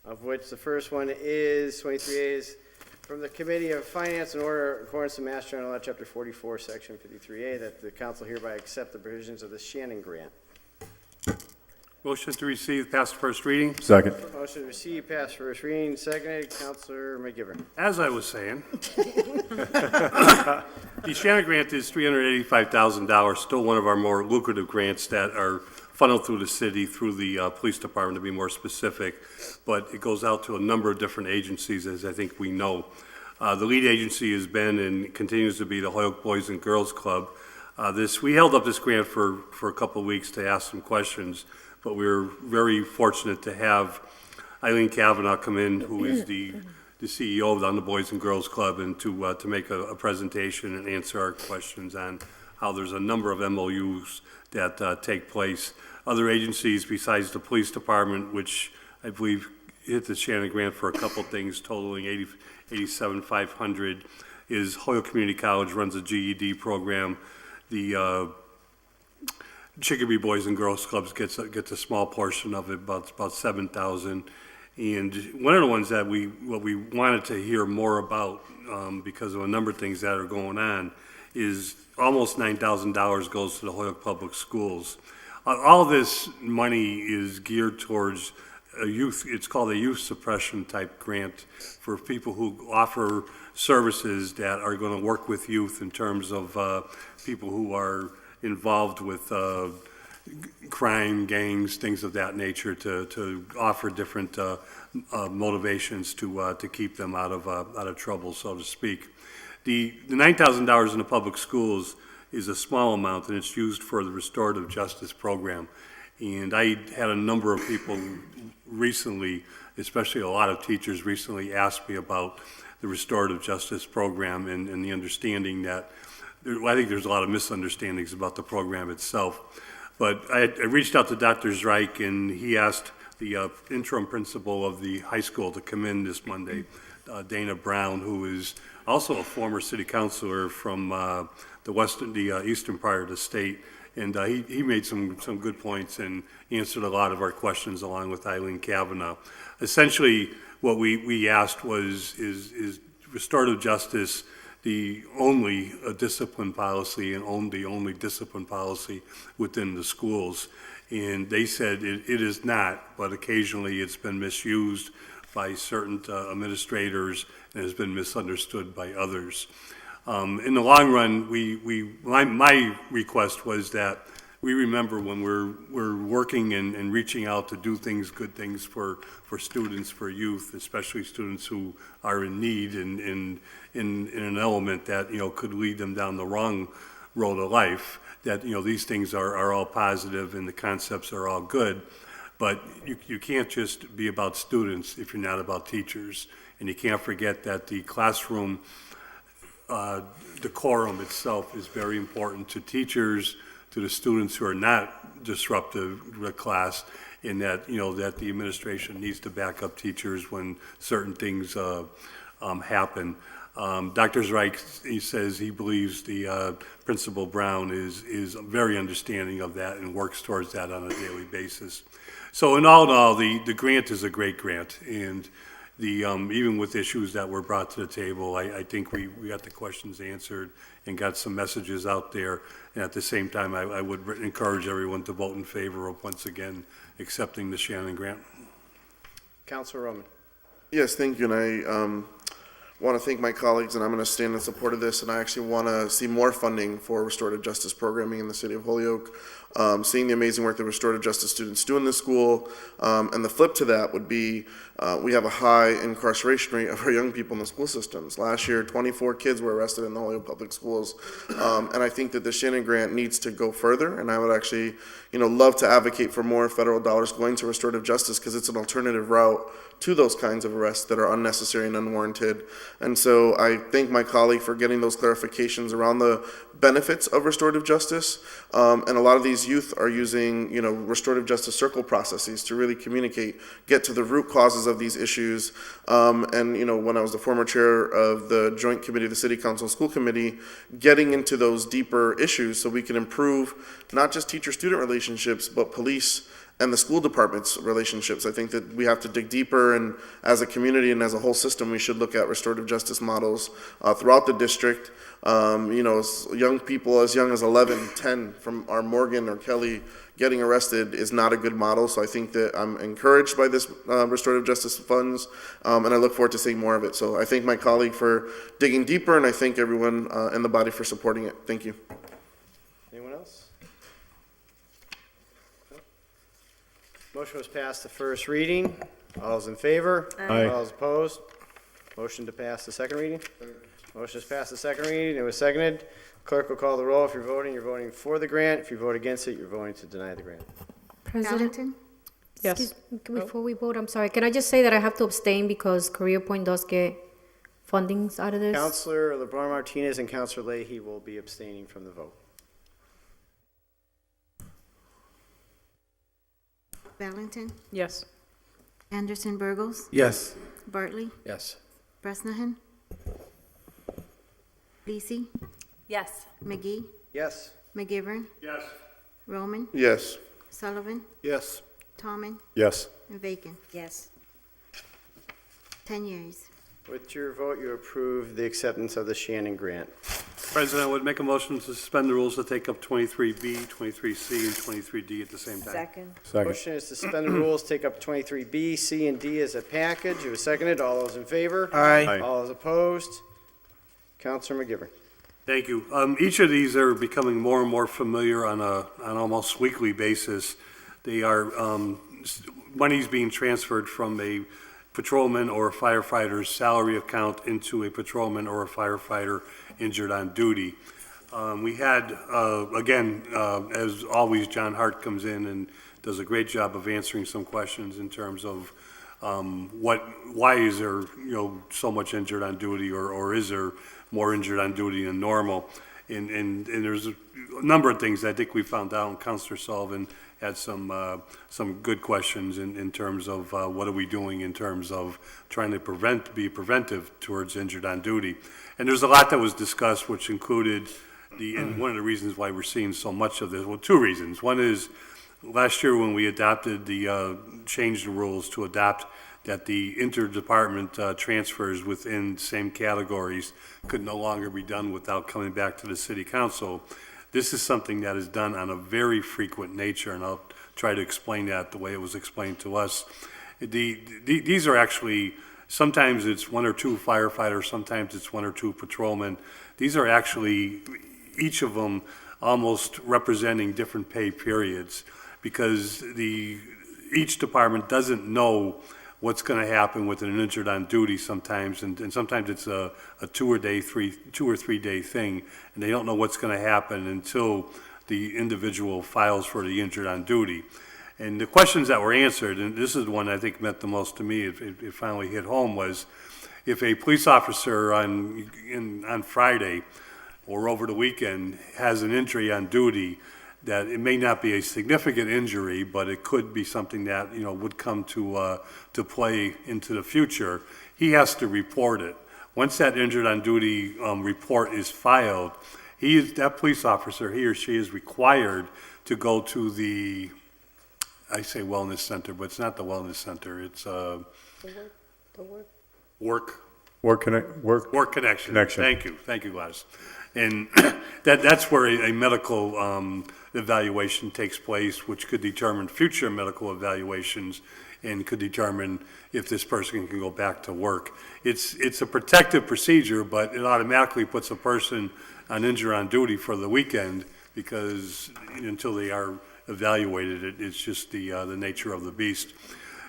of which the first one is, 23A is from the Committee of Finance in order, according to Mass General Law, Chapter 44, Section 53A, that the council hereby accept the provisions of the Shannon Grant. Motion to receive, pass the first reading. Second. Motion to receive, pass first reading, seconded, Counselor McGivern. As I was saying, the Shannon grant is $385,000, still one of our more lucrative grants that are funneled through the city, through the police department to be more specific, but it goes out to a number of different agencies, as I think we know. The lead agency has been and continues to be the Hoyoke Boys and Girls Club. We held up this grant for a couple of weeks to ask some questions, but we were very fortunate to have Eileen Kavanaugh come in, who is the CEO of the Boys and Girls Club, and to make a presentation and answer our questions on how there's a number of MOUs that take place. Other agencies besides the police department, which I believe hit the Shannon grant for a couple things totaling $87,500, is Hoyoke Community College runs a GED program. The Chicopee Boys and Girls Clubs gets a small portion of it, about $7,000, And one of the ones that what we wanted to hear more about, because of a number of things that are going on, is almost $9,000 goes to the Holyoke Public Schools. All this money is geared towards a youth, it's called a youth suppression type grant for people who offer services that are going to work with youth in terms of people who are involved with crime, gangs, things of that nature, to offer different motivations to keep them out of trouble, so to speak. The $9,000 in the public schools is a small amount, and it's used for the restorative justice program. And I had a number of people recently, especially a lot of teachers recently, asked me about the restorative justice program and the understanding that, I think there's a lot of misunderstandings about the program itself. But I reached out to Dr. Zreich, and he asked the interim principal of the high school to come in this Monday, Dana Brown, who is also a former city councilor from the eastern part of the state. And he made some good points and answered a lot of our questions along with Eileen Kavanaugh. Essentially, what we asked was, is restorative justice the only discipline policy and the only discipline policy within the schools? And they said it is not, but occasionally it's been misused by certain administrators and has been misunderstood by others. In the long run, my request was that we remember when we're working and reaching out to do good things for students, for youth, especially students who are in need in an element that, could lead them down the wrong road of life, that, these things are all positive and the concepts are all good. But you can't just be about students if you're not about teachers. And you can't forget that the classroom decorum itself is very important to teachers, to the students who are not disruptive to the class, in that, that the administration needs to back up teachers when certain things happen. Dr. Zreich, he says he believes the Principal Brown is very understanding of that and works towards that on a daily basis. So in all, the grant is a great grant, and even with issues that were brought to the table, I think we got the questions answered and got some messages out there. And at the same time, I would encourage everyone to vote in favor of, once again, accepting the Shannon grant. Councilor Roman. Yes, thank you, and I want to thank my colleagues, and I'm going to stand in support of this, and I actually want to see more funding for restorative justice programming in the city of Holyoke, seeing the amazing work that restorative justice students do in the school, and the flip to that would be we have a high incarceration rate of our young people in the school systems. Last year, 24 kids were arrested in the Holyoke Public Schools, and I think that the Shannon grant needs to go further, and I would actually, love to advocate for more federal dollars going to restorative justice, because it's an alternative route to those kinds of arrests that are unnecessary and unwarranted. And so I thank my colleague for getting those clarifications around the benefits of restorative justice. And a lot of these youth are using, restorative justice circle processes to really communicate, get to the root causes of these issues. And, when I was the former chair of the Joint Committee of the City Council and School Committee, getting into those deeper issues so we can improve not just teacher-student relationships, but police and the school department's relationships. I think that we have to dig deeper, and as a community and as a whole system, we should look at restorative justice models throughout the district. Young people as young as 11, 10 from our Morgan or Kelly getting arrested is not a good model. So I think that I'm encouraged by this restorative justice funds, and I look forward to seeing more of it. So I thank my colleague for digging deeper, and I thank everyone in the body for supporting it. Thank you. Anyone else? Motion was passed the first reading. All those in favor? Aye. All those opposed? Motion to pass the second reading? Motion is passed the second reading. It was seconded. Clerk will call the roll. If you're voting for the grant. If you vote against it, you're voting to deny the grant. President? Valentin? Yes. Before we vote, I'm sorry, can I just say that I have to abstain because Career Point does get fundings out of this? Councilor LeBron Martinez and Councilor Leahy will be abstaining from the vote. Valentin? Yes. Anderson Burgos? Yes. Bartley? Yes. Bresnahan? Lisi? Yes. McGee? Yes. McGivern? Yes. Roman? Yes. Sullivan? Yes. Tommen? Yes. And Bacon? Yes. 10 years. With your vote, you approve the acceptance of the Shannon grant. President, I would make a motion to suspend the rules to take up 23B, 23C, and 23D at the same time. Second. Motion is to suspend the rules, take up 23B, C, and D as a package. It was seconded. All those in favor? Aye. All those opposed? Counselor McGivern. Thank you. Each of these are becoming more and more familiar on an almost weekly basis. They are, money's being transferred from a patrolman or a firefighter's salary account into a patrolman or a firefighter injured on duty. We had, again, as always, John Hart comes in and does a great job of answering some questions in terms of why is there, so much injured on duty, or is there more injured on duty than normal? And there's a number of things I think we found out, and Councilor Sullivan had some good questions in terms of what are we doing in terms of trying to be preventive towards injured on duty. And there's a lot that was discussed, which included and one of the reasons why we're seeing so much of this, well, two reasons. One is last year when we adopted changed the rules to adopt that the interdepartment transfers within same categories could no longer be done without coming back to the city council. This is something that is done on a very frequent nature, and I'll try to explain that the way it was explained to us. These are actually, sometimes it's one or two firefighters, sometimes it's one or two patrolmen. These are actually, each of them almost representing different pay periods, because each department doesn't know what's going to happen with an injured on duty sometimes, and sometimes it's a 2 or 3 day thing, and they don't know what's going to happen until the individual files for the injured on duty. And the questions that were answered, and this is the one I think meant the most to me, it finally hit home, was if a police officer on Friday or over the weekend has an injury on duty, that it may not be a significant injury, but it could be something that, would come to play into the future, he has to report it. Once that injured on duty report is filed, that police officer, he or she is required to go to I say wellness center, but it's not the wellness center, it's Work Connection. Thank you, Gladys. And that's where a medical evaluation takes place, which could determine future medical evaluations and could determine if this person can go back to work. It's a protective procedure, but it automatically puts a person on injured on duty for the weekend, because until they are evaluated, it's just the nature of the beast.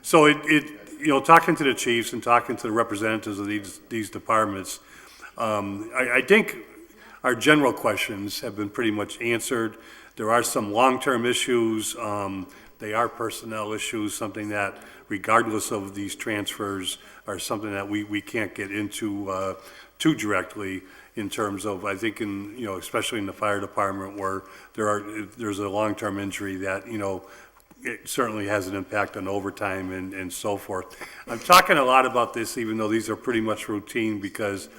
So talking to the chiefs and talking to the representatives of these departments, I think our general questions have been pretty much answered. There are some long-term issues. They are personnel issues, something that, regardless of these transfers, are something that we can't get into too directly in terms of, I think, especially in the fire department, where there's a long-term injury that, it certainly has an impact on overtime and so forth. I'm talking a lot about this, even though these are pretty much routine, because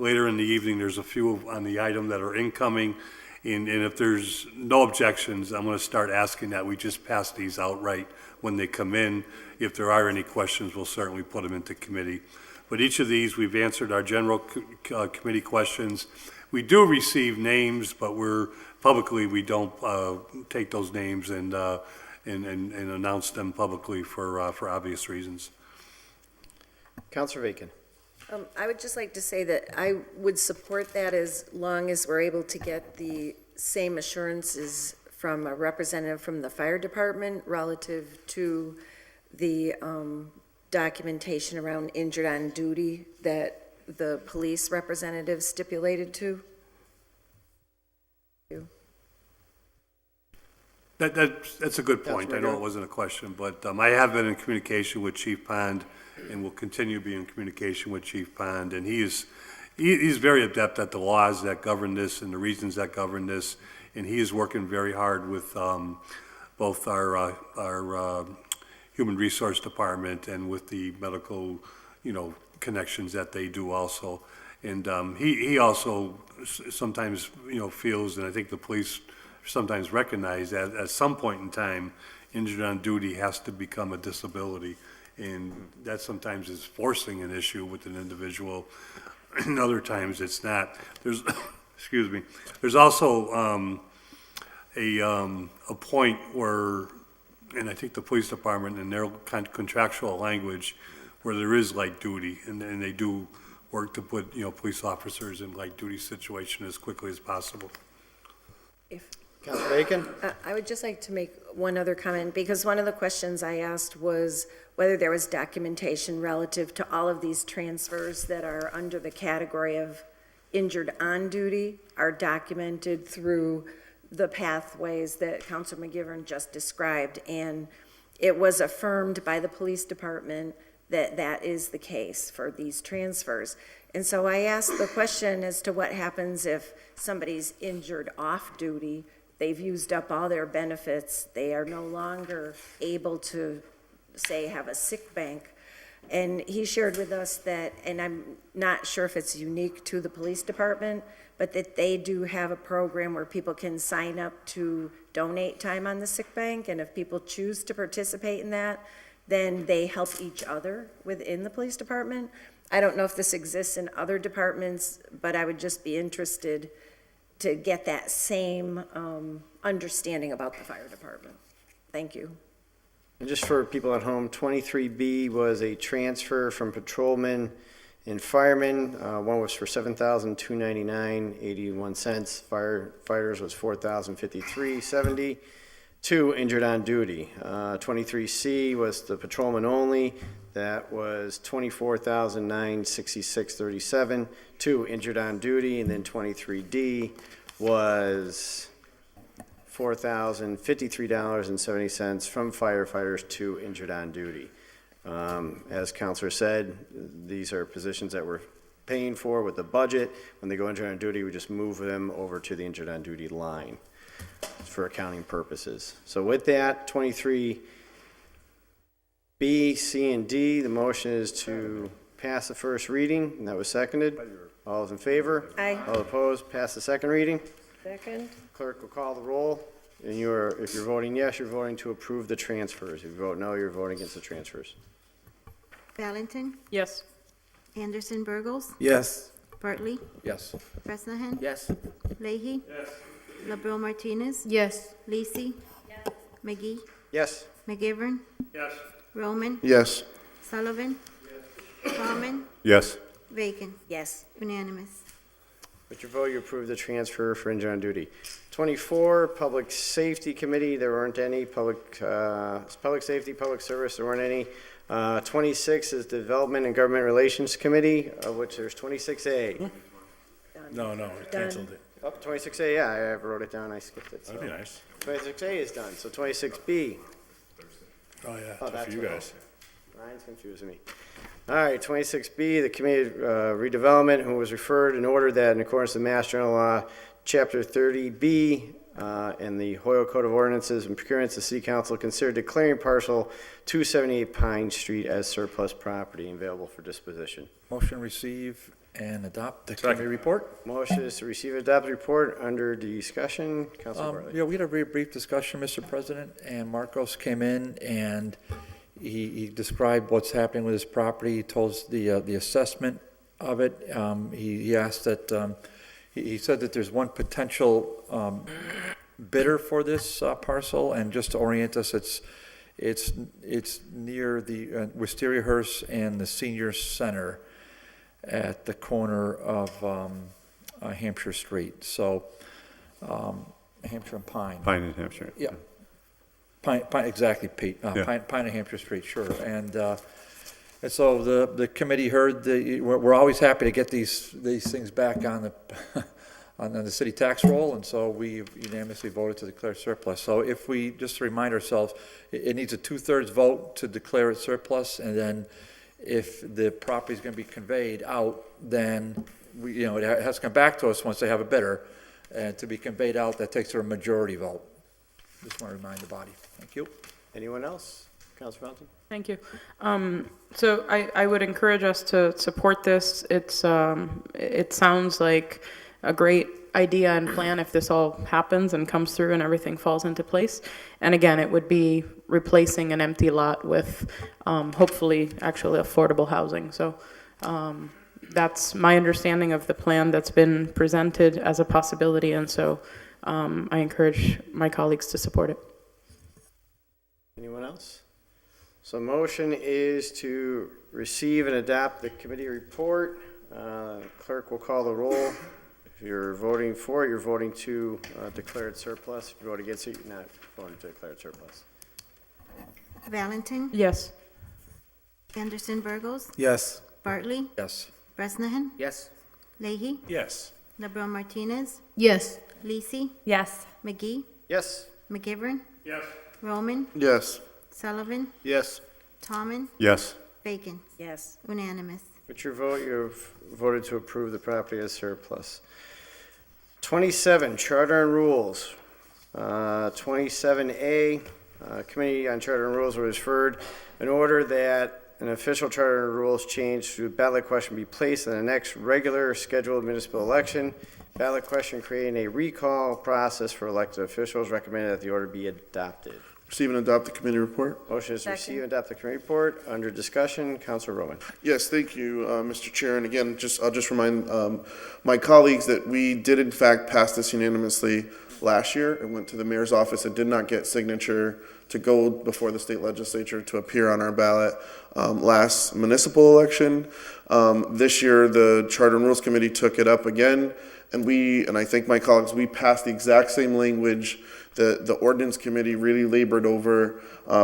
later in the evening, there's a few on the item that are incoming, and if there's no objections, I'm going to start asking that we just pass these outright when they come in. If there are any questions, we'll certainly put them into committee. But each of these, we've answered our general committee questions. We do receive names, but we don't take those names and announce them publicly for obvious reasons. Councilor Bacon. I would just like to say that I would support that as long as we're able to get the same assurances from a representative from the fire department relative to the documentation around injured on duty that the police representative stipulated to. That's a good point. I know it wasn't a question, but I have been in communication with Chief Pond and will continue to be in communication with Chief Pond, and he's very adept at the laws that govern this and the reasons that govern this, and he is working very hard with both our Human Resource Department and with the medical, connections that they do also. And he also sometimes, feels, and I think the police sometimes recognize that at some point in time, injured on duty has to become a disability. And that sometimes is forcing an issue with an individual, and other times it's not. There's, excuse me, there's also a point where, and I think the police department in their contractual language, where there is light duty, and they do work to put, police officers in light duty situation as quickly as possible. Councilor Bacon? I would just like to make one other comment, because one of the questions I asked was whether there was documentation relative to all of these transfers that are under the category of injured on duty are documented through the pathways that Councilor McGivern just described. And it was affirmed by the police department that that is the case for these transfers. And so I asked the question as to what happens if somebody's injured off duty, they've used up all their benefits, they are no longer able to, say, have a sick bank. And he shared with us that, and I'm not sure if it's unique to the police department, but that they do have a program where people can sign up to donate time on the sick bank, and if people choose to participate in that, then they help each other within the police department. I don't know if this exists in other departments, but I would just be interested to get that same understanding about the fire department. Thank you. And just for people at home, 23B was a transfer from patrolmen and firemen. One was for $7,299.81. Firefighters was $4,053.70. 2 injured on duty. 23C was the patrolman only. That was $24,966.37. 2 injured on duty. And then 23D was $4,053.70 from firefighters, 2 injured on duty. As Counselor said, these are positions that we're paying for with the budget. When they go injured on duty, we just move them over to the injured on duty line for accounting purposes. So with that, 23B, C, and D, the motion is to pass the first reading, and that was seconded. All those in favor? Aye. All opposed? Pass the second reading. Second. Clerk will call the roll, and if you're voting yes, you're voting to approve the transfers. If you vote no, you're voting against the transfers. Valentin, Yes. Anderson Burgos, Yes. Bartley, Yes. Bresnahan, Yes. Leahy, LaBelle Martinez, Yes. Lisi, McGee, Yes. McGivern, Yes. Roman, Yes. Sullivan, Tallman, Yes. Bacon, Yes. unanimous. With your vote, you approve the transfer for injured on duty. 24, Public Safety Committee, there weren't any. Public Safety, Public Service, there weren't any. 26 is Development and Government Relations Committee, of which there's 26A. No, we canceled it. Oh, 26A, yeah, I wrote it down, I skipped it. That'd be nice. 26A is done, so 26B. Oh, yeah, Oh, tough that's for you what- guys. Ryan's confusing me. All right, 26B, the Committee of Redevelopment, who was referred and ordered that in accordance with Mass General Law, Chapter 30B, and the Hoyle Code of Ordinances and Procurements, the City Council considered declaring parcel 278 Pine Street as surplus property and available for disposition. Motion receive and adopt the committee report. Motion is to receive and adopt the report under discussion. Councilor Bartley. Yeah, we had a very brief discussion, Mr. President, and Marcos came in and he described what's happening with his property. He told us the assessment of it. He asked that, he said that there's one potential bidder for this parcel, and just to orient us, it's near the Wisteria Hearst and the Senior Center at the corner of Hampshire Street. So, Hampshire and Pine. Pine and Hampshire. Yeah. Pine, exactly, Pete. Yeah. Pine and Hampshire Street, sure. And so the committee heard, we're always happy to get these things back on the, on the city tax roll, and so we unanimously voted to declare surplus. So if we, just to remind ourselves, it needs a 2/3 vote to declare it surplus, and then if the property is going to be conveyed out, then it has to come back to us once they have a bidder, and to be conveyed out, that takes a majority vote. Just want to remind the body. Thank you. Anyone else? Councilor Fountain? Thank you. So I would encourage us to support this. It sounds like a great idea and plan if this all happens and comes through and everything falls into place. And again, it would be replacing an empty lot with hopefully actually affordable housing. So that's my understanding of the plan that's been presented as a possibility, and so I encourage my colleagues to support it. Anyone else? So motion is to receive and adopt the committee report. Clerk will call the roll. If you're voting for it, you're voting to declare it surplus. If you vote against it, you're not voting to declare it surplus. Valentin. Yes. Anderson Burgos. Yes. Bartley. Yes. Bresnahan. Yes. Leahy. Yes. LeBron Martinez. Yes. Lisi. Yes. McGee. Yes. McGivern. Yes. Roman. Yes. Sullivan. Yes. Tallman. Yes. Bacon. Yes. Unanimous. With your vote, you've voted to approve the property as surplus. 27, Charter and Rules. 27A, Committee on Charter and Rules was referred in order that an official charter and rules change to ballot question be placed in the next regular scheduled municipal election. Ballot question creating a recall process for elected officials. Recommended that the order be adopted. Receive and adopt the committee report. Motion is to Second. receive and adopt the committee report. Under discussion, Councilor Roman. Yes, thank you, Mr. Chair. And again, I'll just remind my colleagues that we did in fact pass this unanimously last year. It went to the mayor's office. It did not get signature to go before the state legislature to appear on our ballot last municipal election. This year, the Charter and Rules Committee took it up again, and I thank my colleagues, we passed the exact same language that the Ordinance Committee really labored over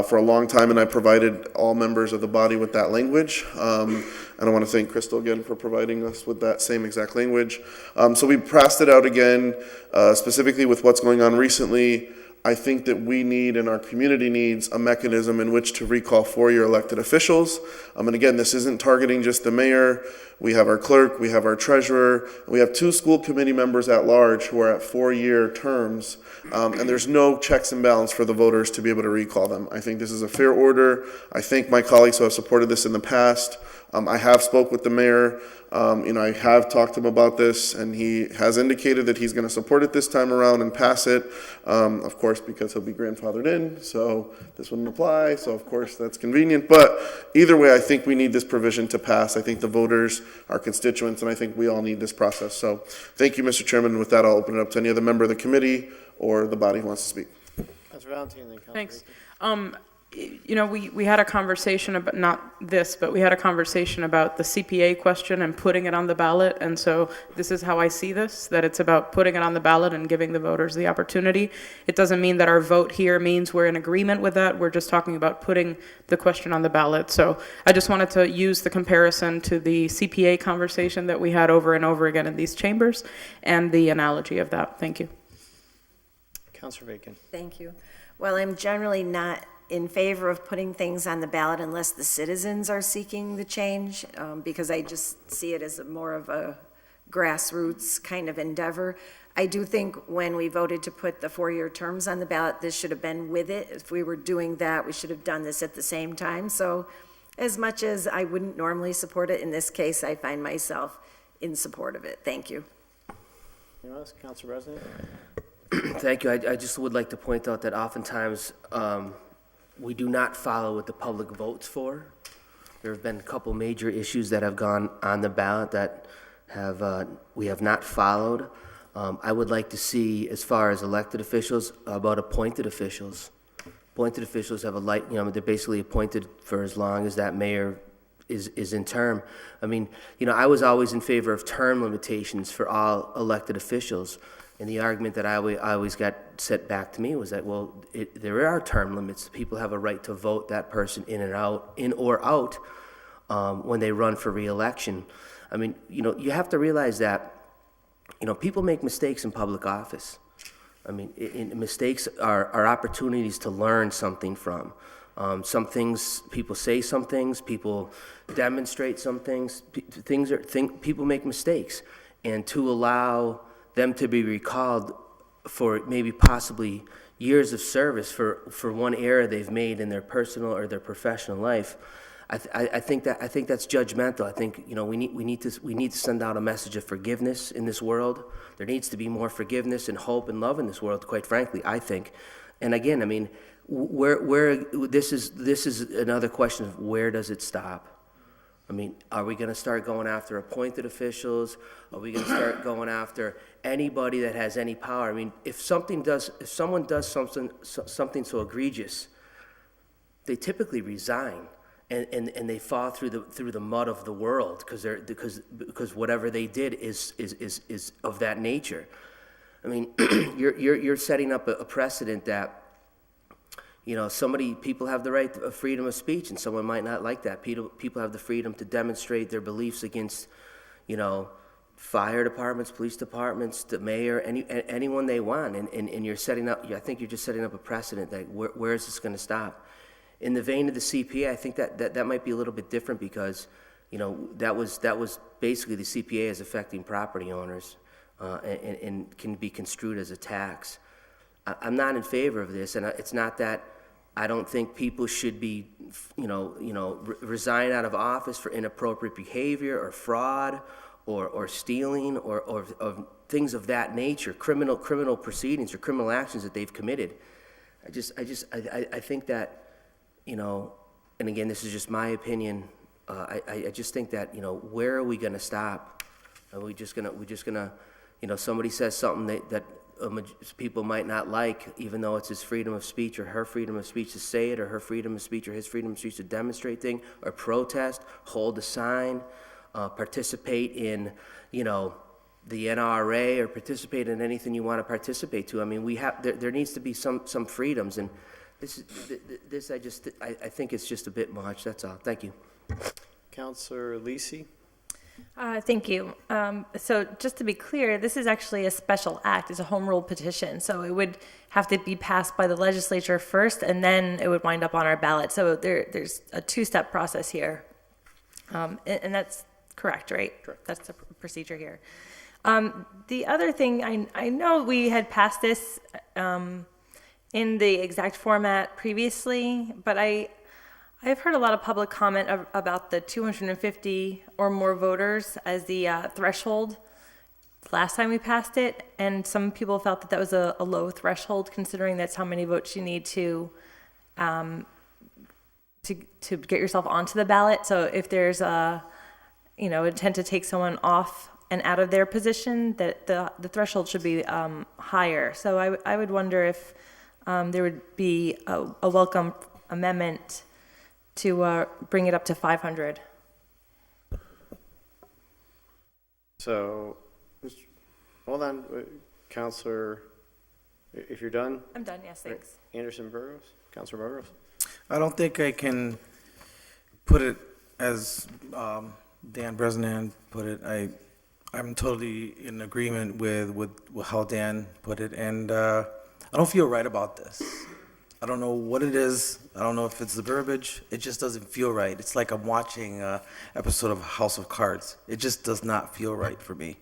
for a long time, and I provided all members of the body with that language. And I want to thank Crystal again for providing us with that same exact language. So we passed it out again, specifically with what's going on recently. I think that we need, and our community needs, a mechanism in which to recall four-year elected officials. And again, this isn't targeting just the mayor. We have our clerk, we have our treasurer, we have 2 school committee members at large who are at 4-year terms. And there's no checks and balance for the voters to be able to recall them. I think this is a fair order. I thank my colleagues who have supported this in the past. I have spoke with the mayor. I have talked to him about this, and he has indicated that he's going to support it this time around and pass it, of course, because he'll be grandfathered in, so this wouldn't apply, so of course that's convenient. But either way, I think we need this provision to pass. I think the voters, our constituents, and I think we all need this process. So thank you, Mr. Chairman. With that, I'll open it up to any other member of the committee or the body who wants to speak. Councilor Valentin, then Councilor Thanks. Bacon. We had a conversation about, not this, but we had a conversation about the CPA question and putting it on the ballot. And so this is how I see this, that it's about putting it on the ballot and giving the voters the opportunity. It doesn't mean that our vote here means we're in agreement with that. We're just talking about putting the question on the ballot. So I just wanted to use the comparison to the CPA conversation that we had over and over again in these chambers and the analogy of that. Thank you. Councilor Bacon. Thank you. Well, I'm generally not in favor of putting things on the ballot unless the citizens are seeking the change, because I just see it as more of a grassroots kind of endeavor. I do think when we voted to put the 4-year terms on the ballot, this should have been with it. If we were doing that, we should have done this at the same time. So as much as I wouldn't normally support it, in this case, I find myself in support of it. Thank you. Anyone else? Councilor President? Thank you. I just would like to point out that oftentimes we do not follow what the public votes for. There have been a couple major issues that have gone on the ballot that we have not followed. I would like to see, as far as elected officials, about appointed officials. Appointed officials have they're basically appointed for as long as that mayor is in term. I mean, I was always in favor of term limitations for all elected officials. And the argument that I always got set back to me was that, well, there are term limits. People have a right to vote that person in or out when they run for re-election. I mean, you have to realize that, people make mistakes in public office. I mean, mistakes are opportunities to learn something from. Some things, people say some things, people demonstrate some things. People make mistakes. And to allow them to be recalled for maybe possibly years of service for one error they've made in their personal or their professional life, I think that's judgmental. I think, you know, we need to send out a message of forgiveness in this world. There needs to be more forgiveness and hope and love in this world, quite frankly, I think. And again, I mean, this is another question of where does it stop? I mean, are we going to start going after appointed officials? Are we going to start going after anybody that has any power? I mean, if someone does something so egregious, they typically resign and they fall through the mud of the world because whatever they did is of that nature. I mean, you're setting up a precedent that, you know, people have the right of freedom of speech, and someone might not like that. People have the freedom to demonstrate their beliefs against, you know, fire departments, police departments, the mayor, anyone they want. And you're setting up, I think you're just setting up a precedent that where is this going to stop? In the vein of the CPA, I think that might be a little bit different because, you know, that was basically the CPA is affecting property owners and can be construed as a tax. I'm not in favor of this, and it's not that I don't think people should be, resign out of office for inappropriate behavior or fraud or stealing or things of that nature, criminal proceedings or criminal actions that they've committed. I think that, you know, and again, this is just my opinion. I just think that, you know, where are we going to stop? Are we just gonna, you know, somebody says something that people might not like, even though it's his freedom of speech or her freedom of speech to say it, or her freedom of speech or his freedom of speech to demonstrate things, or protest, hold a sign, participate in, you know, the NRA, or participate in anything you want to participate to. I mean, there needs to be some freedoms, and I think it's just a bit much. That's all. Thank you. Councilor Lisi? Thank you. So just to be clear, this is actually a special act. It's a home rule petition. So it would have to be passed by the legislature first, and then it would wind up on our ballot. So there's a two-step process here. And that's correct, right? Correct. That's the procedure here. The other thing, I know we had passed this in the exact format previously, but I've heard a lot of public comment about the 250 or more voters as the threshold last time we passed it, and some people felt that was a low threshold, considering that's how many votes you need to get yourself onto the ballot. So if there's a, you know, intent to take someone off and out of their position, that the threshold should be higher. So I would wonder if there would be a welcome amendment to bring it up to 500. So, hold on, Councilor, if you're done? I'm done, yes, thanks. Anderson Burgos? Councilor Burgos? I don't think I can put it as Dan Bresnan put it. I'm totally in agreement with how Dan put it, and I don't feel right about this. I don't know what it is. I don't know if it's the verbiage. It just doesn't feel right. It's like I'm watching an episode of House of Cards. It just does not feel right for me.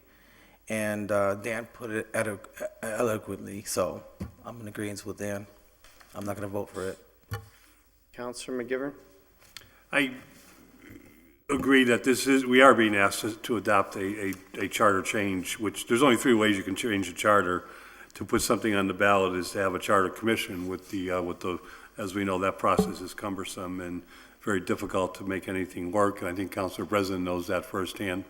And Dan put it eloquently, so I'm in agreement with Dan. I'm not going to vote for it. Councilor McGivern? I agree that we are being asked to adopt a charter change, which there's only three ways you can change a charter. To put something on the ballot is to have a charter commission with the, as we know, that process is cumbersome and very difficult to make anything work. And I think Councilor Bresnan knows that firsthand.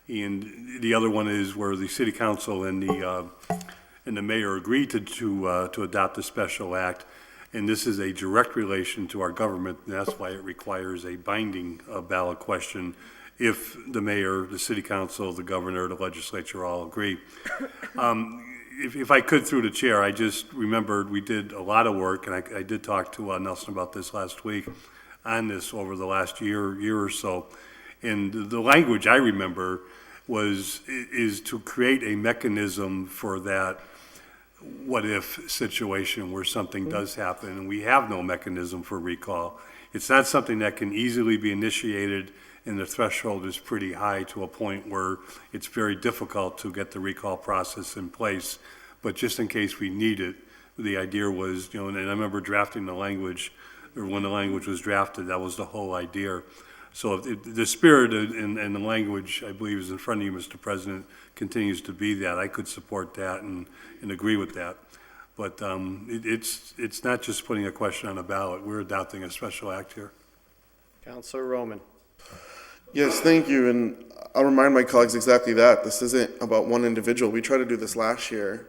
And the other one is where the city council and the mayor agreed to adopt a special act. And this is a direct relation to our government, and that's why it requires a binding ballot question if the mayor, the city council, the governor, the legislature all agree. If I could, through the chair, I just remembered we did a lot of work, and I did talk to Nelson about this last week, on this over the last year or so. And the language I remember is to create a mechanism for that what-if situation where something does happen, and we have no mechanism for recall. It's not something that can easily be initiated, and the threshold is pretty high to a point where it's very difficult to get the recall process in place. But just in case we need it, the idea was, and I remember drafting the language or when the language was drafted, that was the whole idea. So if the spirit and the language, I believe, is in front of you, Mr. President, continues to be that. I could support that and agree with that. But it's not just putting a question on a ballot. We're adopting a special act here. Counselor Roman. Yes, thank you, and I'll remind my colleagues exactly that. This isn't about one individual. We tried to do this last year,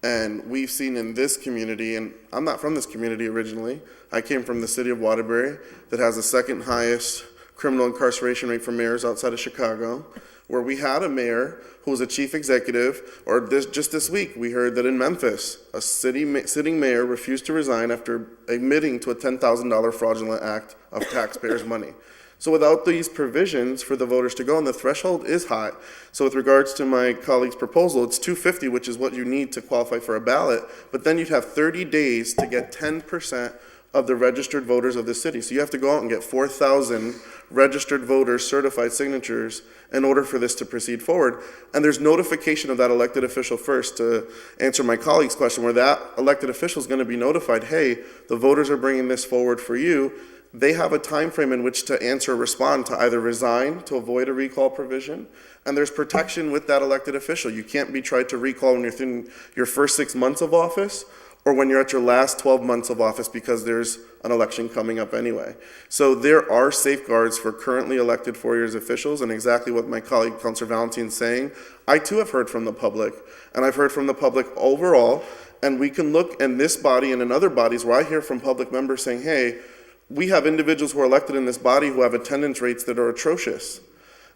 and we've seen in this community, and I'm not from this community originally. I came from the city of Waterbury that has the second highest criminal incarceration rate for mayors outside of Chicago, where we had a mayor who was a chief executive, or just this week, we heard that in Memphis, a sitting mayor refused to resign after admitting to a $10,000 fraudulent act of taxpayers' money. So without these provisions for the voters to go, and the threshold is high. So with regards to my colleague's proposal, it's 250, which is what you need to qualify for a ballot, but then you'd have 30 days to get 10% of the registered voters of the city. So you have to go out and get 4,000 registered voters, certified signatures, in order for this to proceed forward. And there's notification of that elected official first, to answer my colleague's question, where that elected official is going to be notified, hey, the voters are bringing this forward for you. They have a time frame in which to answer or respond, to either resign to avoid a recall provision, and there's protection with that elected official. You can't be tried to recall when you're in your first 6 months of office, or when you're at your last 12 months of office, because there's an election coming up anyway. So there are safeguards for currently elected 4 years officials, and exactly what my colleague Councilor Valentin is saying, I too have heard from the public, and I've heard from the public overall, and we can look in this body and in other bodies where I hear from public members saying, hey, we have individuals who are elected in this body who have attendance rates that are atrocious,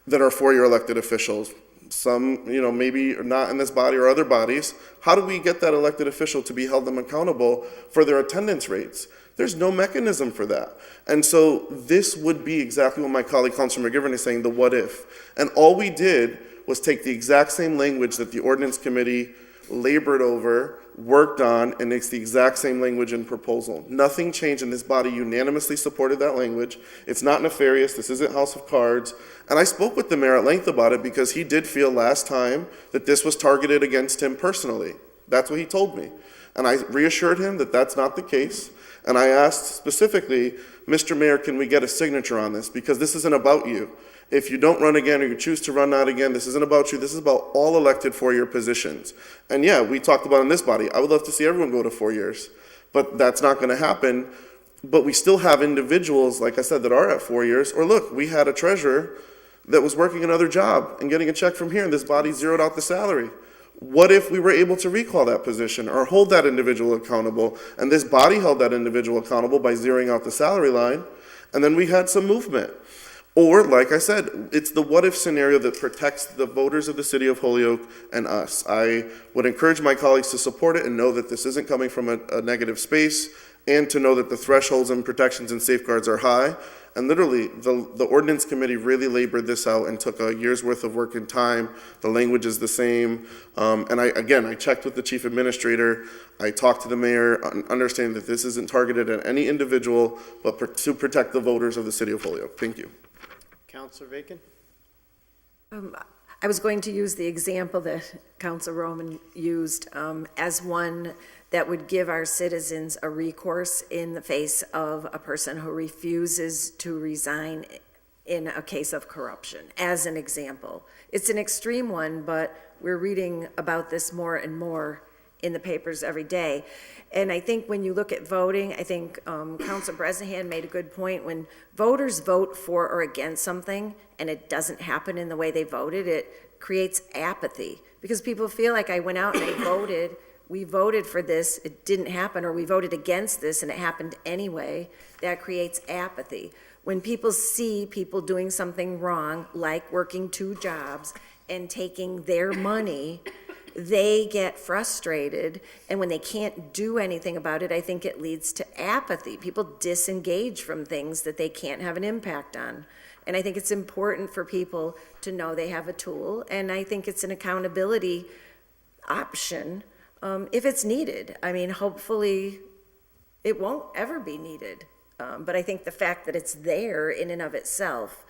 that are 4-year elected officials. Some, maybe not in this body or other bodies. How do we get that elected official to be held them accountable for their attendance rates? There's no mechanism for that. And so this would be exactly what my colleague Councilor McGivern is saying, the what if. And all we did was take the exact same language that the ordinance committee labored over, worked on, and it's the exact same language and proposal. Nothing changed, and this body unanimously supported that language. It's not nefarious. This isn't House of Cards. And I spoke with the mayor at length about it because he did feel last time that this was targeted against him personally. That's what he told me. And I reassured him that that's not the case. And I asked specifically, Mr. Mayor, can we get a signature on this? Because this isn't about you. If you don't run again or you choose to run not again, this isn't about you. This is about all elected 4-year positions. And yeah, we talked about in this body, I would love to see everyone go to 4 years. But that's not going to happen. But we still have individuals, like I said, that are at 4 years. Or look, we had a treasurer that was working another job and getting a check from here, and this body zeroed out the salary. What if we were able to recall that position or hold that individual accountable, and this body held that individual accountable by zeroing out the salary line, and then we had some movement? Or, like I said, it's the what-if scenario that protects the voters of the city of Holyoke and us. I would encourage my colleagues to support it and know that this isn't coming from a negative space, and to know that the thresholds and protections and safeguards are high. And literally, the ordinance committee really labored this out and took a year's worth of work and time. The language is the same. And I checked with the chief administrator. I talked to the mayor, understanding that this isn't targeted at any individual, but to protect the voters of the city of Holyoke. Thank you. Counselor Bacon? I was going to use the example that Councilor Roman used as one that would give our citizens a recourse in the face of a person who refuses to resign in a case of corruption, as an example. It's an extreme one, but we're reading about this more and more in the papers every day. And I think when you look at voting, I think Councilor Bresnahan made a good point. When voters vote for or against something and it doesn't happen in the way they voted, it creates apathy. Because people feel like I went out and I voted, we voted for this, it didn't happen, or we voted against this and it happened anyway. That creates apathy. When people see people doing something wrong, like working 2 jobs and taking their money, they get frustrated, and when they can't do anything about it, I think it leads to apathy. People disengage from things that they can't have an impact on. And I think it's important for people to know they have a tool, and I think it's an accountability option if it's needed. I mean, hopefully it won't ever be needed, but I think the fact that it's there in and of itself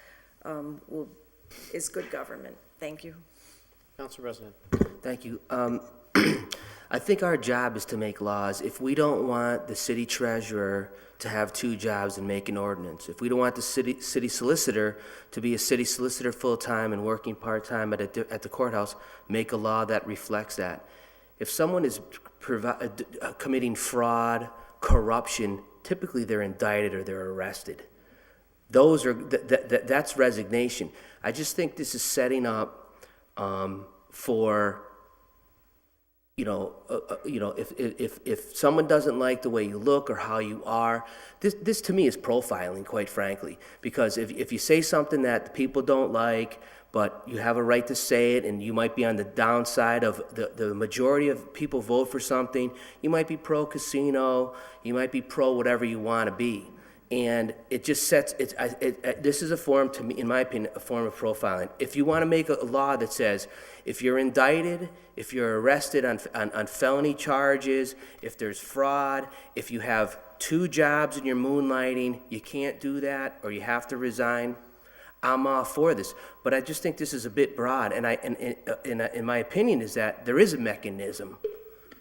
is good government. Thank you. Councilor President. Thank you. I think our job is to make laws. If we don't want the city treasurer to have 2 jobs and make an ordinance, if we don't want the city solicitor to be a city solicitor full-time and working part-time at the courthouse, make a law that reflects that. If someone is committing fraud, corruption, typically they're indicted or they're arrested. Those are that's resignation. I just think this is setting up for, if someone doesn't like the way you look or how you are, this to me is profiling, quite frankly. Because if you say something that the people don't like, but you have a right to say it, and you might be on the downside of the majority of people vote for something, you might be pro-casino, you might be pro-whatever you want to be. And it just sets, this is a form, to me, in my opinion, a form of profiling. If you want to make a law that says, if you're indicted, if you're arrested on felony charges, if there's fraud, if you have 2 jobs and you're moonlighting, you can't do that, or you have to resign, I'm all for this. But I just think this is a bit broad, and in my opinion is that there is a mechanism.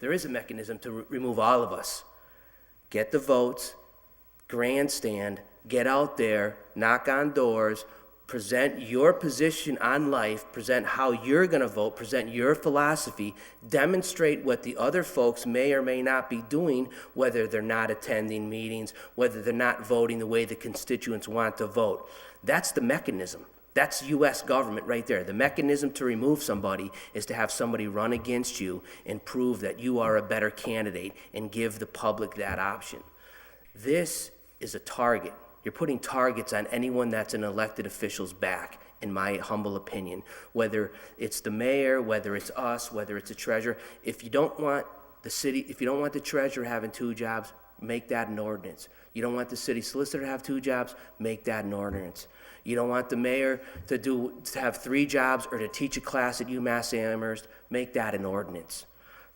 There is a mechanism to remove all of us. Get the votes, grandstand, get out there, knock on doors, present your position on life, present how you're going to vote, present your philosophy, demonstrate what the other folks may or may not be doing, whether they're not attending meetings, whether they're not voting the way the constituents want to vote. That's the mechanism. That's U.S. government right there. The mechanism to remove somebody is to have somebody run against you and prove that you are a better candidate and give the public that option. This is a target. You're putting targets on anyone that's an elected official's back, in my humble opinion. Whether it's the mayor, whether it's us, whether it's a treasurer. If you don't want the treasurer having 2 jobs, make that an ordinance. You don't want the city solicitor to have 2 jobs, make that an ordinance. You don't want the mayor to have 3 jobs or to teach a class at UMass Amherst, make that an ordinance.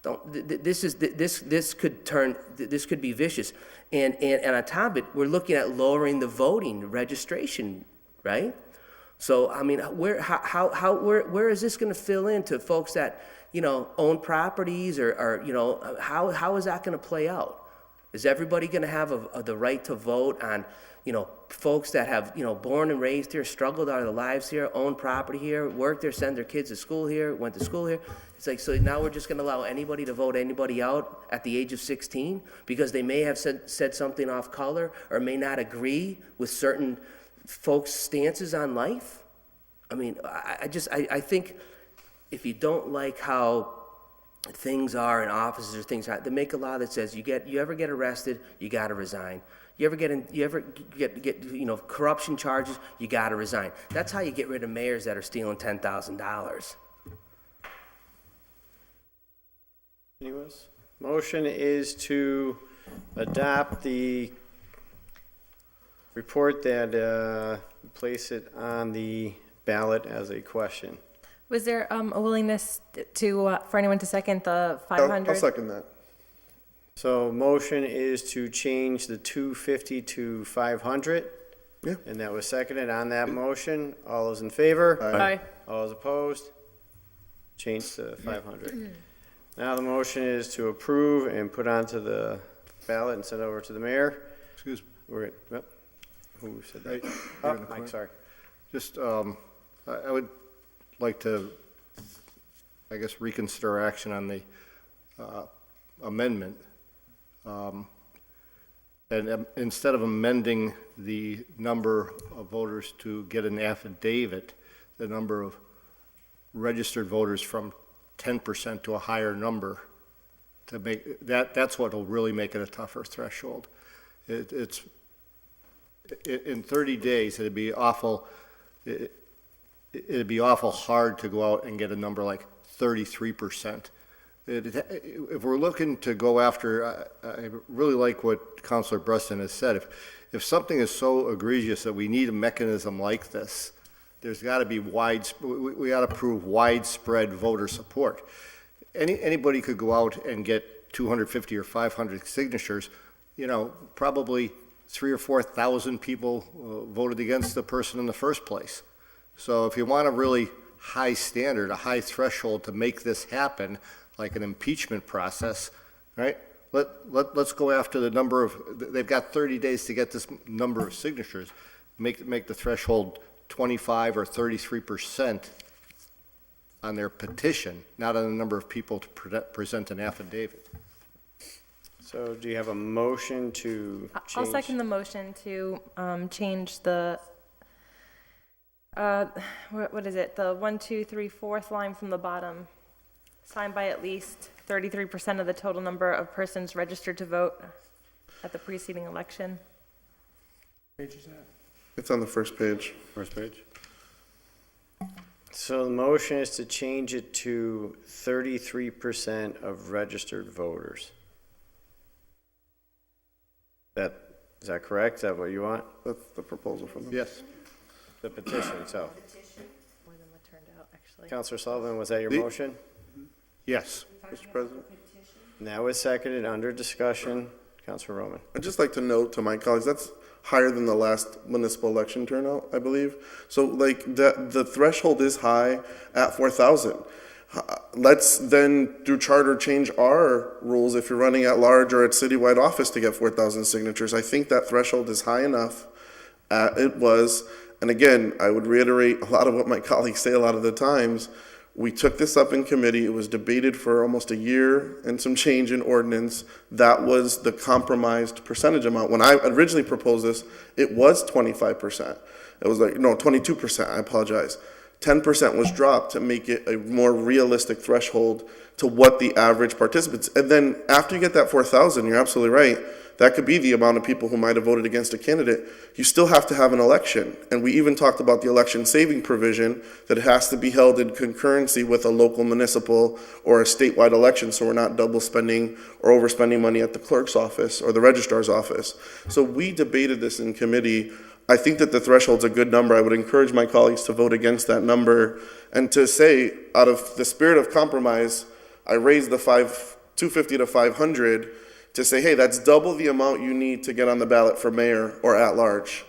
This could be vicious. And on top of it, we're looking at lowering the voting registration, right? So, I mean, where is this going to fill into folks that, own properties or how is that going to play out? Is everybody going to have the right to vote on, folks that have, born and raised here, struggled out of their lives here, own property here, worked there, send their kids to school here, went to school here? It's like, so now we're just going to allow anybody to vote anybody out at the age of 16 because they may have said something off color or may not agree with certain folks' stances on life? I mean, I think if you don't like how things are in offices or things, they make a law that says you ever get arrested, you got to resign. You ever get corruption charges, you got to resign. That's how you get rid of mayors that are stealing $10,000. Anyways, motion is to adopt the report that place it on the ballot as a question. Was there a willingness for anyone to second the 500? I'll second that. So motion is to change the 250 to 500. Yeah. And that was seconded on that motion. All those in favor? Aye. All those opposed? Change to 500. Now the motion is to approve and put onto the ballot and send over to the mayor. Excuse me. Who said that? Right here Oh, in the corner. Mike, sorry. Just, I would like to, I guess, reconsider action on the amendment. And instead of amending the number of voters to get an affidavit, the number of registered voters from 10% to a higher number, to make that's what will really make it a tougher threshold. It's in 30 days, it'd be awful hard to go out and get a number like 33%. If we're looking to go after, I really like what Councilor Breston has said. If something is so egregious that we need a mechanism like this, there's got to be we got to prove widespread voter support. Anybody could go out and get 250 or 500 signatures. Probably 3,000 or 4,000 people voted against the person in the first place. So if you want a really high standard, a high threshold to make this happen, like an impeachment process, right? Let's go after the number of, they've got 30 days to get this number of signatures. Make the threshold 25 or 33% on their petition, not on the number of people to present an affidavit. So do you have a motion to I'll change? second the motion to change the, what is it? The 1, 2, 3, 4th line from the bottom. Signed by at least 33% of the total number of persons registered to vote at the preceding election. It's on the first page. First page. So the motion is to change it to 33% of registered voters. Is that correct? Is that what you want? That's the proposal from them. Yes. The petition itself. More than what turned out, actually. Counselor Sullivan, was that your The- motion? Yes. Mr. President. And that was seconded under discussion. Counselor Roman. I'd just like to note to my colleagues, that's higher than the last municipal election turnout, I believe. So like the threshold is high at 4,000. Let's then, through charter, change our rules if you're running at large or at citywide office to get 4,000 signatures. I think that threshold is high enough. It was, and again, I would reiterate a lot of what my colleagues say a lot of the times. We took this up in committee. It was debated for almost a year and some change in ordinance. That was the compromised percentage amount. When I originally proposed this, it was 25%. It was like, no, 22%, I apologize. 10% was dropped to make it a more realistic threshold to what the average participants. And then after you get that 4,000, you're absolutely right. That could be the amount of people who might have voted against a candidate. You still have to have an election. And we even talked about the election saving provision that it has to be held in concurrency with a local municipal or a statewide election, so we're not double spending or overspending money at the clerk's office or the registrar's office. So we debated this in committee. I think that the threshold's a good number. I would encourage my colleagues to vote against that number and to say, out of the spirit of compromise, I raised the 250 to 500 to say, hey, that's double the amount you need to get on the ballot for mayor or at large,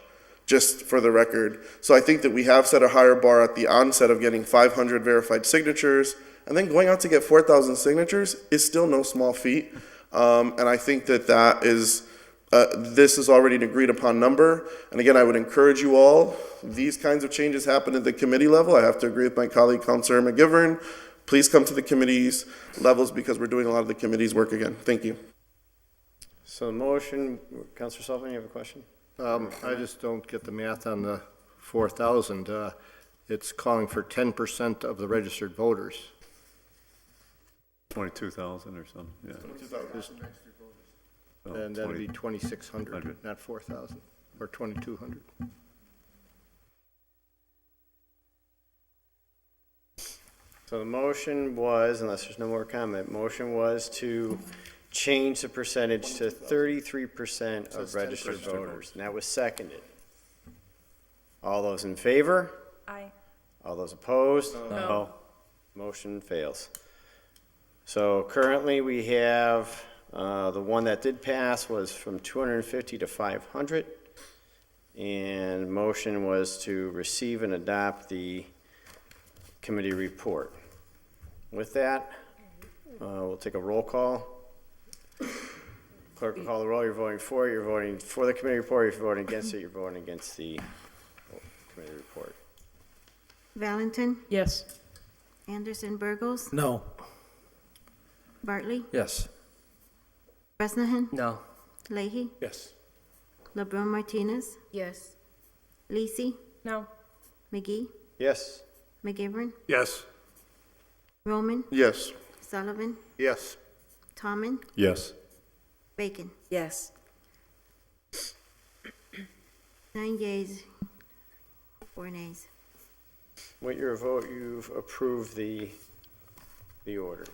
just for the record. So I think that we have set a higher bar at the onset of getting 500 verified signatures, and then going out to get 4,000 signatures is still no small feat. And I think that that is, this is already an agreed upon number. And again, I would encourage you all, these kinds of changes happen at the committee level. I have to agree with my colleague, Councilor McGivern. Please come to the committees levels because we're doing a lot of the committee's work again. Thank you. So the motion, Counselor Sullivan, you have a question? I just don't get the math on the 4,000. It's calling for 10% of the registered voters. 22,000 or something, yeah. And that'd be 2,600, not 4,000, or 2,200. So the motion was, unless there's no more comment, motion was to change the percentage to 33% of registered voters. And that was seconded. All those in favor? Aye. All those opposed? No. Motion fails. So currently, we have, the one that did pass was from 250 to 500. And motion was to receive and adopt the committee report. With that, we'll take a roll call. Clerk will call the roll. You're voting for it. You're voting for the committee report. If you're voting against it, you're voting against the committee report. Valentin, Yes. Anderson Burgos, No. Bartley, Yes. Bresnahan, No. Leahy, Yes. LeBron Martinez, Yes. Lisi, No. McGee, Yes. McGivern, Yes. Roman, Yes. Sullivan, Yes. Tomlin, Yes. Bacon. Yes. 9 yeas, 4 nays. With your vote, you've approved the order.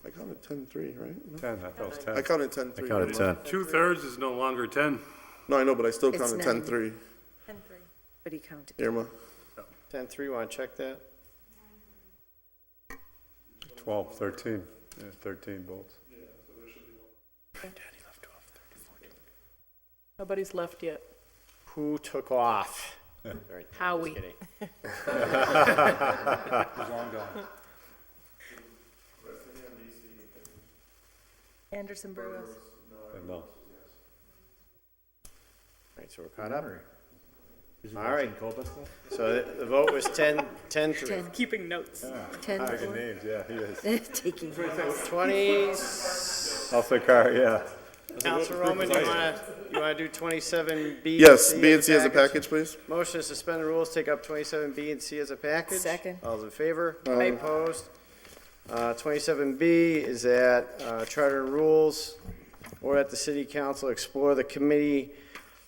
I counted 10-3, right? No? 10, I thought it was 10. I counted 10-3. I counted 10. 2/3 is no longer 10. No, I know, but I still It's counted 9. 10-3. 10-3. But he counted. Irma. 10-3, want to check that? 12, 13. Yeah, 13 votes. Nobody's left yet. Who took off? Howie. Just kidding. Anderson Burgos. No. All right, so we're caught up. All right. So the vote was 10-3. Keeping notes. 10 Taking names, yeah, he is. Taking 20, I'll say car, yeah. Councilor Roman, you wanna do 27B? Yes, B and C as a package, please. Motion to suspend the rules, take up 27B and C as a package. Second. All those in favor? Aye. Opposed? 27B is that Charter and Rules, or at the City Council, explore the committee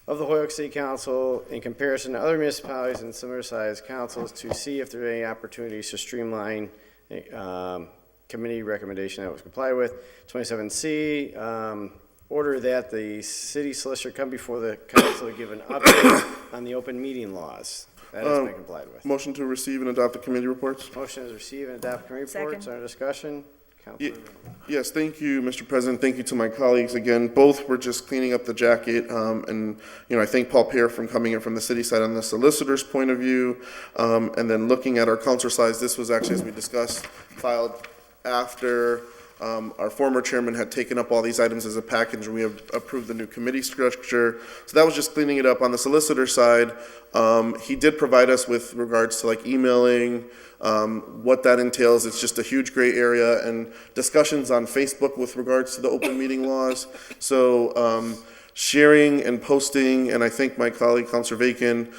of the Holyoke City Council in comparison to other municipalities and similar-sized councils to see if there are any opportunities to streamline committee recommendation that was complied with. 27C, order that the city solicitor come before the council to give an update on the open meeting laws. That has been complied with. Motion to receive and adopt the committee reports. Motion is receive and adopt committee reports. Under discussion. Councilor. Yes, thank you, Mr. President. Thank you to my colleagues. Again, both were just cleaning up the jacket. And, I thank Paul Pear from coming in from the city side on the solicitor's point of view. And then looking at our counselor slides, this was actually, as we discussed, filed after our former chairman had taken up all these items as a package, and we have approved the new committee structure. So that was just cleaning it up. On the solicitor side, he did provide us with regards to like emailing, what that entails. It's just a huge gray area, and discussions on Facebook with regards to the open meeting laws. So sharing and posting, and I think my colleague, Councilor Vacan,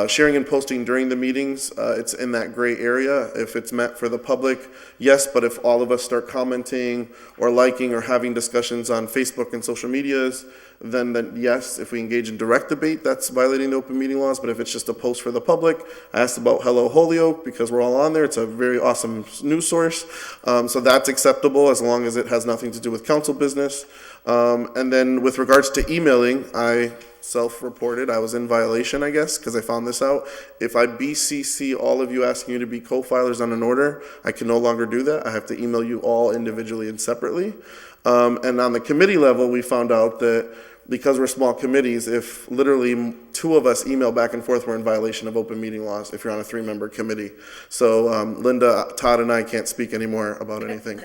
sharing and posting during the meetings, it's in that gray area. If it's meant for the public, yes, but if all of us start commenting or liking or having discussions on Facebook and social medias, then yes, if we engage in direct debate, that's violating the open meeting laws. But if it's just a post for the public, I asked about Hello Holyoke because we're all on there. It's a very awesome news source. So that's acceptable as long as it has nothing to do with council business. And then with regards to emailing, I self-reported. I was in violation, I guess, because I found this out. If I BCC all of you asking you to be co-filers on an order, I can no longer do that. I have to email you all individually and separately. And on the committee level, we found out that because we're small committees, if literally two of us email back and forth, we're in violation of open meeting laws if you're on a 3-member committee. So Linda, Todd, and I can't speak anymore about anything.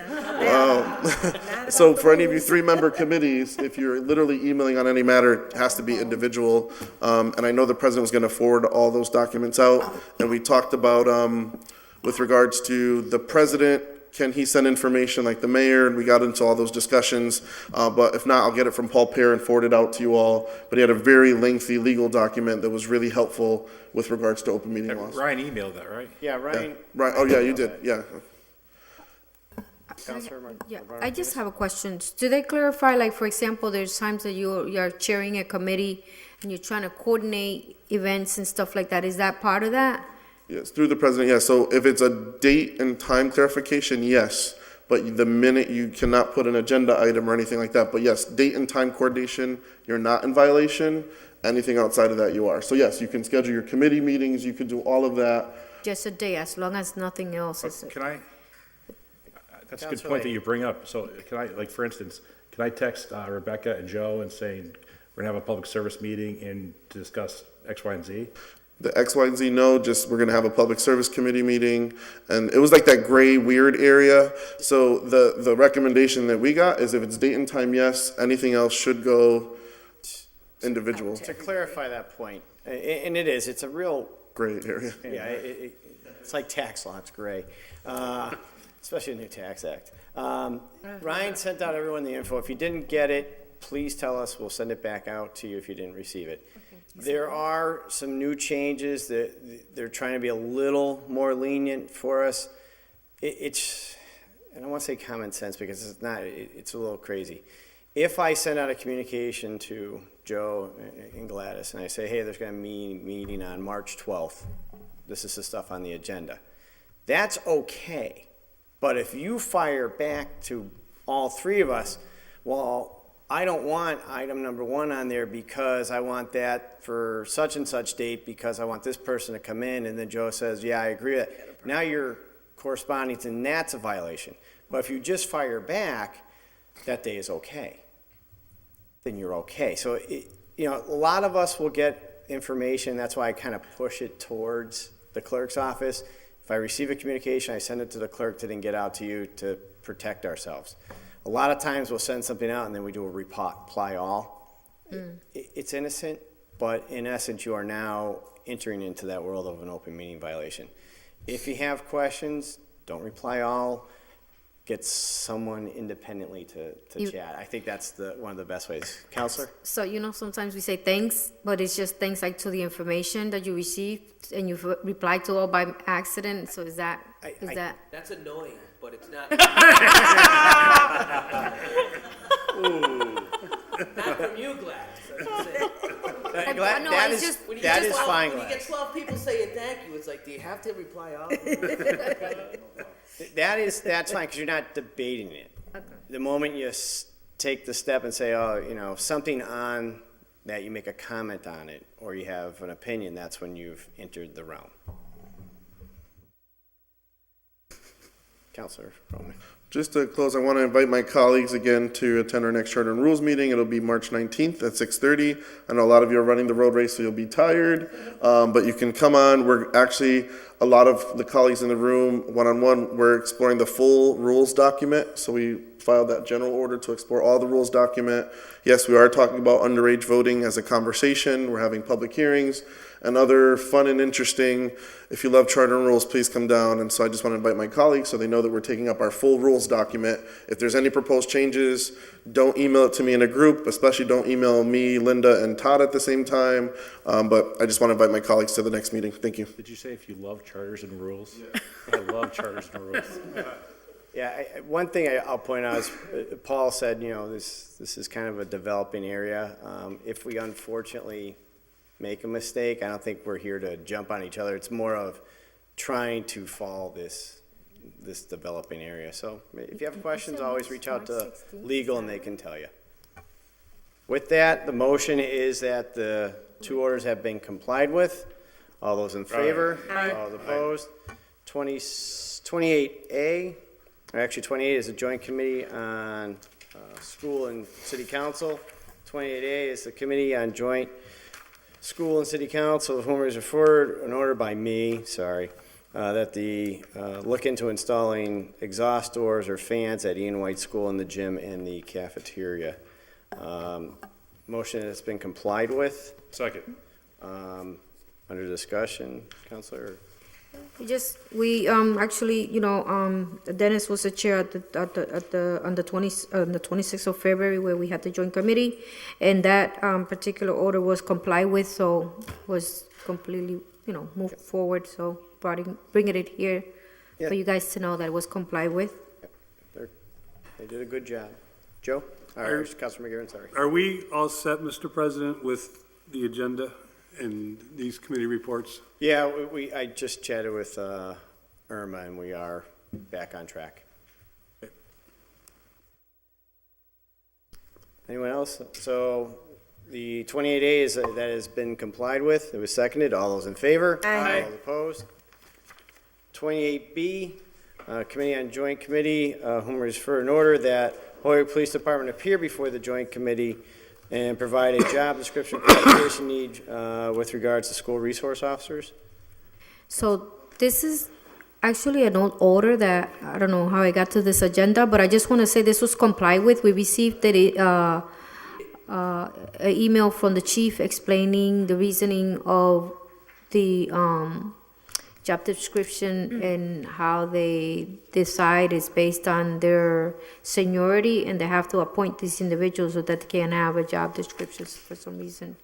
So for any of you 3-member committees, if you're literally emailing on any matter, it has to be individual. And I know the president was going to forward all those documents out. And we talked about, with regards to the president, can he send information like the mayor? And we got into all those discussions. But if not, I'll get it from Paul Pear and forward it out to you all. But he had a very lengthy legal document that was really helpful with regards to open meeting laws. Ryan emailed that, right? Yeah, Ryan. Yeah. Right. Oh, yeah, you did. Yeah. Yeah, I just have a question. Do they clarify, like, for example, there's times that you're chairing a committee and you're trying to coordinate events and stuff like that. Is that part of that? Yes, through the president, yes. So if it's a date and time clarification, yes. But the minute you cannot put an agenda item or anything like that. But yes, date and time coordination, you're not in violation. Anything outside of that, you are. So yes, you can schedule your committee meetings. You can do all of that. Just a day, as long as nothing else is. Can I, that's a good point that you bring up. So can I, like, for instance, can I text Rebecca and Joe and saying, we're gonna have a public service meeting and to discuss X, Y, and Z? The X, Y, and Z, no, just we're going to have a public service committee meeting. And it was like that gray, weird area. So the recommendation that we got is if it's date and time, yes. Anything else should go individual. To clarify that point, and it is, it's a real gray area. Yeah, it's like tax law, it's gray, especially the new tax act. Ryan sent out everyone the info. If you didn't get it, please tell us. We'll send it back out to you if you didn't receive it. There are some new changes that they're trying to be a little more lenient for us. It's, I don't want to say common sense because it's not, it's a little crazy. If I send out a communication to Joe and Gladys and I say, hey, there's going to be a meeting on March 12th, this is the stuff on the agenda, that's okay. But if you fire back to all three of us, well, I don't want item number 1 on there because I want that for such and such date because I want this person to come in, and then Joe says, yeah, I agree with that. Now you're corresponding to, and that's a violation. But if you just fire back, that day is okay. Then you're okay. So, a lot of us will get information. That's why I kind of push it towards the clerk's office. If I receive a communication, I send it to the clerk to then get out to you to protect ourselves. a lot of times we'll send something out and then we do a reply all. It's innocent, but in essence, you are now entering into that world of an open meeting violation. If you have questions, don't reply all. Get someone independently to chat. I think that's one of the best ways. Counselor? So, sometimes we say thanks, but it's just thanks like to the information that you received and you've replied to all by accident. So is that? That's annoying, but it's not. Not from you, Glad. That is fine, When you Glad. get 12 people saying thank you, it's like, do you have to reply all? That's fine, because you're not debating it. The moment you take the step and say, something on that, you make a comment on it, or you have an opinion, that's when you've entered the realm. Counselor Roman. Just to close, I want to invite my colleagues again to attend our next Charter and Rules meeting. It'll be March 19th at 6:30. I know a lot of you are running the road race, so you'll be tired, but you can come on. We're actually, a lot of the colleagues in the room, one-on-one, we're exploring the full rules document. So we filed that general order to explore all the rules document. Yes, we are talking about underage voting as a conversation. We're having public hearings and other fun and interesting. If you love Charter and Rules, please come down. And so I just want to invite my colleagues so they know that we're taking up our full rules document. If there's any proposed changes, don't email it to me in a group, especially don't email me, Linda, and Todd at the same time. But I just want to invite my colleagues to the next meeting. Thank you. Did you say if you love charters and rules? I love charters and rules. Yeah, one thing I'll point out is Paul said, this is kind of a developing area. If we unfortunately make a mistake, I don't think we're here to jump on each other. It's more of trying to follow this developing area. So if you have questions, always reach out to legal and they can tell you. With that, the motion is that the two orders have been complied with. All those in favor? Aye. All opposed? 28A, or actually 28 is a joint committee on school and city council. 28A is the committee on joint school and city council, of whom is referred, an order by me, that the look into installing exhaust doors or fans at Ian White School in the gym and the cafeteria. Motion has been complied with. Second. Under discussion, Counselor? Actually, Dennis was the chair on the 26th of February where we had the joint committee, and that particular order was complied with, so was completely, moved forward. So bringing it here for you guys to know that it was complied with. They did a good job. Joe? Councilor McGivern, sorry. Are we all set, Mr. President, with the agenda and these committee reports? Yeah, I just chatted with Irma, and we are back on track. Anyone else? So the 28A is that has been complied with. It was seconded. All those in favor? Aye. All opposed? 28B, Committee on Joint Committee, whom is for an order that Holyoke Police Department appear before the Joint Committee and provide a job description qualification need with regards to school resource officers. So this is actually an old order that, I don't know how I got to this agenda, but I just want to say this was complied with. We received an email from the chief explaining the reasoning of the job description and how they decide is based on their seniority, and they have to appoint these individuals so that they can have a job description for some reason.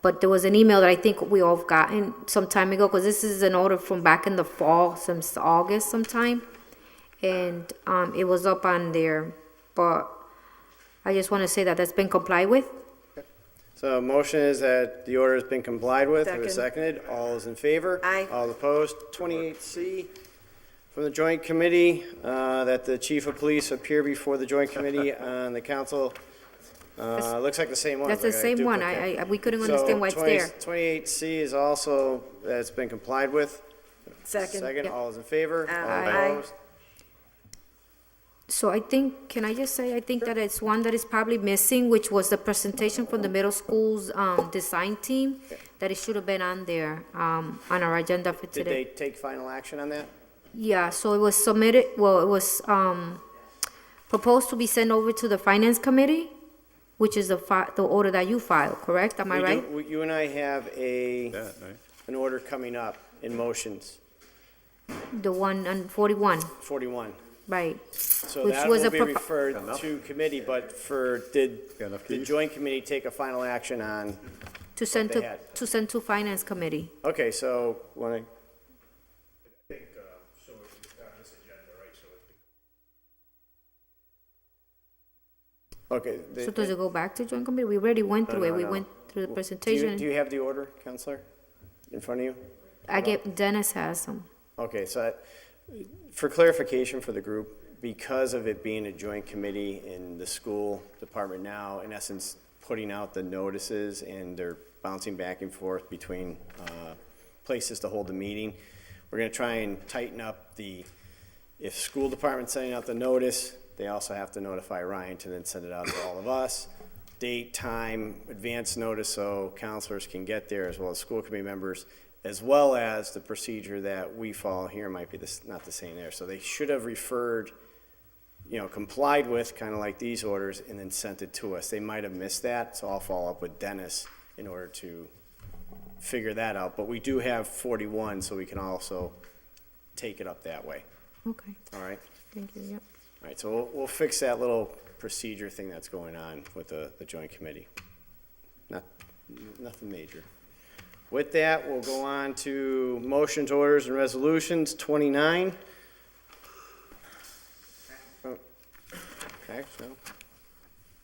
But there was an email that I think we all have gotten some time ago, because this is an order from back in the fall, since August sometime, and it was up on there. But I just want to say that that's been complied with. So motion is that the order has been complied with. It was seconded. All those in favor? Aye. All opposed? 28C from the Joint Committee, that the Chief of Police appear before the Joint Committee on the council. Looks like the same one. That's the same one. We couldn't understand why it's there. 28C is also, that's been complied with. Second. Second. All those in favor? Aye. All opposed? So I think, can I just say, I think that it's one that is probably missing, which was the presentation from the middle school's design team, that it should have been on there, on our agenda for Did today. they take final action on that? Yeah, so it was submitted, well, it was proposed to be sent over to the Finance Committee, which is the order that you filed, correct? Am I right? You and I have an order coming up in motions, The one on 41, 41. right. So Which that was will a be propo- referred to committee, but did the joint committee take a final action on? To send they had? to send to Finance Committee. Okay, so, wanna, okay. So does it go back to joint committee? We already went through it. We went through the Do presentation. you have the order, Counselor, in front of you? Dennis has them. Okay, so for clarification for the group, because of it being a joint committee in the school department now, in essence, putting out the notices and they're bouncing back and forth between places to hold the meeting, we're gonna try and tighten up if school department's sending out the notice, they also have to notify Ryan to then send it out to all of us. Date, time, advance notice so counselors can get there, as well as school committee members, as well as the procedure that we follow here might be not the same there. So they should have referred, complied with, kind of like these orders, and then sent it to us. They might have missed that, so I'll follow up with Dennis in order to figure that out. But we do have 41, so we can also take it up that way. Okay, All right? thank you, yep. All right, so we'll fix that little procedure thing that's going on with the joint committee. Nothing major. With that, we'll go on to motions, orders, and resolutions, 29. No,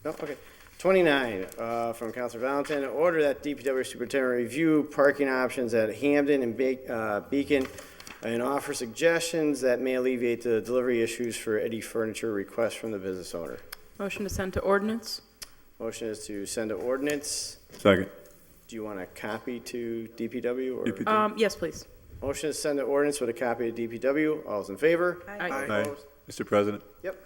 okay. 29, from Councilor Valentin, order that DPW Superintendent review parking options at Hamden and Beacon and offer suggestions that may alleviate the delivery issues for Eddie Furniture requests from the business owner. Motion to send to ordinance? Motion is to send to ordinance. Second. Do you want a copy to DPW or? Yes, please. Motion is send to ordinance with a copy to DPW. All those in favor? Aye. Aye. Mr. President? Yep.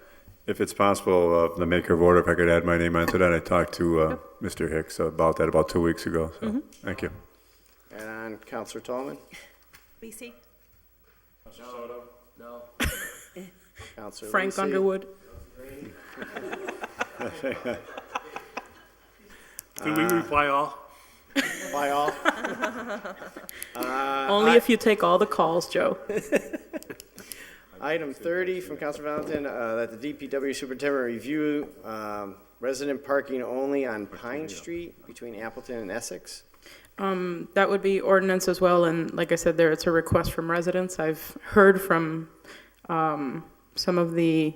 If it's possible, the maker of order, if I could add my name onto that, I talked to Mr. Hicks about that about 2 weeks ago, so, thank you. And on Counselor Tallman? Lisi? No. Counselor Frank Lisi? Underwood? Could we reply all? By all? Only if you take all the calls, Joe. Item 30 from Councilor Valentin, that the DPW Superintendent review resident parking only on Pine Street between Appleton and Essex. That would be ordinance as well, and like I said, it's a request from residents. I've heard from some of the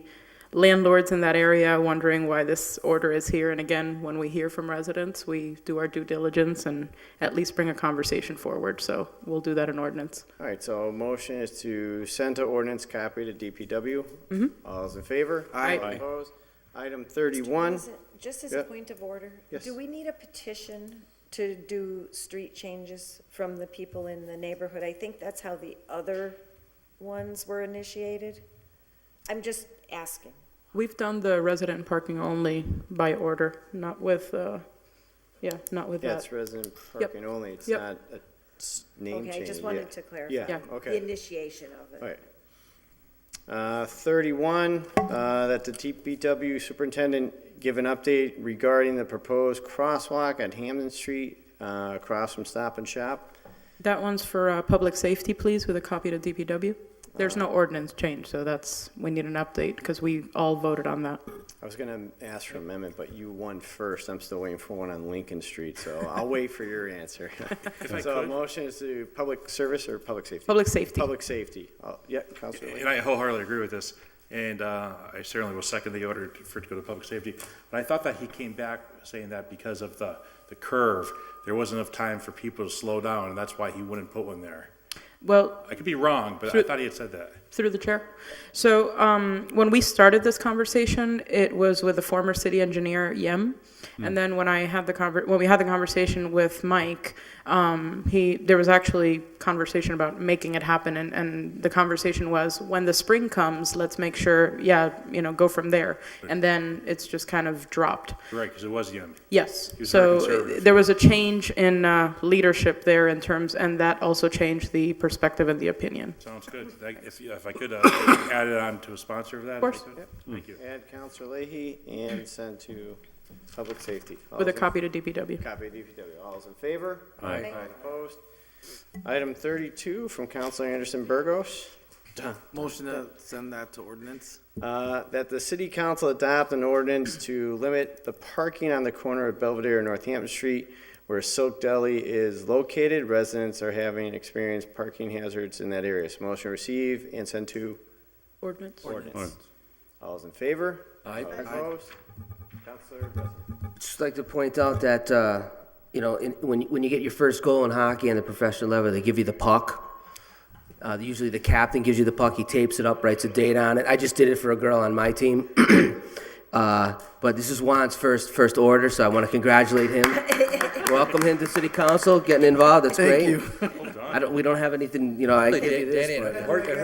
landlords in that area wondering why this order is here, and again, when we hear from residents, we do our due diligence and at least bring a conversation forward, so we'll do that in ordinance. All right, so motion is to send to ordinance, copy to DPW. All those in favor? Aye. All opposed? Item 31. Just as a Yep. point of order, Yes. do we need a petition to do street changes from the people in the neighborhood? I think that's how the other ones were initiated. I'm just asking. We've done the resident parking only by order, not with, not with Yeah, that. it's resident Yep. parking only. It's Yep. not a name change. Okay, I just wanted to clarify. Yeah, Yeah. okay. The initiation of it. All right. 31, that the DPW superintendent give an update regarding the proposed crosswalk at Hamden Street, across from Stop and Shop. That one's for public safety, please, with a copy to DPW. There's no ordinance change, so we need an update, because we all voted on that. I was gonna ask for amendment, but you won first. I'm still waiting for one on Lincoln Street, so I'll wait for your answer. So motion is to public service or public safety? Public safety. Public safety. Yeah, Councilor Lee. And I wholeheartedly agree with this, and I certainly will second the order for it to go to public safety. But I thought that he came back saying that because of the curve, there wasn't enough time for people to slow down, and that's why he wouldn't put one there. Well, I could be wrong, but I thought he had said that. through the chair. So when we started this conversation, it was with the former city engineer, Yem. And then when we had the conversation with Mike, There was actually conversation about making it happen, and the conversation was, when the spring comes, let's make sure, go from there. And then it's just kind of dropped. Right, because it was Yummy. Yes, He was very so conservative. there was a change in leadership there in terms, and that also changed the perspective and the opinion. Sounds good. If I could add it on to a sponsor of that? Of course. if I could? Yep. Thank you. Add Counselor Leahy and send to Public Safety. All With a those in- copy to DPW. Copy of DPW. All those in favor? Aye. Opposed? Item 32 from Counselor Anderson Burgos. Motion to send that to ordinance. That the city council adopt an ordinance to limit the parking on the corner of Belvedere and Northampton Street where Silk Deli is located. Residents are having experienced parking hazards in that area. So motion to receive and send to Ordinance. ordinance. All those in favor? Aye. All opposed? Counselor Breslin. Just like to point out that, when you get your first goal in hockey on the professional level, they give you the puck. Usually the captain gives you the puck, he tapes it up, writes a date on it. I just did it for a girl on my team. But this is Juan's first order, so I want to congratulate him. Welcome him to city council, getting involved, that's great. Thank you. We don't have anything, I give you this. Danny, but- working.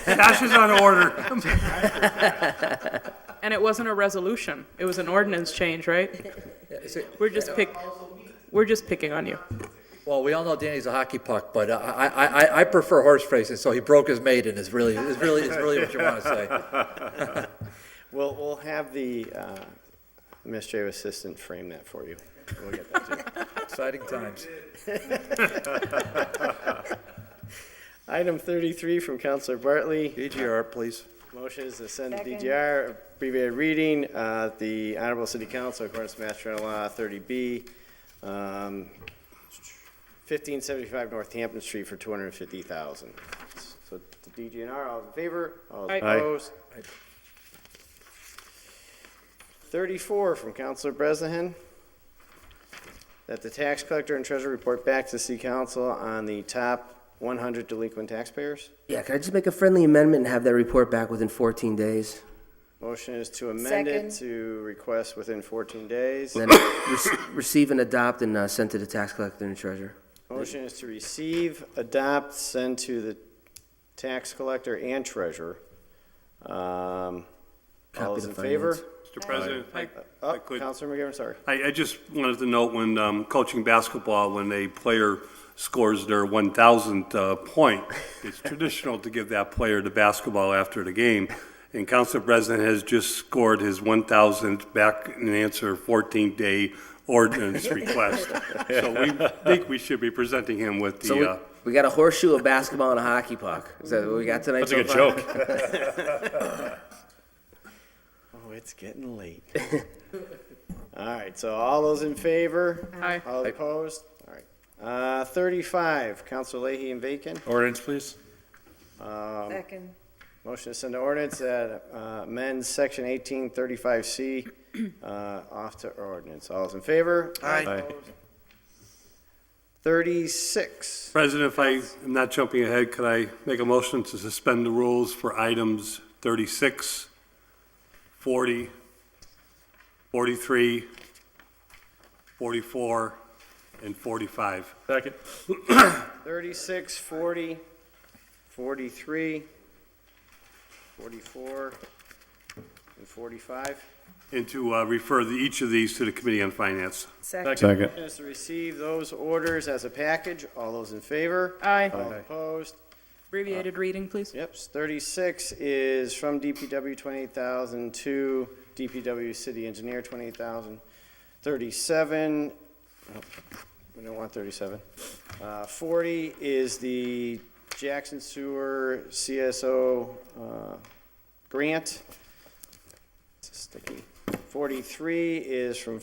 Cash is on order. And it wasn't a resolution, it was an ordinance change, right? We're just picking on you. Well, we all know Danny's a hockey puck, but I prefer horse racing, so he broke his maiden is really what you want to say. We'll have the administrative assistant frame that for you. We'll get that to you. Exciting times. Item 33 from Counselor Bartley. DGR, please. Motion is to send Second. DGR, abbreviated reading, the Honorable City Council, according to Mass General Law 30B, 1575 Northampton Street for $250,000. So the DGNR, all in favor? All Aye. opposed? 34 from Counselor Bresnahan, that the tax collector and treasurer report back to the City Council on the top 100 delinquent taxpayers. Yeah, can I just make a friendly amendment and have that report back within 14 days? Motion is to amend it Second. to request within 14 days. And then receive and adopt and send to the tax collector and treasurer. Motion is to receive, adopt, send to the tax collector and treasurer. All those to in favor? finance. Mr. President, if I Oh, could. Counselor McGivern, sorry. I just wanted to note when coaching basketball, when a player scores their 1,000th point, it's traditional to give that player the basketball after the game. And Councilor President has just scored his 1,000th back in answer 14th-day ordinance request. So we think we should be presenting him with the. So we got a horseshoe, a basketball, and a hockey puck. Is that what we got tonight? That's a so good far? joke. Oh, it's getting late. All right, so all those in favor? Aye. All opposed? All right. 35, Counselor Leahy and Bacon. Ordinance, please. Second. Motion to send to ordinance that amends section 1835C off to ordinance. All those in favor? Aye. Opposed? 36. President, if I am not jumping ahead, could I make a motion to suspend the rules for items 36, 40, 43, 44, and 45? Second. 36, 40, 43, 44, and 45. And to refer each of these to the Committee on Finance. Second. Second. Motion is to receive those orders as a package. All those in favor? Aye. All opposed? Abbreviated reading, please. Yep, 36 is from DPW, 28,000, to DPW City Engineer, 28,000. 37, oh, we don't want 37. 40 is the Jackson Sewer CSO grant. It's sticky. 43 is from,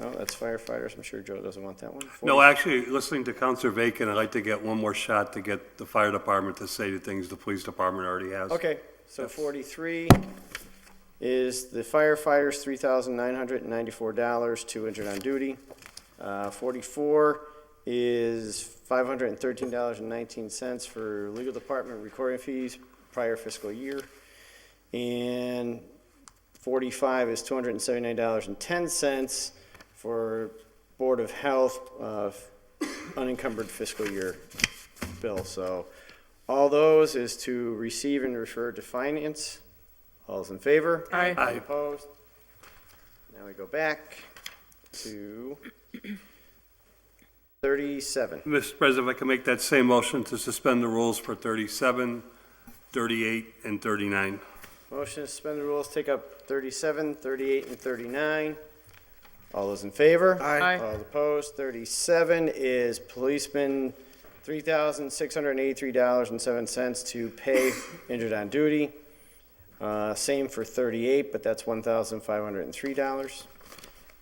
no, that's firefighters. I'm sure Joe doesn't want that one. No, 40 actually, listening to Counselor Bacon, I'd like to get one more shot to get the fire department to say the things the police department already has. Okay, so 43 is the firefighters, $3,994, 200 on duty. 44 is $513.19 for legal department recording fees prior fiscal year. And 45 is $279.10 for Board of Health unencumbered fiscal year bill. So all those is to receive and refer to finance. All those in favor? Aye. All opposed? Now we go back to 37. Mr. President, if I can make that same motion to suspend the rules for 37, 38, and 39. Motion to suspend the rules, take up 37, 38, and 39. All those in favor? Aye. All opposed? 37 is policeman, $3,683.07 to pay injured on duty. Same for 38, but that's $1,503.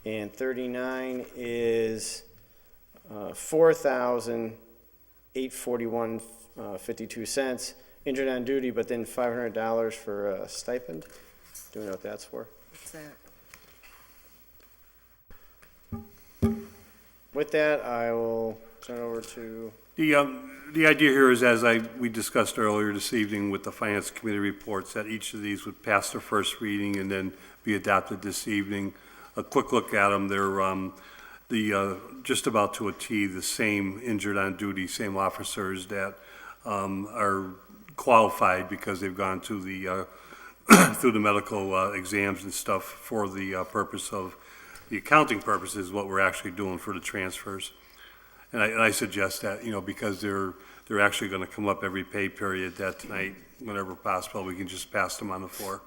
And 39 is $4,841.52. Injured on duty, but then $500 for a stipend. Do we know what that's for? What's that? With that, I will turn over to, The idea here is, as we discussed earlier this evening with the Finance Committee reports, that each of these would pass their first reading and then be adopted this evening. A quick look at them, they're just about to a T, the same injured on duty, same officers that are qualified because they've gone to the through the medical exams and stuff for the purpose of the accounting purposes, what we're actually doing for the transfers. And I suggest that, because they're actually going to come up every pay period, that tonight, whenever possible, we can just pass them on the floor.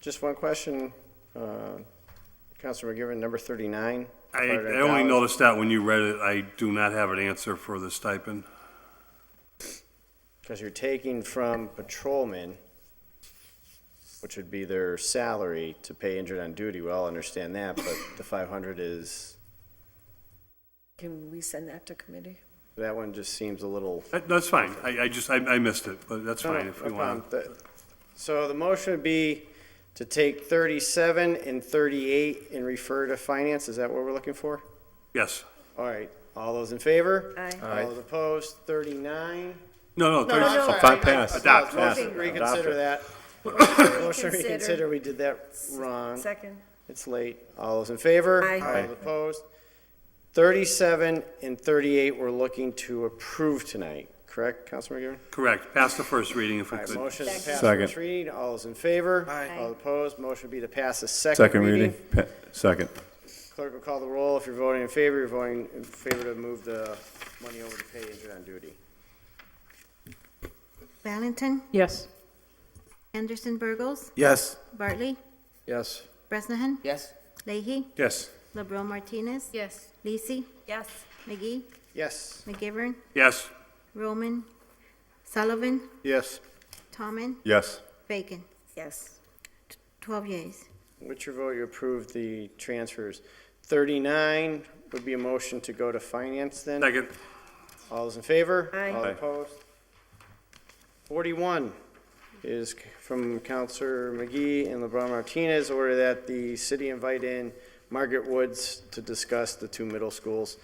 just one question, Councilor McGivern, number 39. I only noticed that when you read it. I do not have an answer for the stipend. Because you're taking from patrolmen, which would be their salary to pay injured on duty. We all understand that, but the 500 is, Can we send that to committee? that one just seems a little. That's fine. I missed it, but that's fine if we No want. problem. So the motion would be to take 37 and 38 and refer to finance. Is that what we're looking for? Yes. All right. All those in favor? Aye. All those opposed? 39? No, No, sorry. sorry. Pass. Adopt. Motion to reconsider that. Motion to reconsider, we did that wrong. Second. It's late. All those in favor? Aye. All those opposed? 37 and 38 we're looking to approve tonight, correct, Councilor McGivern? Correct. Pass the first reading if we All right, could. motion to pass Second. first reading. All those in favor? Aye. All opposed? Motion would be to pass the second Second reading. reading. Second. Clerk will call the roll. If you're voting in favor, you're voting in favor to move the money over to pay injured on duty. Valentin, Yes. Anderson Burgos, Yes. Bartley, Yes. Bresnahan, Yes? Leahy, Yes. LeBron Martinez, Yes. Lisi, Yes. McGee, Yes. McGivern, Yes. Roman, Sullivan, Yes. Tomlin, Yes. Bacon. Yes. 12 yeas. With your vote, you approve the transfers. 39 would be a motion to go to finance then. Second. All those in favor? Aye. All Aye. opposed? 41 is from Counselor McGee and LeBron Martinez, order that the city invite in Margaret Woods to discuss the two middle schools.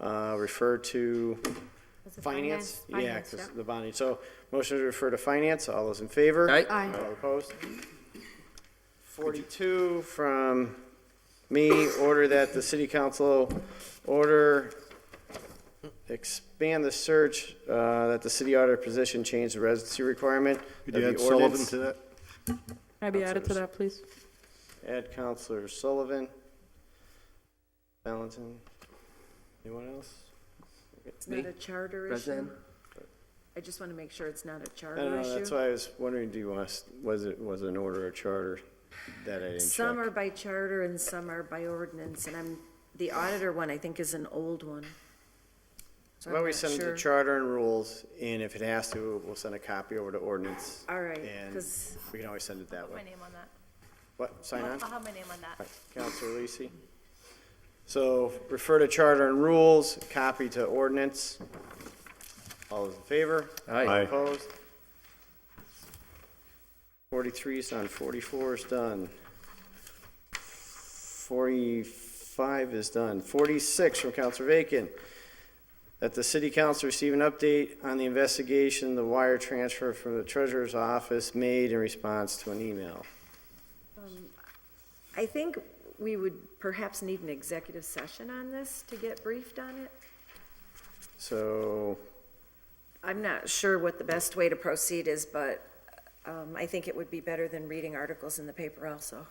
Refer to Was it finance? Yeah, Finance, because yeah. the bonding. So motion to refer to finance. All those in favor? Aye. Aye. All opposed? 42 from me, order that the city council expand the search, that the city auditor position change the residency requirement. Could That'd you be add Sullivan ordinance. to that? Can I be added to that, please? Add Counselor Sullivan. Valentin. Anyone else? It's not a charter issue? President? I just want to make sure it's not a I charter don't know, issue. that's why I was wondering, do you want us, was it an order or charter that I didn't check? Some are by charter and some are by ordinance, and the auditor one, I think, is an old one. So Well, I'm we not send it sure. to charter and rules, and if it has to, we'll send a copy over to ordinance. All right, And 'cause- we can always send it that My way. name on that. What, sign on? I'll have my name on that. Counselor Lisi. So refer to charter and rules, copy to ordinance. All those in favor? Aye. All opposed? 43 is done, 44 is done. 45 is done. 46 from Counselor Bacon. That the city council receive an update on the investigation, the wire transfer from the treasurer's office made in response to an email. I think we would perhaps need an executive session on this to get briefed on it. So, I'm not sure what the best way to proceed is, but I think it would be better than reading articles in the paper also.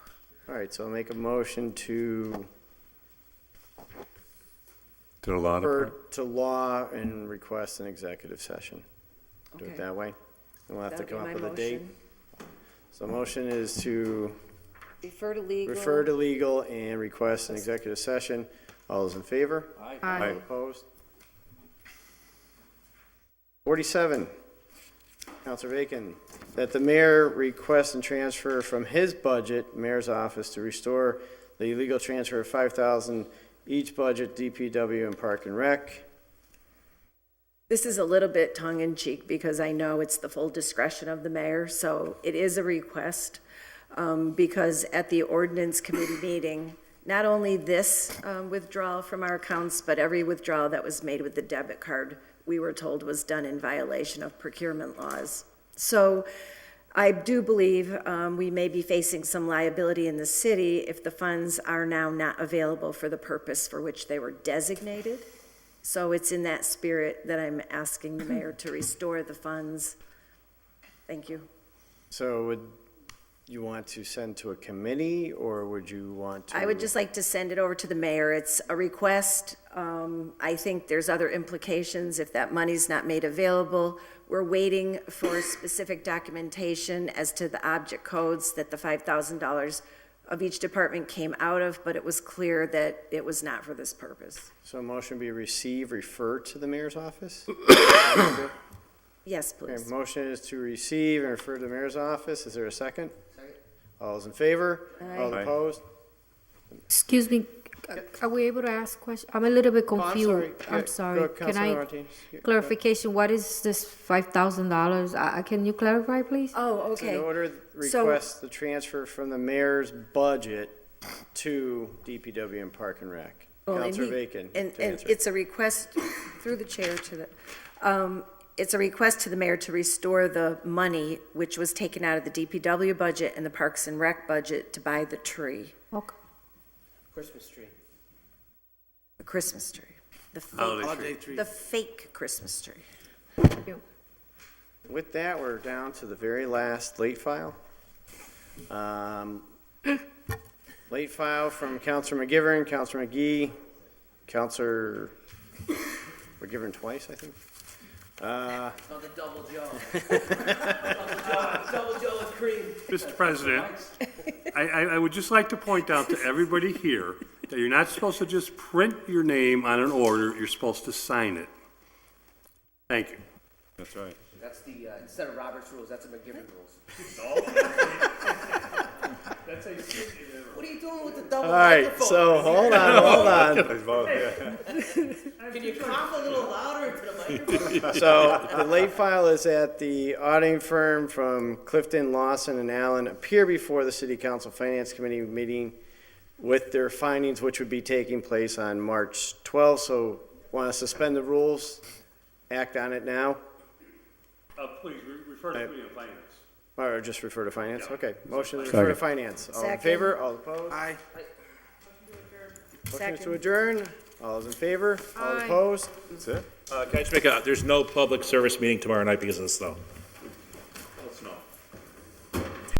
all right, so I'll make a motion to To a lot refer of, to law and request an executive session. Do it Okay. that way? And we'll have to That'll come be up my with a date. motion. So motion is to Refer to legal. refer to legal and request an executive session. All those in favor? Aye. All opposed? 47, Counselor Bacon, that the mayor request and transfer from his budget, mayor's office, to restore the illegal transfer of $5,000 each budget, DPW and Park and Rec. This is a little bit tongue-in-cheek because I know it's the full discretion of the mayor, so it is a request. Because at the ordinance committee meeting, not only this withdrawal from our accounts, but every withdrawal that was made with the debit card, we were told was done in violation of procurement laws. So I do believe we may be facing some liability in the city if the funds are now not available for the purpose for which they were designated. So it's in that spirit that I'm asking the mayor to restore the funds. Thank you. So would you want to send to a committee, or would you want to? I would just like to send it over to the mayor. It's a request. I think there's other implications if that money's not made available. We're waiting for specific documentation as to the object codes that the $5,000 of each department came out of, but it was clear that it was not for this purpose. So a motion be receive, refer to the mayor's office? Yes, Okay, please. motion is to receive and refer to the mayor's office. Is there a second? Second. All those in favor? Aye. All opposed? Excuse me, are we able to ask questions? I'm a little bit Oh, I'm confused. sorry. I'm Go- sorry. go, Can Councilor I, Martinez. Yeah, go clarification, what is this $5,000? Can you clarify, please? Oh, It's okay. an order request the transfer from the mayor's budget to DPW and Park and Rec. Well, and Counselor he- Bacon And to answer. it's a request through the chair to the, it's a request to the mayor to restore the money which was taken out of the DPW budget and the Parks and Rec budget to buy the tree, Okay. Christmas tree. the Christmas tree. The Holiday fake, the fake Christmas tree. With that, we're down to the very last late file. Late file from Counselor McGivern, Counselor McGee, Counselor, McGivern twice, I think. Oh, the double Joe. Double Joe with cream. Mr. President, I would just like to point out to everybody here that you're not supposed to just print your name on an order, you're supposed to sign it. Thank you. that's right. That's the, instead of Robert's rules, that's a McGivern rules. What are you doing with the double All right, microphone? so hold on. Can you cough a little louder into the microphone? So the late file is that the auditing firm from Clifton, Lawson, and Allen appear before the City Council Finance Committee meeting with their findings, which would be taking place on March 12th. So want to suspend the rules, act on it now, Please, refer to me in finance. or just refer to finance? Okay, motion to Second. refer to finance. All in Second. favor, all opposed? Aye. Motion is to adjourn. All those in favor, all opposed? That's it? Can I just make a, there's no public service meeting tomorrow night because of the snow.